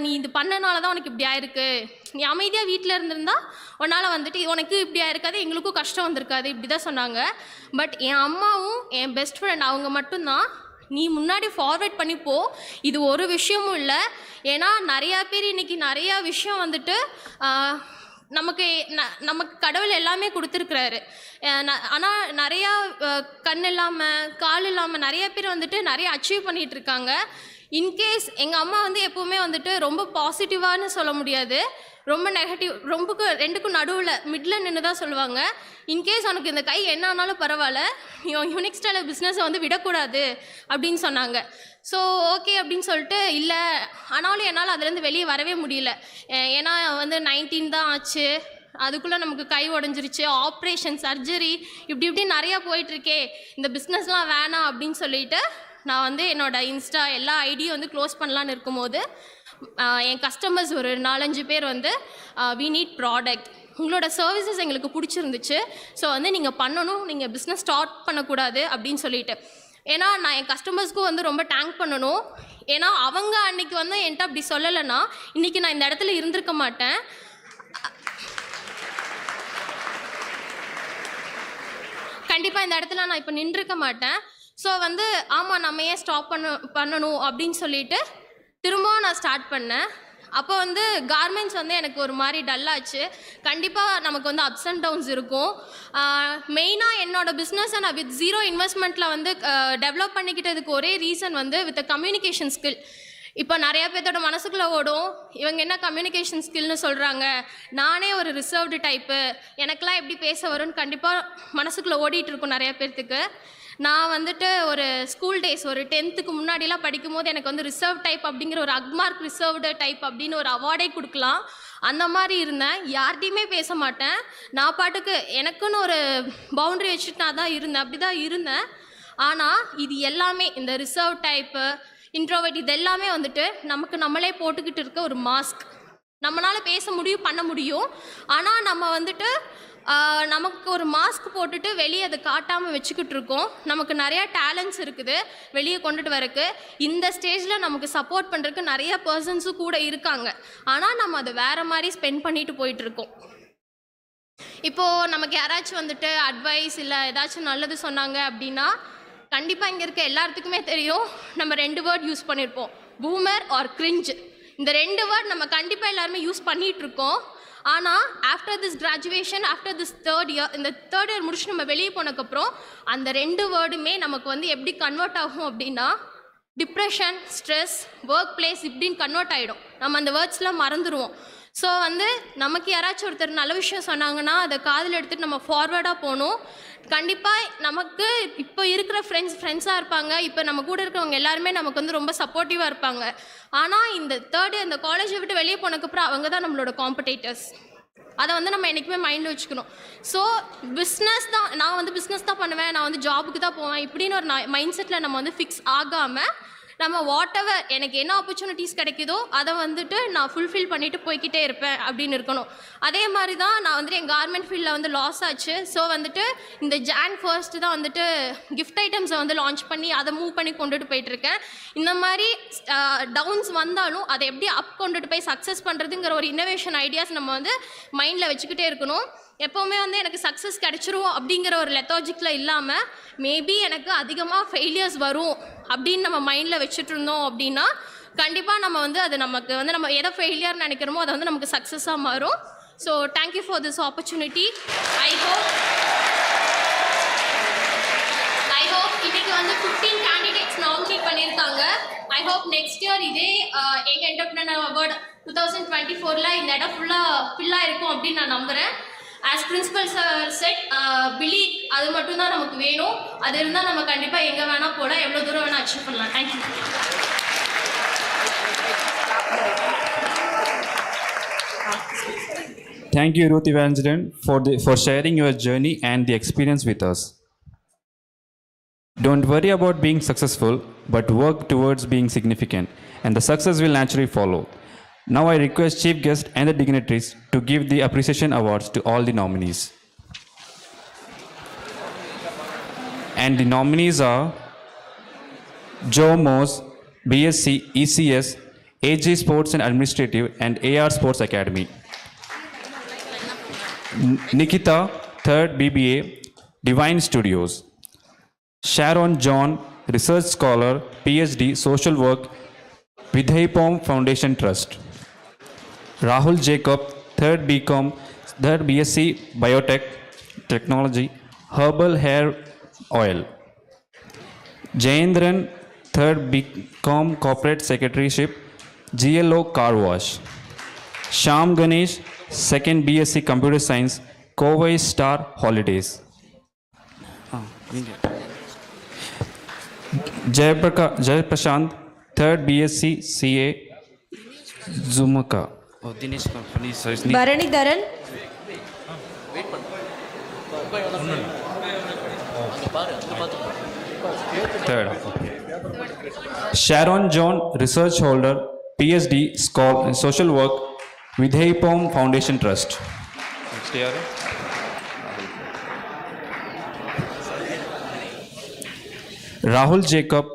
நீ இது பண்ணனால தான் உனக்கு இப்படி ஆயிருக்கு. நீ அமைதியாக வீட்டில் இருந்திருந்தா உன்னால் வந்துட்டு உனக்கு இப்படி ஆயிருக்காது, எங்களுக்கும் கஷ்டம் வந்திருக்காது, இப்படி தான் சொன்னாங்க. பட் என் அம்மாவும் என் பெஸ்ட் ஃப்ரெண்ட் அவங்க மட்டும்தான், நீ முன்னாடி ஃபார்வர்ட் பண்ணி போ, இது ஒரு விஷயமும் இல்லை. ஏன்னா நிறையா பேர் இன்றைக்கி நிறையா விஷயம் வந்துட்டு நமக்கு கடவுள் எல்லாமே கொடுத்துருக்குறாரு. ஆனால் நிறையா கண் இல்லாமல் கால் இல்லாமல் நிறைய பேர் வந்துட்டு நிறைய அச்சீவ் பண்ணிகிட்ருக்காங்க. இன்கேஸ் எங்கள் அம்மா வந்து எப்போவுமே வந்துட்டு ரொம்ப பாசிட்டிவான்னு சொல்ல முடியாது, ரொம்ப நெகட்டிவ், ரொம்ப ரெண்டுக்கும் நடுவில் மிடில் நின்று தான் சொல்லுவாங்க. இன்கேஸ் உனக்கு இந்த கை என்ன ஆனாலும் பரவாயில்ல, யூனிக் ஸ்டைல் பிஸ்னஸை வந்து விடக்கூடாது அப்படின்னு சொன்னாங்க. ஸோ ஓகே அப்படின்னு சொல்லிட்டு, இல்லை ஆனாலும் என்னால் அதுலேருந்து வெளியே வரவே முடியல. ஏன்னா வந்து 19 தான் ஆச்சு, அதுக்குள்ளே நமக்கு கை உடஞ்சிருச்சு, ஆப்ரேஷன், சர்ஜரி, இப்படி நிறையா போயிட்டுருக்கே, இந்த பிஸ்னஸ்லாம் வேணாம் அப்படின்னு சொல்லிட்டு நான் வந்து என்னோடய இன்ஸ்டா எல்லா ஐடியும் வந்து க்ளோஸ் பண்ணலான்னு இருக்கும்போது என் கஸ்டமர்ஸ் ஒரு 4-5 பேர் வந்து வி நீட் ப்ராடக்ட், உங்களோட சர்வீசஸ் எங்களுக்கு பிடிச்சிருந்துச்சு, ஸோ வந்து நீங்கள் பண்ணணும், நீங்கள் பிஸ்னஸ் ஸ்டார்ட் பண்ணக்கூடாது அப்படின்னு சொல்லிட்டு. ஏன்னா நான் என் கஸ்டமர்ஸ்க்கும் வந்து ரொம்ப தேங்க் பண்ணணும். ஏன்னா அவங்க அன்றைக்கி வந்து என்கிட்ட அப்படி சொல்லலைன்னா இன்றைக்கி நான் இந்த இடத்துல இருந்திருக்க மாட்டேன். கண்டிப்பாக இந்த இடத்துல நான் இப்போ நின்றுருக்க மாட்டேன். ஸோ வந்து ஆமாம் நம்ம ஏன் ஸ்டாப் பண்ணணும் அப்படின்னு சொல்லிட்டு திரும்பவும் நான் ஸ்டார்ட் பண்ணேன். அப்போ வந்து கார்மெண்ட்ஸ் வந்து எனக்கு ஒரு மாதிரி டல்லாச்சு. கண்டிப்பாக நமக்கு வந்து அப்ஸ் அண்ட் டவுன்ஸ் இருக்கும். மெயினாக என்னோடய பிஸ்னஸை நான் வித் 0 இன்வெஸ்ட்மெண்ட்டில் வந்து டெவலப் பண்ணிக்கிட்டதுக்கு ஒரே ரீசன் வந்து வித் கம்யூனிகேஷன் ஸ்கில். இப்போ நிறையா பேர்த்தோட மனசுக்குள்ளே ஓடும், இவங்க என்ன கம்யூனிகேஷன் ஸ்கில்னு சொல்கிறாங்க, நானே ஒரு ரிசர்வ்டு டைப்பு, எனக்கெலாம் எப்படி பேச வரும்னு கண்டிப்பாக மனசுக்குள்ளே ஓடிட்டு இருக்கும் நிறையா பேர்த்துக்கு. நான் வந்துட்டு ஒரு ஸ்கூல் டேஸ் ஒரு 10th முன்னாடிலாம் படிக்கும் போது எனக்கு வந்து ரிசர்வ் டைப் அப்படிங்கிற ஒரு அக்மார்க் ரிசர்வ்டு டைப் அப்படின்னு ஒரு அவார்டே கொடுக்கலாம், அந்த மாதிரி இருந்தேன். யார்கிட்டையுமே பேச மாட்டேன், நான் பாட்டுக்கு எனக்குன்னு ஒரு பவுண்ட்ரி வச்சுட்டு நான் தான் இருந்தேன், அப்படி தான் இருந்தேன். ஆனால் இது எல்லாமே இந்த ரிசர்வ் டைப்பு, இன்ட்ரோவர்ட், இது எல்லாமே வந்துட்டு நமக்கு நம்மளே போட்டுக்கிட்டு இருக்க ஒரு மாஸ்க். நம்மளால் பேச முடியும், பண்ண முடியும், ஆனால் நம்ம வந்துட்டு நமக்கு ஒரு மாஸ்க் போட்டுட்டு வெளியே அதை காட்டாமல் வச்சுக்கிட்டு இருக்கோம். நமக்கு நிறையா டேலண்ட்ஸ் இருக்குது வெளியே கொண்டுட்டு வரக்கு. இந்த ஸ்டேஜில் நமக்கு சப்போர்ட் பண்ணுறதுக்கு நிறைய பர்சன்ஸும் கூட இருக்காங்க, ஆனால் நம்ம அதை வேறு மாதிரி ஸ்பெண்ட் பண்ணிட்டு போயிட்டுருக்கோம். இப்போது நமக்கு யாராச்சும் வந்துட்டு அட்வைஸ் இல்லை ஏதாச்சும் நல்லது சொன்னாங்க அப்படின்னா கண்டிப்பாக இங்கே இருக்க எல்லாத்துக்குமே தெரியும், நம்ம 2 வேர்ட் யூஸ் பண்ணியிருப்போம், பூமர் ஆர் கிரிஞ்ச். இந்த 2 வேர்ட் நம்ம கண்டிப்பாக எல்லாருமே யூஸ் பண்ணிகிட்ருக்கோம். ஆனால் after this graduation, after this 3rd year, இந்த 3rd year முடிச்சு நம்ம வெளியே போனதுக்கப்புறம் அந்த 2 வேர்டுமே நமக்கு வந்து எப்படி கன்வெர்ட் ஆகும் அப்படின்னா டிப்ரெஷன், ஸ்ட்ரெஸ், ஒர்க் பிளேஸ் இப்படின்னு கன்வெர்ட் ஆகிடும். நம்ம அந்த வேர்ட்ஸ்லாம் மறந்துடுவோம். ஸோ வந்து நமக்கு யாராச்சும் ஒருத்தர் நல்ல விஷயம் சொன்னாங்கன்னா அதை காதில் எடுத்துகிட்டு நம்ம ஃபார்வேர்டாக போகணும். கண்டிப்பாக நமக்கு இப்போ இருக்கிற ஃப்ரெண்ட்ஸாக இருப்பாங்க, இப்போ நம்ம கூட இருக்கிறவங்க எல்லாருமே நமக்கு வந்து ரொம்ப சப்போர்ட்டிவாக இருப்பாங்க. ஆனால் இந்த 3rd year இந்த காலேஜை விட்டு வெளியே போனதுக்கப்புறம் அவங்க தான் நம்மளோட காம்படேட்டர்ஸ். அதை வந்து நம்ம என்றைக்குமே மைண்டில் வச்சுக்கணும். ஸோ பிஸ்னஸ் தான், நான் வந்து பிஸ்னஸ் தான் பண்ணுவேன், நான் வந்து ஜாபுக்கு தான் போவேன் இப்படின்னு ஒரு மைண்ட் செட்டில் நம்ம வந்து ஃபிக்ஸ் ஆகாமல் நம்ம வாட் எவர் எனக்கு என்ன ஆப்பர்ச்சுனிட்டிஸ் கிடைக்குதோ அதை வந்துட்டு நான் ஃபுல்ஃபில் பண்ணிட்டு போய்கிட்டே இருப்பேன் அப்படின்னு இருக்கணும். அதே மாதிரி தான் நான் வந்துட்டு என் கார்மெண்ட் ஃபீல்டில் வந்து லாஸ் ஆச்சு. ஸோ வந்துட்டு இந்த Jan 1 தான் வந்துட்டு கிஃப்ட் ஐட்டம்ஸை வந்து லான்ச் பண்ணி அதை மூவ் பண்ணி கொண்டுட்டு போயிட்டுருக்கேன். இந்த மாதிரி டவுன்ஸ் வந்தாலும் அதை எப்படி அப் கொண்டுட்டு போய் சக்ஸஸ் பண்ணுறதுங்கிற ஒரு இன்னோவேஷன் ஐடியாஸ் நம்ம வந்து மைண்டில் வச்சுக்கிட்டே இருக்கணும். எப்போவுமே வந்து எனக்கு சக்ஸஸ் கிடச்சிரும் அப்படிங்கிற ஒரு லெத்தாஜிக்கில் இல்லாமல் மேபி எனக்கு அதிகமாக ஃபெயிலியர்ஸ் வரும் அப்படின்னு நம்ம மைண்டில் வச்சுட்டு இருந்தோம் அப்படின்னா கண்டிப்பாக நம்ம வந்து அது நமக்கு வந்து நம்ம எதை ஃபெயிலியர் நினைக்கிறோமோ அதை வந்து நமக்கு சக்ஸஸாக மாறும். So thank you for this opportunity. I hope இன்னைக்கு வந்து 15 கேண்டிடேட்ஸ் நாமினேட் பண்ணியிருக்காங்க. ஐ ஹோப் நெக்ஸ்ட் இயர் இதே எங்கள் என்டர்பிரினர் அவார்டு 2024 இந்த இடம் ஃபுல்லாக இருக்கும் அப்படின்னு நான் நம்புகிறேன். As principal sir said believe அது மட்டும்தான் நமக்கு வேணும். அது இருந்தால் நம்ம கண்டிப்பாக எங்கே வேணால் போகலாம், எவ்வளோ தூரம் வேணால் அச்சீவ் பண்ணலாம். Thank you. Thank you, Ruth Evangeline, for sharing your journey and the experience with us. Don't worry about being successful, but work towards being significant, and the success will naturally follow. Now I request Chief Guest and the dignitaries to give the appreciation awards to all the nominees. And the nominees are Joe Mose, BSc ECS, AG Sports and Administrative and AR Sports Academy. Nikita, 3rd BBA, Divine Studios. Sharon John, Research Scholar, PhD, Social Work, Vidhaipom Foundation Trust. Rahul Jacob, 3rd BSc Biotech Technology, Herbal Hair Oil. Jayendran, 3rd BCom Corporate Secretaryship, GLO Car Wash. Sham Ganesh, 2nd BSc Computer Science, Kovai Star Holidays. Jay Prashant, 3rd BSc CA, Zumaka. Dinesh company. Bharanidharan, Third. Sharon John, Research Holder, PhD, Social Work, Vidhaipom Foundation Trust. Next year. Rahul Jacob,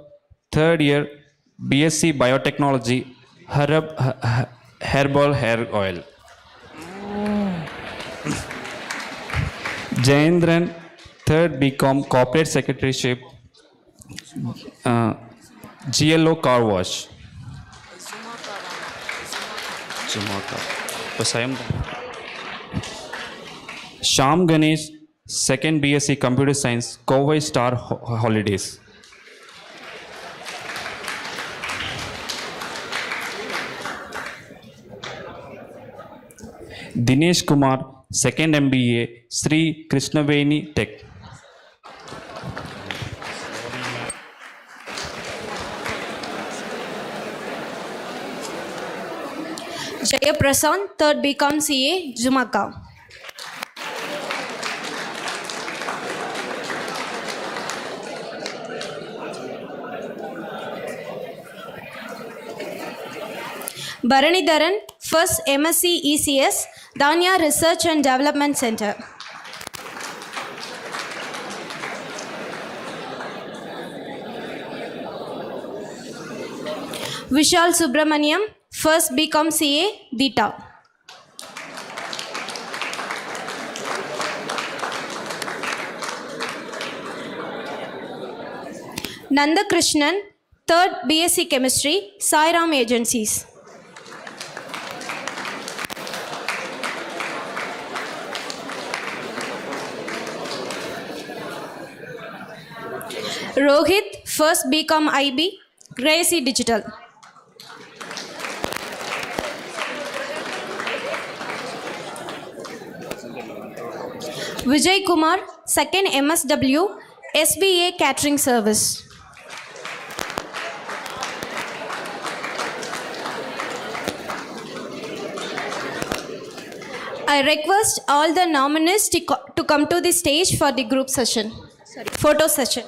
3rd year, BSc Biotechnology, Herbal Hair Oil. Jayendran, 3rd BCom Corporate Secretaryship, GLO Car Wash. Sham Ganesh, 2nd BSc Computer Science, Kovai Star Holidays. Dinesh Kumar, 2nd MBA, Sri Krishnaveni Tech. Jaya Prasant, 3rd BCom CA, Zumaka. Bharanidharan, 1st MSc ECS, Danya Research and Development Center. Vishal Subramaniam, 1st BCom CA, Dita. Nanda Krishnan, 3rd BSc Chemistry, Sairam Agencies. Rohit, 1st BCom IB, Gracie Digital. Vijay Kumar, 2nd MSW, SBA Catering Service. I request all the nominees to come to the stage for the group session. Photo session.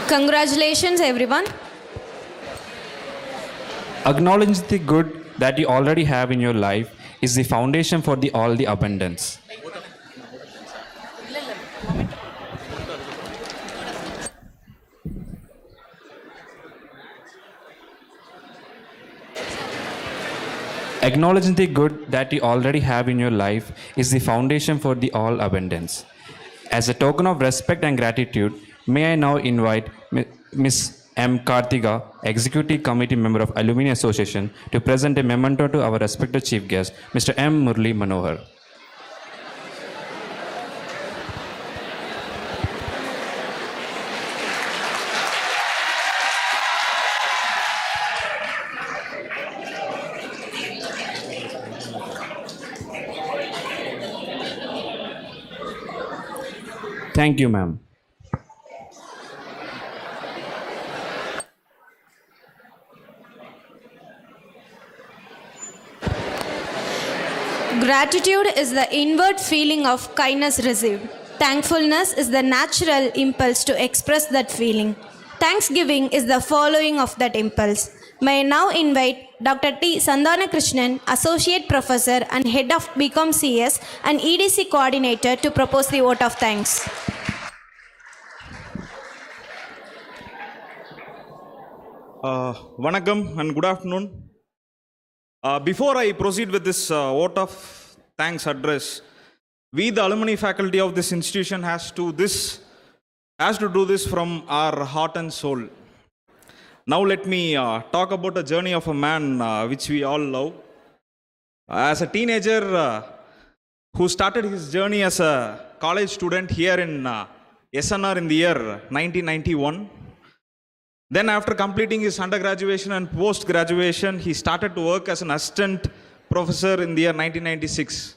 Congratulations, everyone. Acknowledge the good that you already have in your life is the foundation for all the abundance. Acknowledging the good that you already have in your life is the foundation for all abundance. As a token of respect and gratitude, may I now invite Ms. M. Kartiga, Executive Committee Member of Alumni Association, to present a memento to our respected Chief Guest, Mr. M. Murali Manohar. Thank you, ma'am. Gratitude is the inward feeling of kindness received. Thankfulness is the natural impulse to express that feeling. Thanksgiving is the following of that impulse. May I now invite Dr. T. Sandana Krishnan, Associate Professor and Head of BCom CS and EDC Coordinator, to propose the vote of thanks. Vanakkam and good afternoon. Before I proceed with this vote of thanks address, we, the alumni faculty of this institution, has to do this from our heart and soul. Now let me talk about the journey of a man which we all love. As a teenager who started his journey as a college student here in SNR in the year 1991. Then after completing his undergraduation and post-graduation, he started to work as an assistant professor in the year 1996.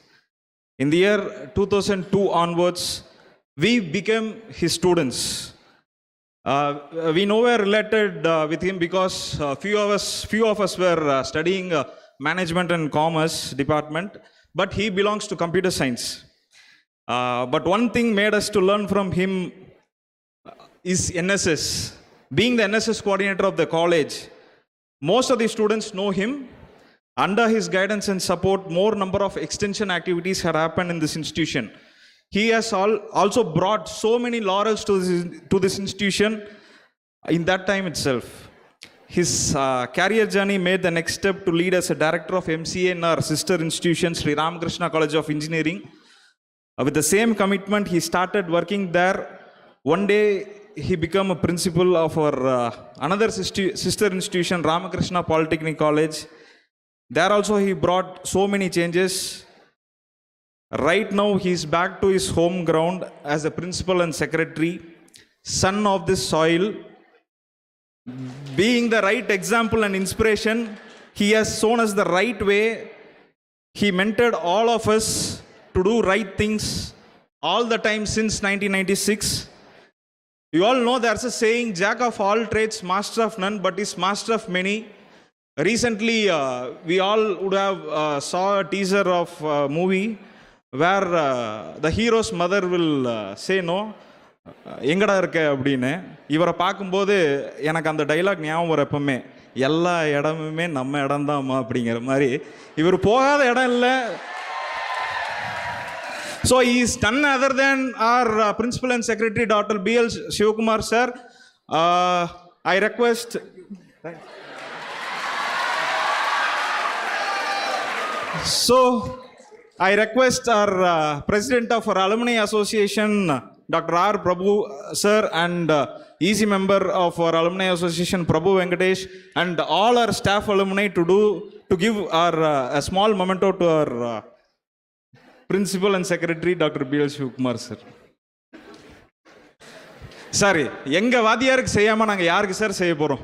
In the year 2002 onwards, we became his students. We nowhere related with him because few of us were studying management and commerce department, but he belongs to computer science. But one thing made us to learn from him is NSS. Being the NSS coordinator of the college, most of the students know him. Under his guidance and support, more number of extension activities have happened in this institution. He has also brought so many laurels to this institution in that time itself. His career journey made the next step to lead as a director of MCA in our sister institution, Sri Ramakrishna College of Engineering. With the same commitment, he started working there. One day, he became a principal of our another sister institution, Ramakrishna Polytechnic College. There also he brought so many changes. Right now, he's back to his home ground as a principal and secretary, son of this soil. Being the right example and inspiration, he has shown us the right way. He mentored all of us to do right things all the time since 1996. You all know there's a saying, Jack of all trades, master of none, but is master of many. Recently, we all would have saw a teaser of a movie where the hero's mother will say no, எங்கடா இருக்க அப்படின்னு. இவரை பார்க்கும்போது எனக்கு அந்த dialogue ஞாபகம் வர எப்பவுமே, எல்லா இடமுமே நம்ம இடம்தாம்மா அப்படிங்கிற மாதிரி. இவர் போகாத இடம் இல்லை. So he is none other than our principal and secretary, Dr. B.L. Shivakumar sir. I request. So I request our president of our Alumni Association, Dr. R. Prabhu sir, and easy member of our Alumni Association, Prabhu Venkatesh, and all our staff alumni to give our a small memento to our Principal and Secretary, Dr. B.L. Shivakumar sir. Sorry, எங்க வாதியாருக்கு செய்யாம நாங்க யாருக்கு sir செய்ய போறோம்?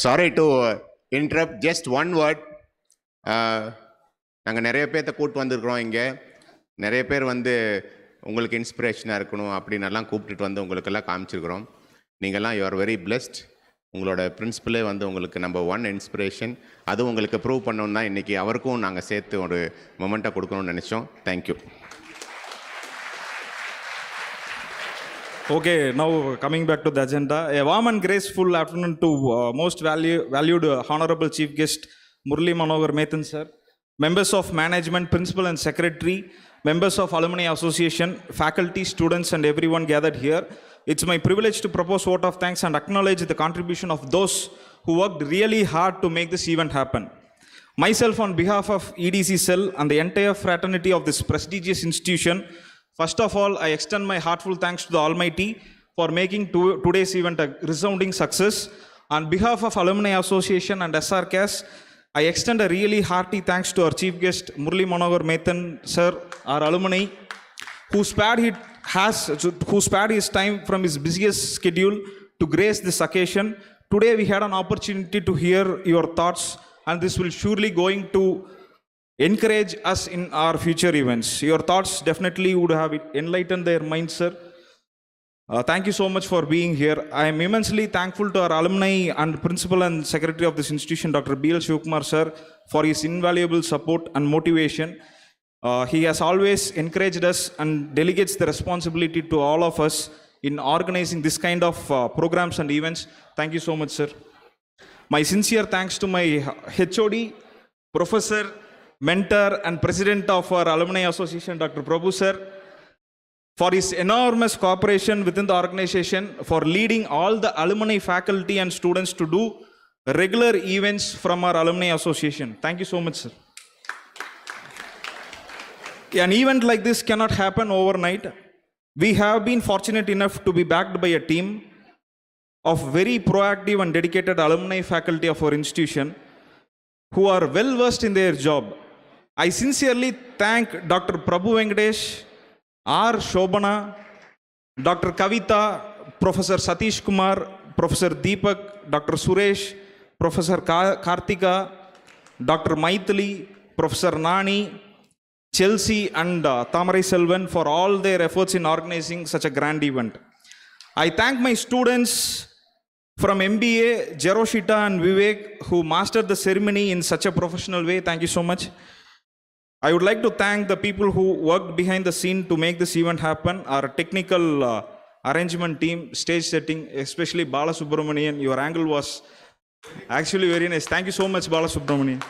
Sorry to interrupt, just one word. நாங்கள் நிறைய பேர்த்த கூப்பிட்டு வந்திருக்கிறோம் இங்கே. நிறைய பேர் வந்து உங்களுக்கு இன்ஸ்பிரேஷனாக இருக்கணும் அப்படின்னு எல்லாம் கூப்பிட்டுட்டு வந்து உங்களுக்கெல்லாம் காமிச்சிருக்கிறோம். நீங்கள்லாம் யூ ஆர் வெரி பிளெஸ்ட். உங்களோட பிரின்சிபலே வந்து உங்களுக்கு நம்பர் 1 இன்ஸ்பிரேஷன். அதுவும் உங்களுக்கு ப்ரூவ் பண்ணோன்னா இன்றைக்கி அவருக்கும் நாங்கள் சேர்த்து ஒரு மொமெண்ட்டாக கொடுக்கணும்னு நினச்சோம். Thank you. Okay, now coming back to the agenda, a warm and graceful afternoon to most valued Honorable Chief Guest Murali Manohar M sir, members of management, principal and secretary, members of Alumni Association, faculty, students and everyone gathered here. It's my privilege to propose vote of thanks and acknowledge the contribution of those who worked really hard to make this event happen. Myself, on behalf of EDC Cell and the entire fraternity of this prestigious institution, first of all, I extend my heartfelt thanks to the Almighty for making today's event a resounding success. On behalf of Alumni Association and SRCAS, I extend a really hearty thanks to our chief guest, Murali Manohar M sir, our alumni, who spared his time from his busiest schedule to grace this occasion. Today we had an opportunity to hear your thoughts, and this will surely going to encourage us in our future events. Your thoughts definitely would have enlightened their minds, sir. Thank you so much for being here. I am immensely thankful to our alumni and principal and secretary of this institution, Dr. B.L. Shivakumar sir, for his invaluable support and motivation. He has always encouraged us and delegates the responsibility to all of us in organizing this kind of programs and events. Thank you so much, sir. My sincere thanks to my HOD, professor, mentor and president of our Alumni Association, Dr. Prabhu sir, for his enormous cooperation within the organization, for leading all the alumni faculty and students to do regular events from our Alumni Association. Thank you so much, sir. An event like this cannot happen overnight. We have been fortunate enough to be backed by a team of very proactive and dedicated alumni faculty of our institution who are well versed in their job. I sincerely thank Dr. Prabhu Venkatesh, R. Shobana, Dr. Kavita, Professor Satish Kumar, Professor Deepak, Dr. Suresh, Professor Karthika, Dr. Maithili, Professor Nani, Chelsea and Tamarai Selvan for all their efforts in organizing such a grand event. I thank my students from MBA, Jeroshita and Vivek, who mastered the ceremony in such a professional way. Thank you so much. I would like to thank the people who worked behind the scene to make this event happen. Our technical arrangement team, stage setting, especially Bala Subramanian. Your angle was actually very nice. Thank you so much, Bala Subramanian.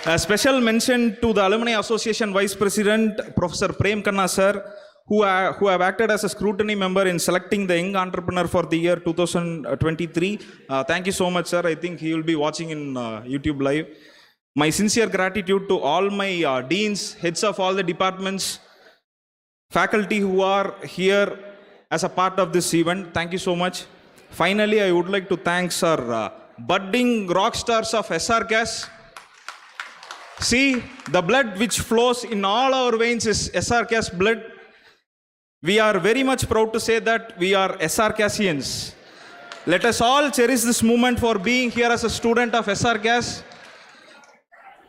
A special mention to the Alumni Association Vice President, Professor Prem Khanna sir, who have acted as a scrutiny member in selecting the young entrepreneur for the year 2023. Thank you so much, sir. I think he will be watching in YouTube Live. My sincere gratitude to all my deans, heads of all the departments, faculty who are here as a part of this event. Thank you so much. Finally, I would like to thank our budding rock stars of SRCAS. See, the blood which flows in all our veins is SRCAS blood. We are very much proud to say that we are SRCASians. Let us all cherish this moment for being here as a student of SRCAS,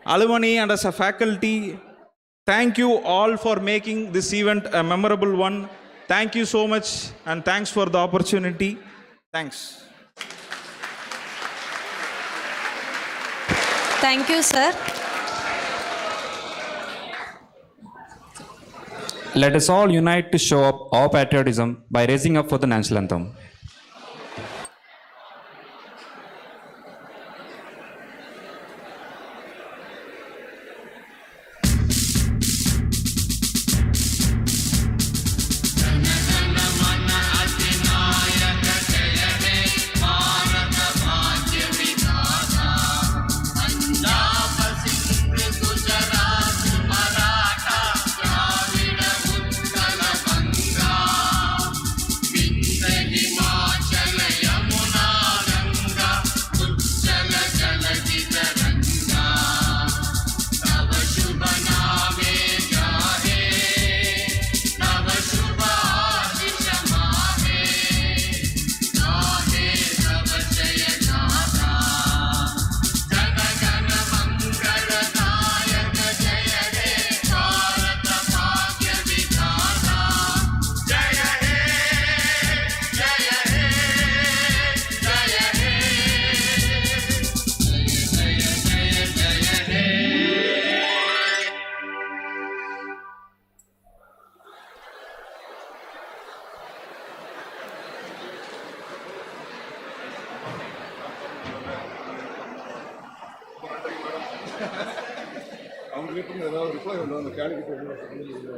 alumni and as a faculty. Thank you all for making this event a memorable one. Thank you so much and thanks for the opportunity. Thanks. Thank you, sir. Let us all unite to show up our patriotism by raising up for the national anthem.